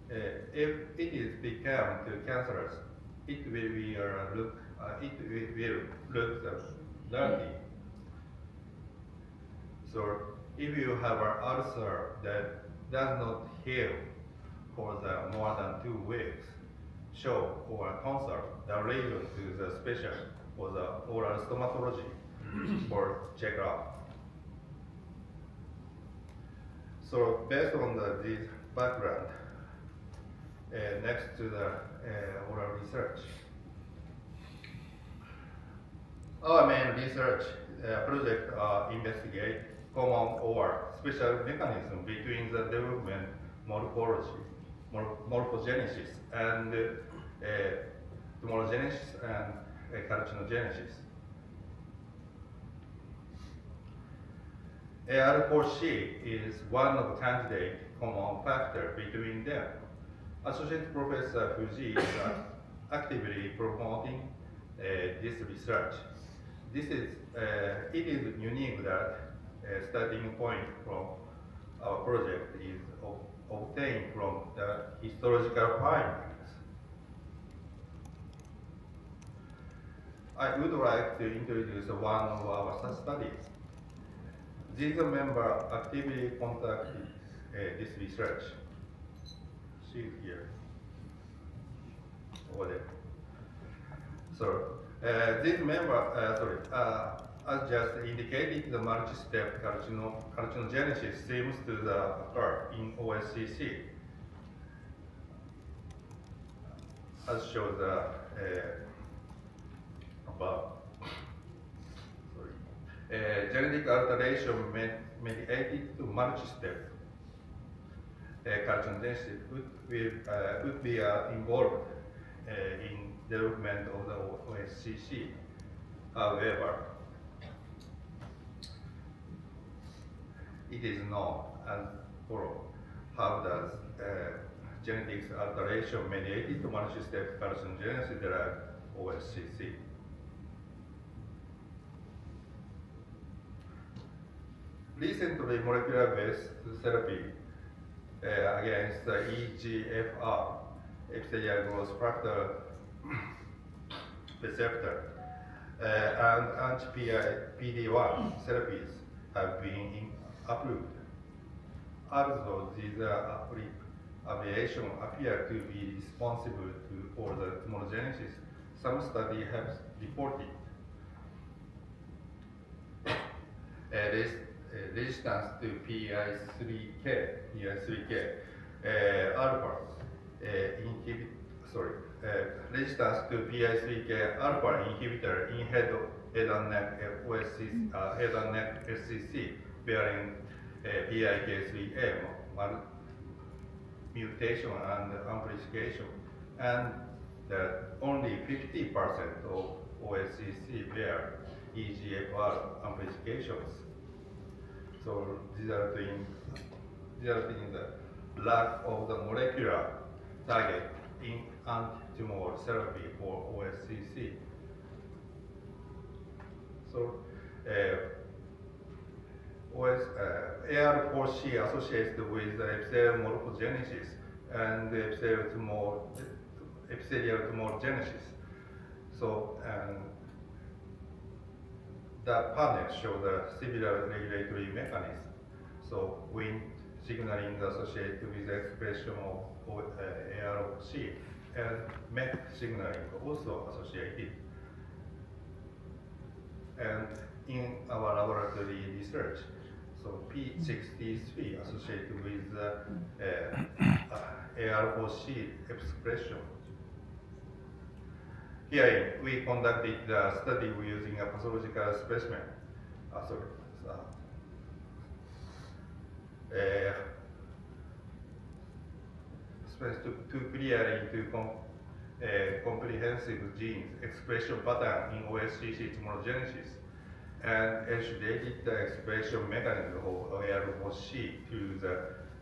if it is become too cancerous, it will be look dirty. So if you have an ulcer that does not heal for more than 2 weeks, show or consult the region to the specialist for the oral stomatology for checkup. So based on this background, next to the oral research. Our main research project investigate common or special mechanism between the development morphogenesis and tumorgenesis and carcinogenesis. AR4C is one of the candidate common factor between them. Associate Professor Fuji is actively promoting this research. It is unique that starting point from our project is obtained from the histological findings. I would like to introduce one of our studies. These members actively conducted this research. See here, over there. So this member, as just indicated, the multi-step carcinogenesis seems to occur in OSCC, as shown above. Genetic alteration mediated to multi-step carcinogenesis would be involved in development of the OSCC. However, it is known as follows. How does genetics alteration mediated to multi-step carcinogenesis drive OSCC? Recently, molecular-based therapy against the EGFR, epithelial growth factor receptor, and anti-PD-1 therapies have been approved. Although these abbreviations appear to be responsible for the tumorgenesis, some studies have reported resistance to PI3K alpha resistance to PI3K alpha inhibitor in head and neck SCC bearing PIK3A mutation and amplification, and that only 50% of OSCC bear EGFR amplifications. So these are the lack of the molecular target in anti-tumor therapy for OSCC. So AR4C associated with the epithelial morphogenesis and epithelial tumorgenesis. So the panel shows the similar regulatory mechanism. So Wnt signaling associated with the expression of AR4C and MET signaling also associated. And in our laboratory research, so P63 associated with AR4C expression. Here we conducted the study using a pathological specimen. To clearly comprehensive genes expression pattern in OSCC tumorgenesis and elucidated the expression mechanism of AR4C to the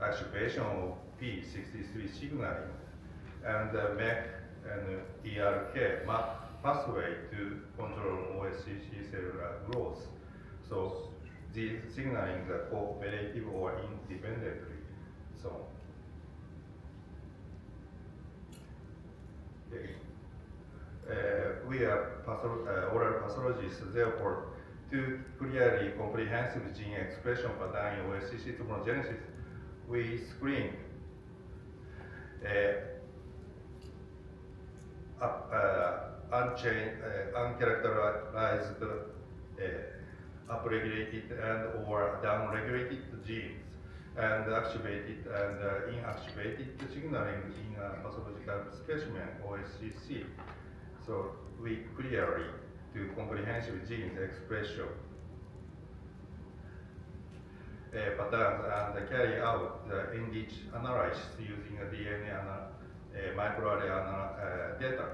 activation of P63 signaling and the MEK and ERK pathway to control OSCC cellular growth. So these signaling are cooperative or independently. so on. Okay. We are oral pathologists, therefore, to clearly comprehensive gene expression pattern in OSCC tumorgenesis, we screen uncharacterized upregulated and or downregulated genes and activated and inactivated signaling in a pathological specimen, OSCC. So we clearly do comprehensive genes expression patterns and carry out the enriched analysis using a DNA microarray data.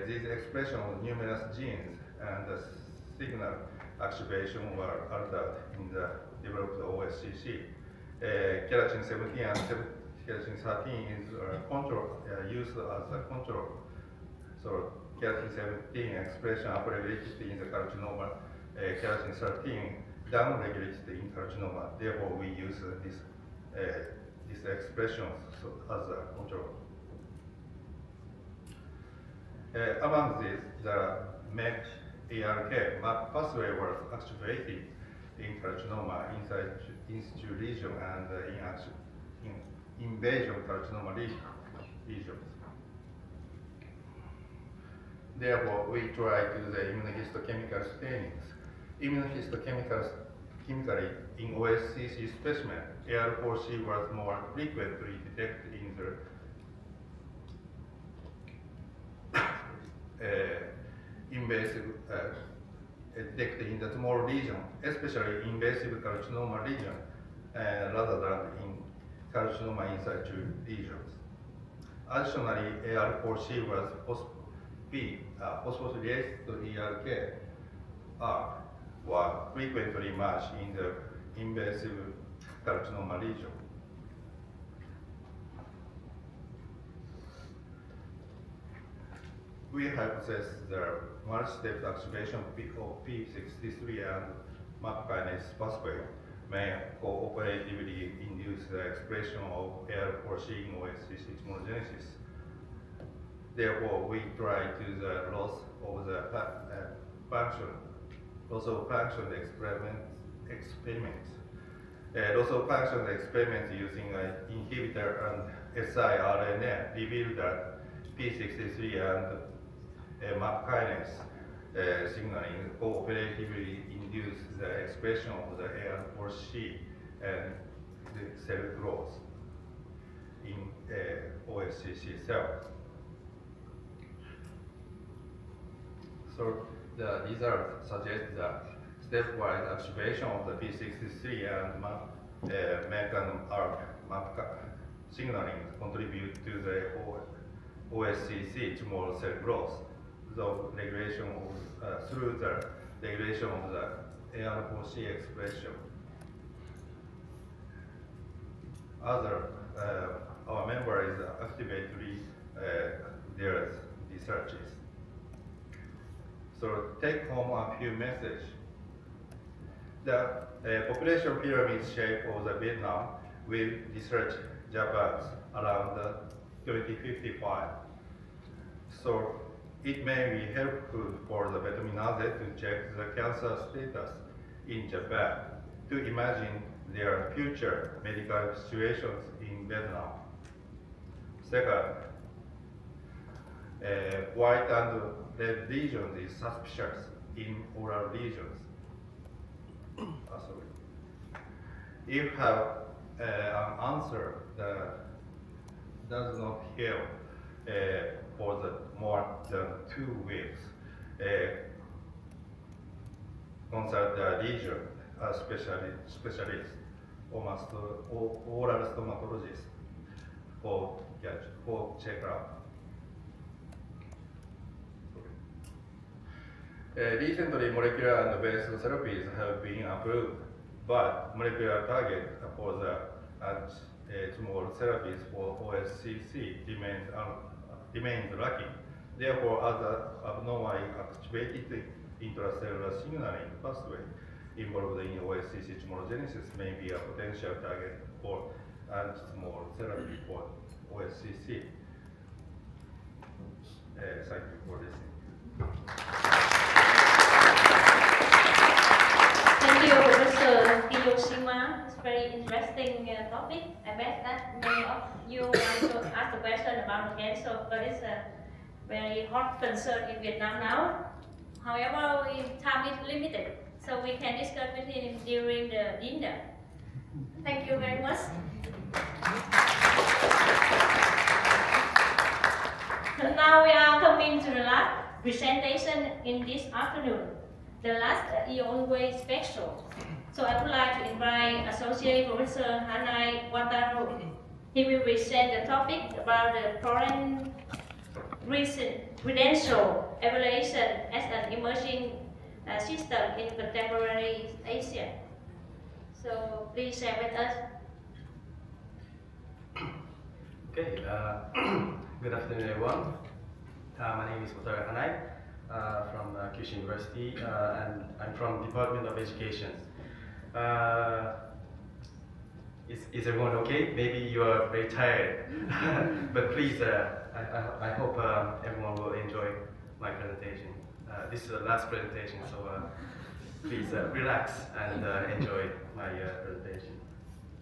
These expression of numerous genes and the signal activation were altered in the developed OSCC. Keratin 17 and keratin 13 is used as a control. So keratin 17 expression upregulated in the carcinoma, keratin 13 downregulated in carcinoma. Therefore, we use this expression as a control. Among these, the MEK-ARK pathway was activated in carcinoma inside in-situ lesion and in invasion carcinoma lesions. Therefore, we try to do the immunohistochemical stainings. Immunohistochemically, in OSCC specimen, AR4C was more frequently detected in the invasive detected in the tumor region, especially invasive carcinoma region, rather than in carcinoma in situ lesions. Additionally, AR4C was phosphorylase to ERK were frequently matched in the invasive carcinoma region. We hypothesize the multi-step activation of P63 and MAP kinase pathway may cooperatively induce the expression of AR4C in OSCC tumorgenesis. Therefore, we try to the loss of the function experiments. Loss of function experiments using an inhibitor and siRNA revealed that P63 and MAP kinase signaling cooperatively induce the expression of the AR4C and the cell growth in OSCC cells. So the results suggest that stepwise activation of the P63 and MAP signaling contribute to the OSCC tumor cell growth, through the regulation of the AR4C expression. Our member is actively their researches. So take home a few messages. The population pyramid shape of the Vietnam will research Japan around 2055. So it may be helpful for the Vietnamese to check the cancer status in Japan to imagine their future medical situations in Vietnam. Second, white and red lesions is suspicious in oral lesions. If have an answer that does not heal for the more than 2 weeks, consult the lesion specialist or oral stomatologist for checkup. Recently, molecular and base therapies have been approved, but molecular target for the tumor therapies for OSCC remains lacking. Therefore, other abnormally activated intracellular signaling pathway involved in OSCC tumorgenesis may be a potential target for and small therapy for OSCC. Thank you for listening. Thank you, Professor Kiyoshima. It's very interesting topic. I bet that many of you want to ask a question about cancer, but it's a very hot concern in Vietnam now. However, time is limited, so we can discuss with him during the dinner. Thank you very much. Now we are coming to the last presentation in this afternoon. The last is always special. So I would like to invite Associate Professor Hanai Wataru. He will present the topic about the foreign credential evaluation as an emerging system in contemporary Asia. So please share with us. Okay, good afternoon everyone. My name is Wataru Hanai from Kyushu University and I'm from Department of Education. Is everyone okay? Maybe you are very tired, but please, I hope everyone will enjoy my presentation. This is the last presentation, so please relax and enjoy my presentation.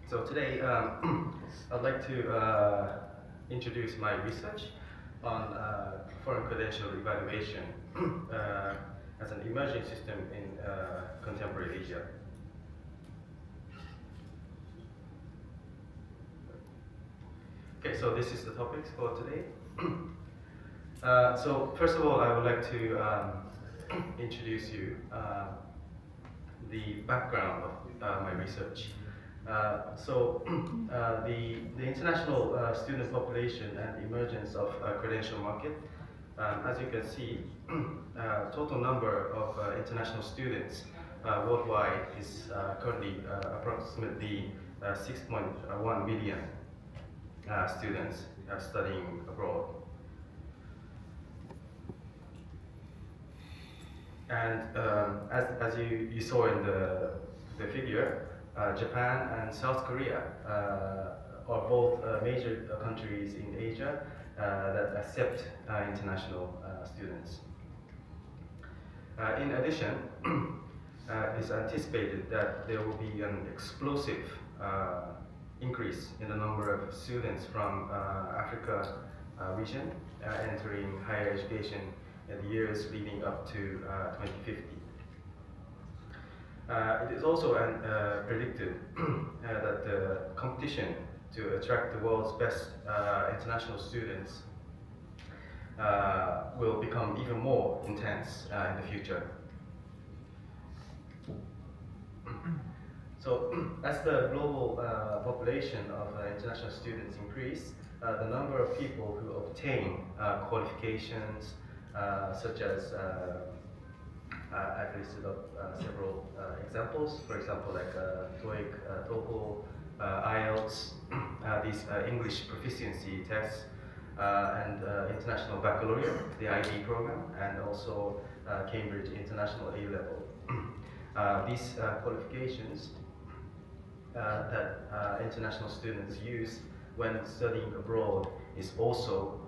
So today, I'd like to introduce my research on foreign credential evaluation as an emerging system in contemporary Asia. Okay, so this is the topics for today. So first of all, I would like to introduce you the background of my research. The international student population and emergence of credential market. As you can see, total number of international students worldwide is currently approximately 6.1 million students studying abroad. And as you saw in the figure, Japan and South Korea are both major countries in Asia that accept international students. In addition, it's anticipated that there will be an explosive increase in the number of students from Africa region entering higher education in the years leading up to 2050. It is also predicted that the competition to attract the world's best international students will become even more intense in the future. So, as the global population of international students increase, the number of people who obtain qualifications such as I've listed up several examples. For example, like TOEIC, TOEFL, IELTS, these English proficiency tests, and International Baccalaureate, the IB program, and also Cambridge International A-Level. These qualifications that international students use when studying abroad is also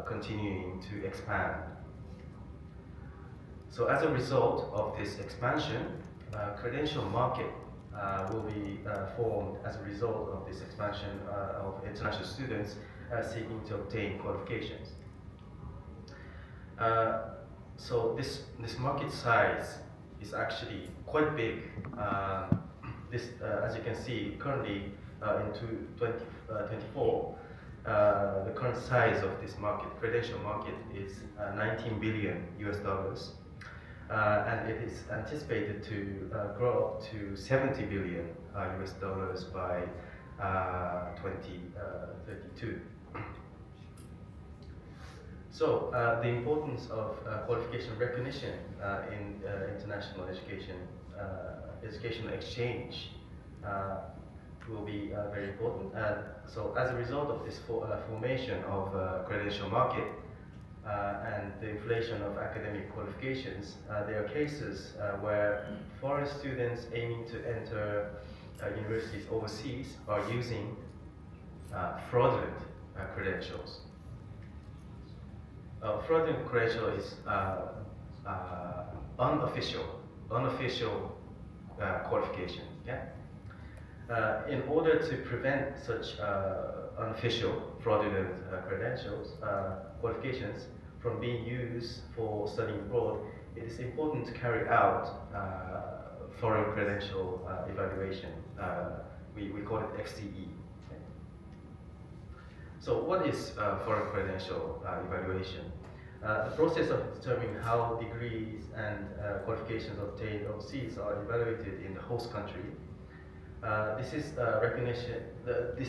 continuing to expand. So as a result of this expansion, credential market will be formed as a result of this expansion of international students seeking to obtain qualifications. So this market size is actually quite big. As you can see, currently in 2024, the current size of this market, credential market, is 19 billion US dollars. And it is anticipated to grow up to 70 billion US dollars by 2032. So the importance of qualification recognition in international education, educational exchange will be very important. So as a result of this formation of credential market, and the inflation of academic qualifications, there are cases where foreign students aiming to enter universities overseas are using fraudulent credentials. Fraudulent credential is unofficial qualification. Yeah. In order to prevent such unofficial fraudulent credentials, qualifications from being used for studying abroad, it is important to carry out foreign credential evaluation. We call it FCE. Okay. So what is foreign credential evaluation? The process of determining how degrees and qualifications obtained overseas are evaluated in the host country. This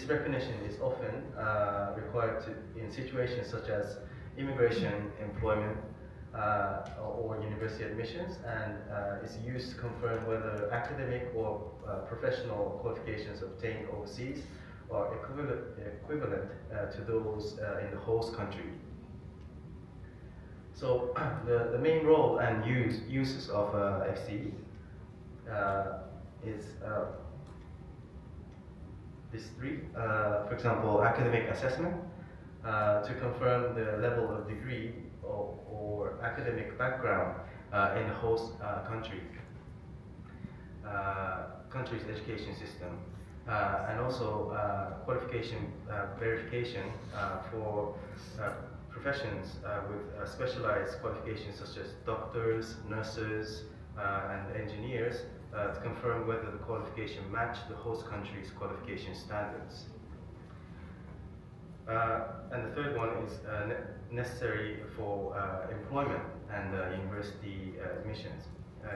recognition is often required in situations such as immigration, employment, or university admissions, and is used to confirm whether academic or professional qualifications obtained overseas are equivalent to those in the host country. So the main role and uses of FCE is these three. For example, academic assessment to confirm the level of degree or academic background in the host country's education system, and also qualification verification for professions with specialized qualifications such as doctors, nurses, and engineers to confirm whether the qualification match the host country's qualification standards. And the third one is necessary for employment and university admissions.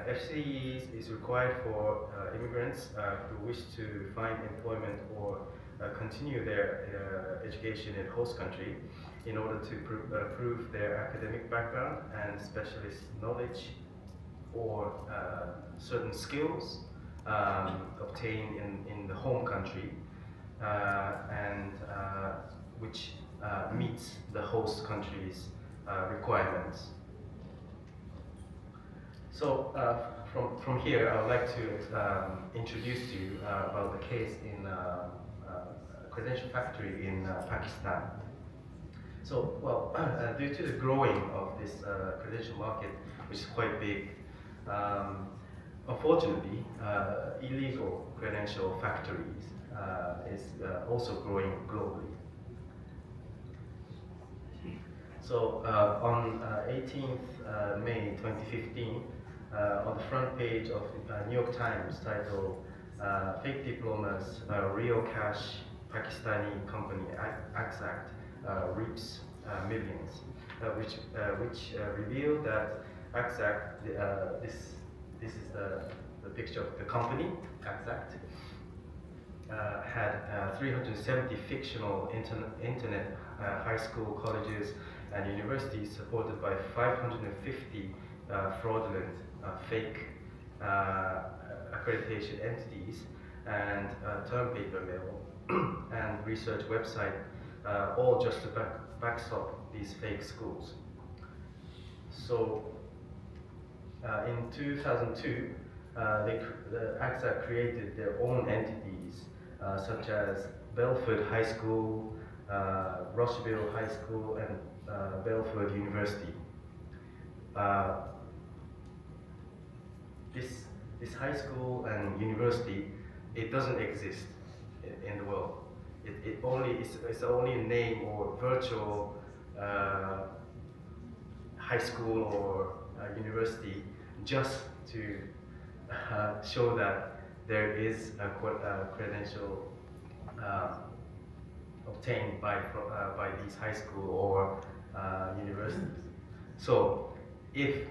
FCE is required for immigrants who wish to find employment or continue their education in host country in order to prove their academic background and specialist knowledge or certain skills obtained in the home country and which meets the host country's requirements. So from here, I would like to introduce to you about the case in a credential factory in Pakistan. So, well, due to the growing of this credential market, which is quite big, unfortunately, illegal credential factories is also growing globally. So on 18th May 2015, on the front page of New York Times titled Fake Diplomas, Real Cash Pakistani Company Act Reaps Millions, which revealed that Act, this is the picture of the company, Act, had 370 fictional internet high school, colleges, and universities supported by 550 fraudulent fake accreditation entities and term paper mill and research website, all just to backstop these fake schools. So in 2002, the AXA created their own entities such as Belford High School, Rocheville High School, and Belford University. This high school and university, it doesn't exist in the world. It's only a name or virtual high school or university just to show that there is a credential obtained by these high school or universities. So if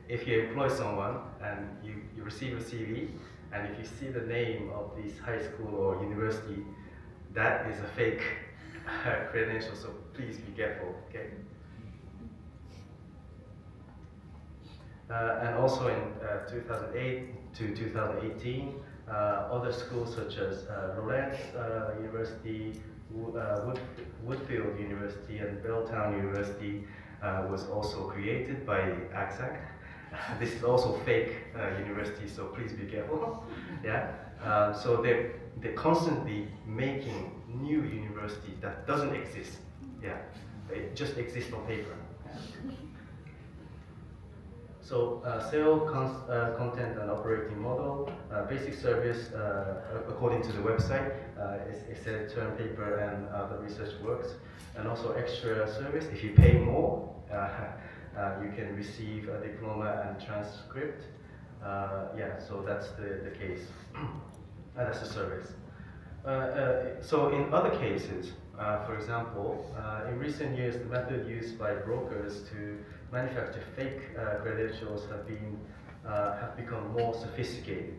if you employ someone and you receive a CV, and if you see the name of this high school or university, that is a fake credential, so please be careful, okay? And also in 2008 to 2018, other schools such as Lawrence University, Woodfield University, and Belltown University was also created by AXAC, This is also fake university, so please be careful. Yeah. So they're constantly making new university that doesn't exist. Yeah. It just exists on paper. So sale content and operating model, basic service according to the website, it's a term paper and the research works, and also extra service. If you pay more, you can receive a diploma and transcript. Yeah, so that's the case. That's the service. So in other cases, for example, in recent years, the method used by brokers to manufacture fake credentials have become more sophisticated.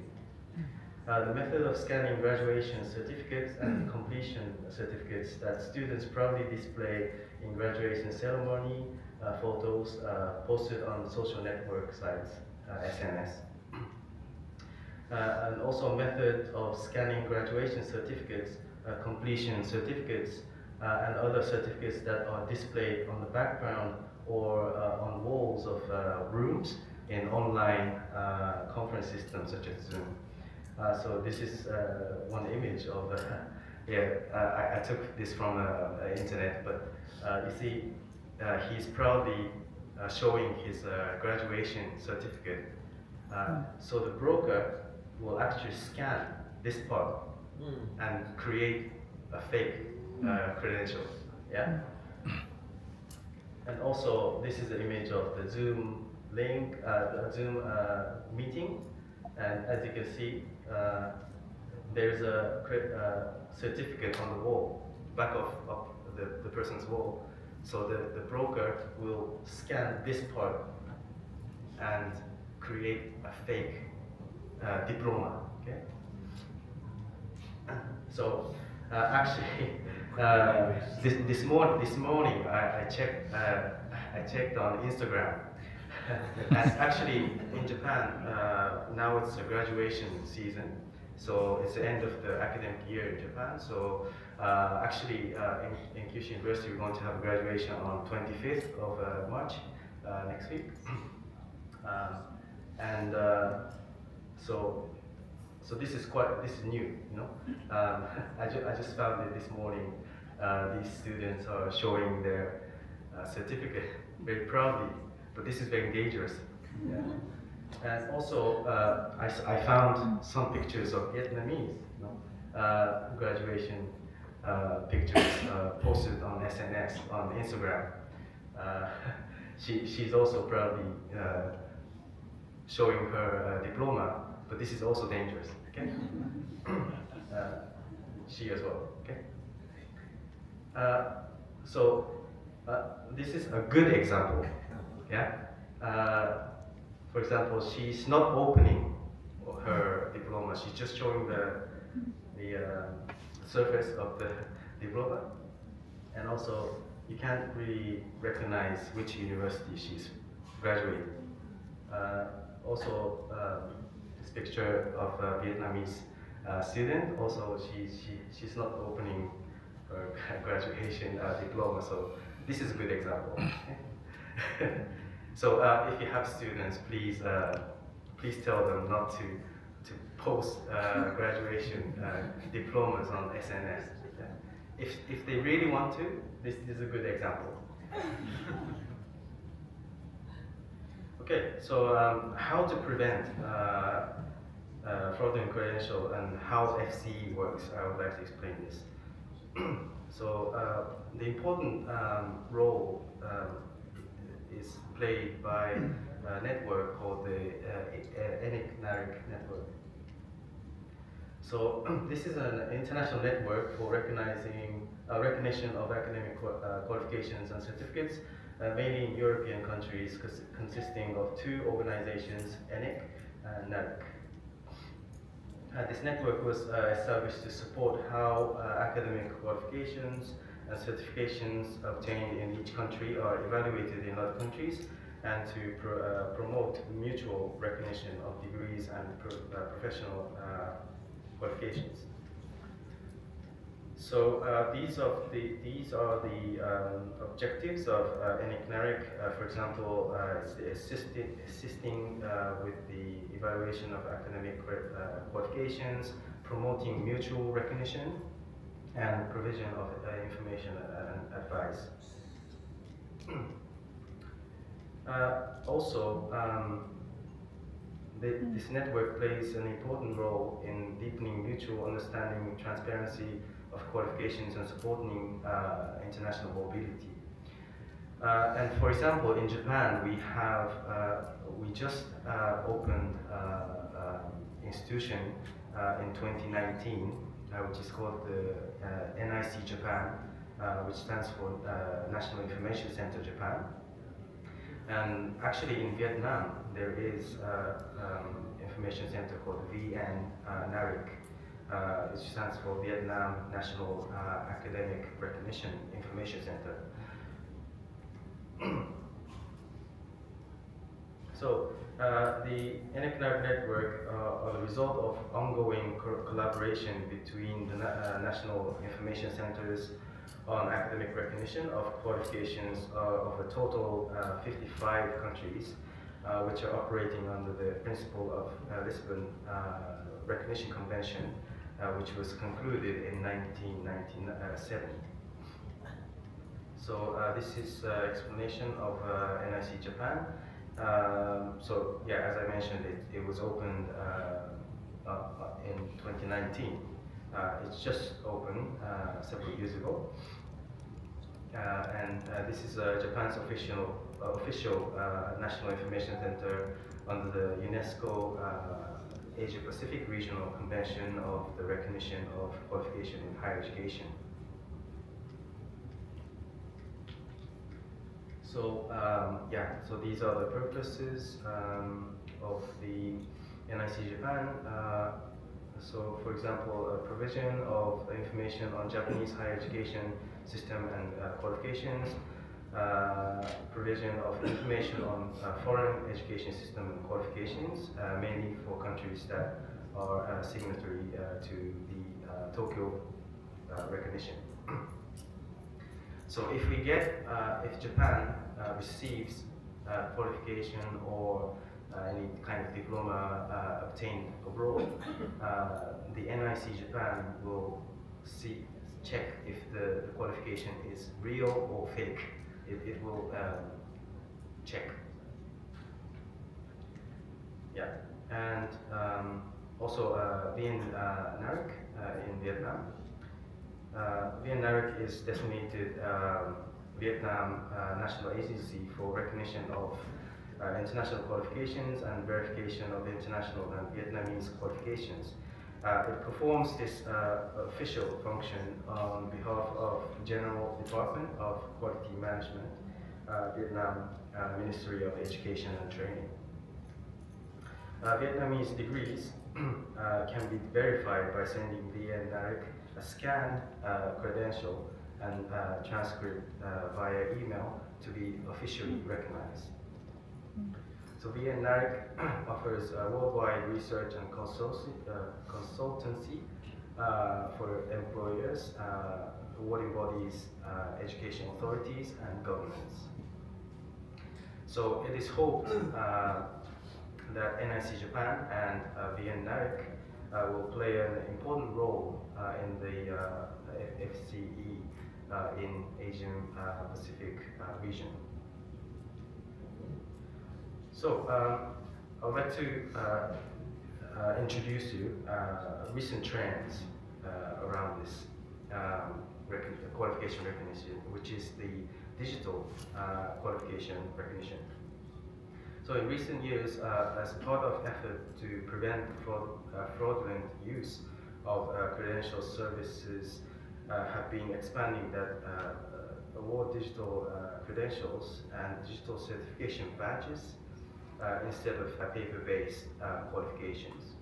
The method of scanning graduation certificates and completion certificates that students proudly display in graduation ceremony photos posted on social network sites, SNS. And also a method of scanning graduation certificates, completion certificates, and other certificates that are displayed on the background or on walls of rooms in online conference systems such as Zoom. So this is one image of, I took this from the internet, but you see he's proudly showing his graduation certificate. So the broker will actually scan this part and create a fake credential. Yeah. And also, this is the image of the Zoom link, the Zoom meeting. And as you can see, there's a certificate on the wall, back of the person's wall. So the broker will scan this part and create a fake diploma. Okay. So actually, this morning I checked on Instagram, and actually in Japan now it's a graduation season, so it's the end of the academic year in Japan. So actually in Kyushu University we're going to have a graduation on 25th of March next week, and so this is new, you know. I just found it this morning. These students are showing their certificate very proudly, but this is very dangerous. Yeah. And also, I found some pictures of Vietnamese, you know, graduation pictures posted on SNS, on Instagram. She's also proudly showing her diploma, but this is also dangerous. Okay. She as well. Okay. So this is a good example. Yeah. For example, she's not opening her diploma. She's just showing the surface of the diploma, and also you can't really recognize which university she's graduating. Also, this picture of a Vietnamese student. Also, she's not opening her graduation diploma. So this is a good example. So if you have students, please tell them not to post graduation diplomas on SNS. If they really want to, this is a good example. Okay, so how to prevent fraudulent credential and how FCE works, I would like to explain this. So the important role is played by a network called the Electrolyzers network. So this is an international network for recognition of academic qualifications and certificates, mainly in European countries, consisting of two organizations, ENIC and NARIC. This network was established to support how academic qualifications and certifications obtained in each country are evaluated in other countries, and to promote mutual recognition of degrees and professional qualifications. So these are the objectives of NIC. For example, it's assisting with the evaluation of academic qualifications, promoting mutual recognition, and provision of information and advice. Also, this network plays an important role in deepening mutual understanding, transparency of qualifications, and supporting international mobility. And for example, in Japan, we just opened institution in 2019, which is called the NIC Japan, which stands for National Information Center Japan. And actually in Vietnam, there is information center called VN-NARIC, which stands for Vietnam National Academic Recognition Information Center. So the NIC network are the result of ongoing collaboration between the national information centers on academic recognition of qualifications of a total 55 countries, which are operating under the principle of Lisbon Recognition Convention, which was concluded in 1997. So this is explanation of NIC Japan. So yeah, as I mentioned, it was opened in 2019. It's just opened several years ago. And this is Japan's official National Information Center under the UNESCO Asia-Pacific Regional Convention of the Recognition of Qualification in Higher Education. So yeah, so these are the purposes of the NIC Japan. So for example, provision of information on Japanese higher education system and qualifications, provision of information on foreign education system and qualifications, mainly for countries that are signatory to the Tokyo recognition. So if we get, if Japan receives qualification or any kind of diploma obtained abroad, the NIC Japan will check if the qualification is real or fake. It will check. Yeah, and also VN-NARIC in Vietnam. VN-NARIC is designated Vietnam National Agency for Recognition of International Qualifications and Verification of International and Vietnamese Qualifications. It performs this official function on behalf of General Department of Quality Management, Vietnam Ministry of Education and Training. Vietnamese degrees can be verified by sending VN-NARIC a scanned credential and transcript via email to be officially recognized. So VN-NARIC offers worldwide research and consultancy for employers, awarding bodies, education authorities, and governments. So it is hoped that NIC Japan and VN-NARIC will play an important role in the FCE in Asian Pacific region. So I would like to introduce you recent trends around this qualification recognition, which is the digital qualification recognition. So in recent years, as part of effort to prevent fraudulent use of credential services, have been expanding that award digital credentials and digital certification badges instead of paper-based qualifications.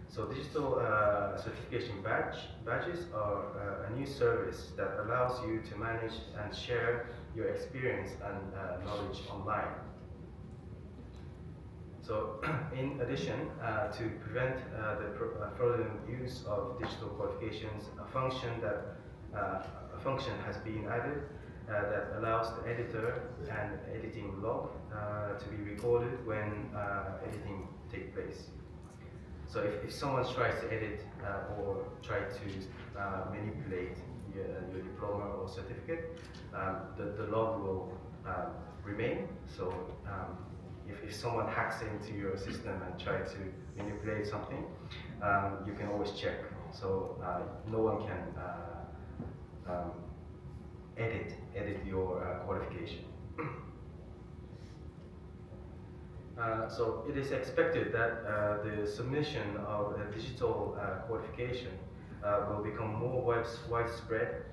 So digital certification badges are a new service that allows you to manage and share your experience and knowledge online. So, in addition, to prevent the fraudulent use of digital qualifications, a function has been added that allows the editor and editing log to be recorded when editing takes place. So if someone tries to edit or try to manipulate your diploma or certificate, the log will remain. So if someone hacks into your system and try to manipulate something, you can always check. So no one can edit your qualification. So it is expected that the submission of a digital qualification will become more widespread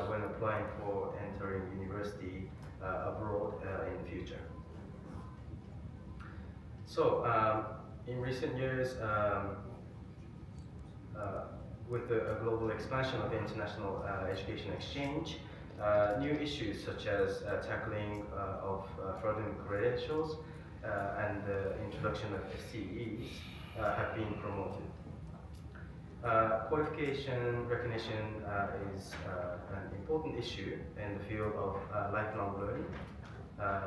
when applying for entering university abroad in the future. So in recent years, with the global expansion of the international education exchange, new issues such as tackling of fraudulent credentials and the introduction of FCEs have been promoted. Qualification recognition is an important issue in the field of lifelong learning,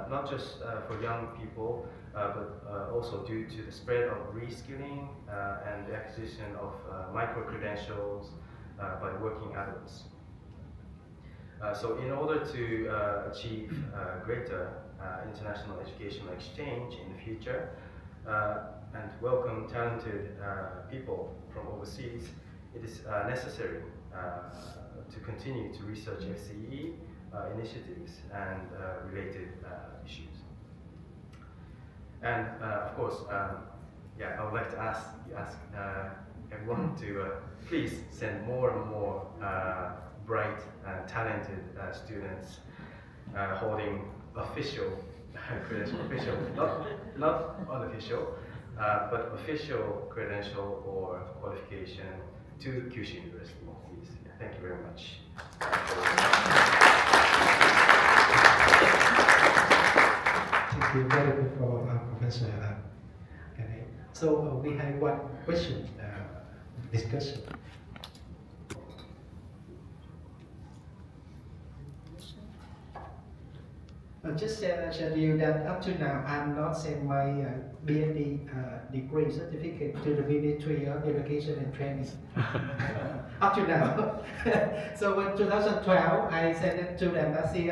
not just for young people, but also due to the spread of reskilling and the acquisition of micro-credentials by working adults. So in order to achieve greater international educational exchange in the future and welcome talented people from overseas, it is necessary to continue to research FCE initiatives and related issues. And of course, I would like to ask everyone to please send more and more bright and talented students holding official credential, not unofficial, but official credential or qualification to Kyushu University, please. Thank you very much. Thank you very much for Professor Kane. So we have one question discussion. Just tell you that up to now I'm not sending my BSc degree certificate to the Ministry of Education and Training. Up to now. So in 2012 I sent it to the embassy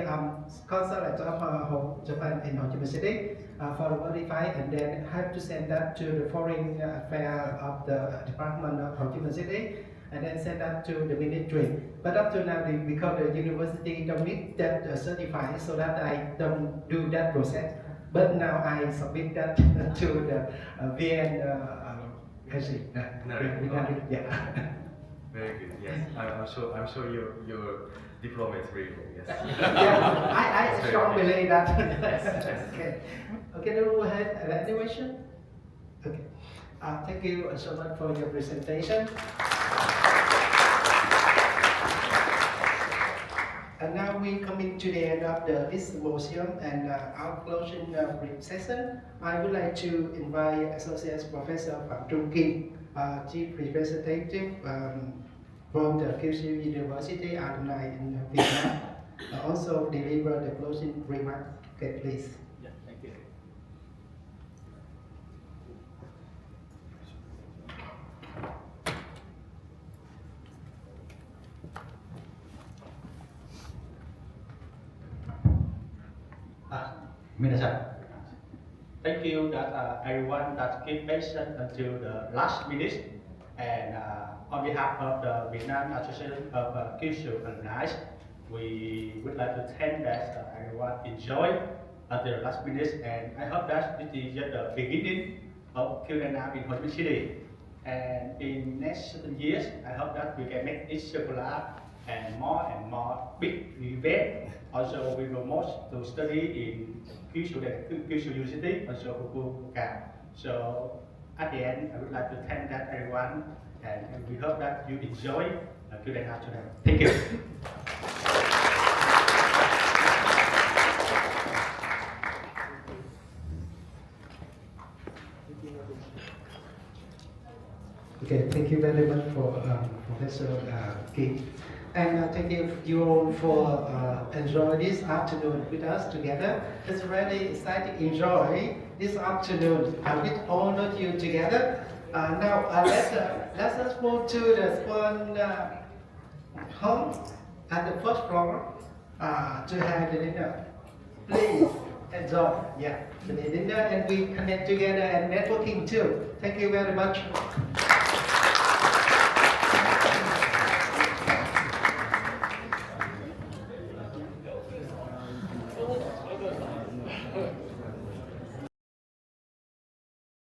consulate of Japan in Ho Chi Minh City for verified, and then have to send that to the Foreign Affairs of the Department of Ho Chi Minh City, and then send that to the ministry. But up to now, because the university don't need that certified, so that I don't do that process. But now I submit that to the VN. Yeah. Very good. Yes, I'm sure your diploma is really good. Yes. Yeah, I strongly believe that. Yes. Okay. Okay. Do we have any question? Okay. Thank you so much for your presentation. And now we coming to the end of this symposium and our closing session. I would like to invite Associate Professor Phạm Trung Kim, Chief Representative from the Kyushu University alumni in Vietnam, also deliver the closing remarks. Okay, please. Yeah, thank you. Minasan. Thank you that everyone that keep patient until the last minute. And on behalf of the Vietnam Association of Kyushu Alumni, we would like to thank that everyone enjoy until the last minute. And I hope that this is just the beginning of KYUDAI in Ho Chi Minh City. And in next 7 years, I hope that we can make it circular and more big event. Also, we will most to study in Kyushu University, also Fukuoka. So at the end, I would like to thank that everyone, and we hope that you enjoy KYUDAI today. Thank you. Okay, thank you very much for Professor Kim. And thank you all for enjoying this afternoon with us together. It's really exciting to enjoy this afternoon with all of you together. Now let us move to the one home at the first floor to have the dinner. Please enjoy, the dinner, and we connect together and networking too. Thank you very much.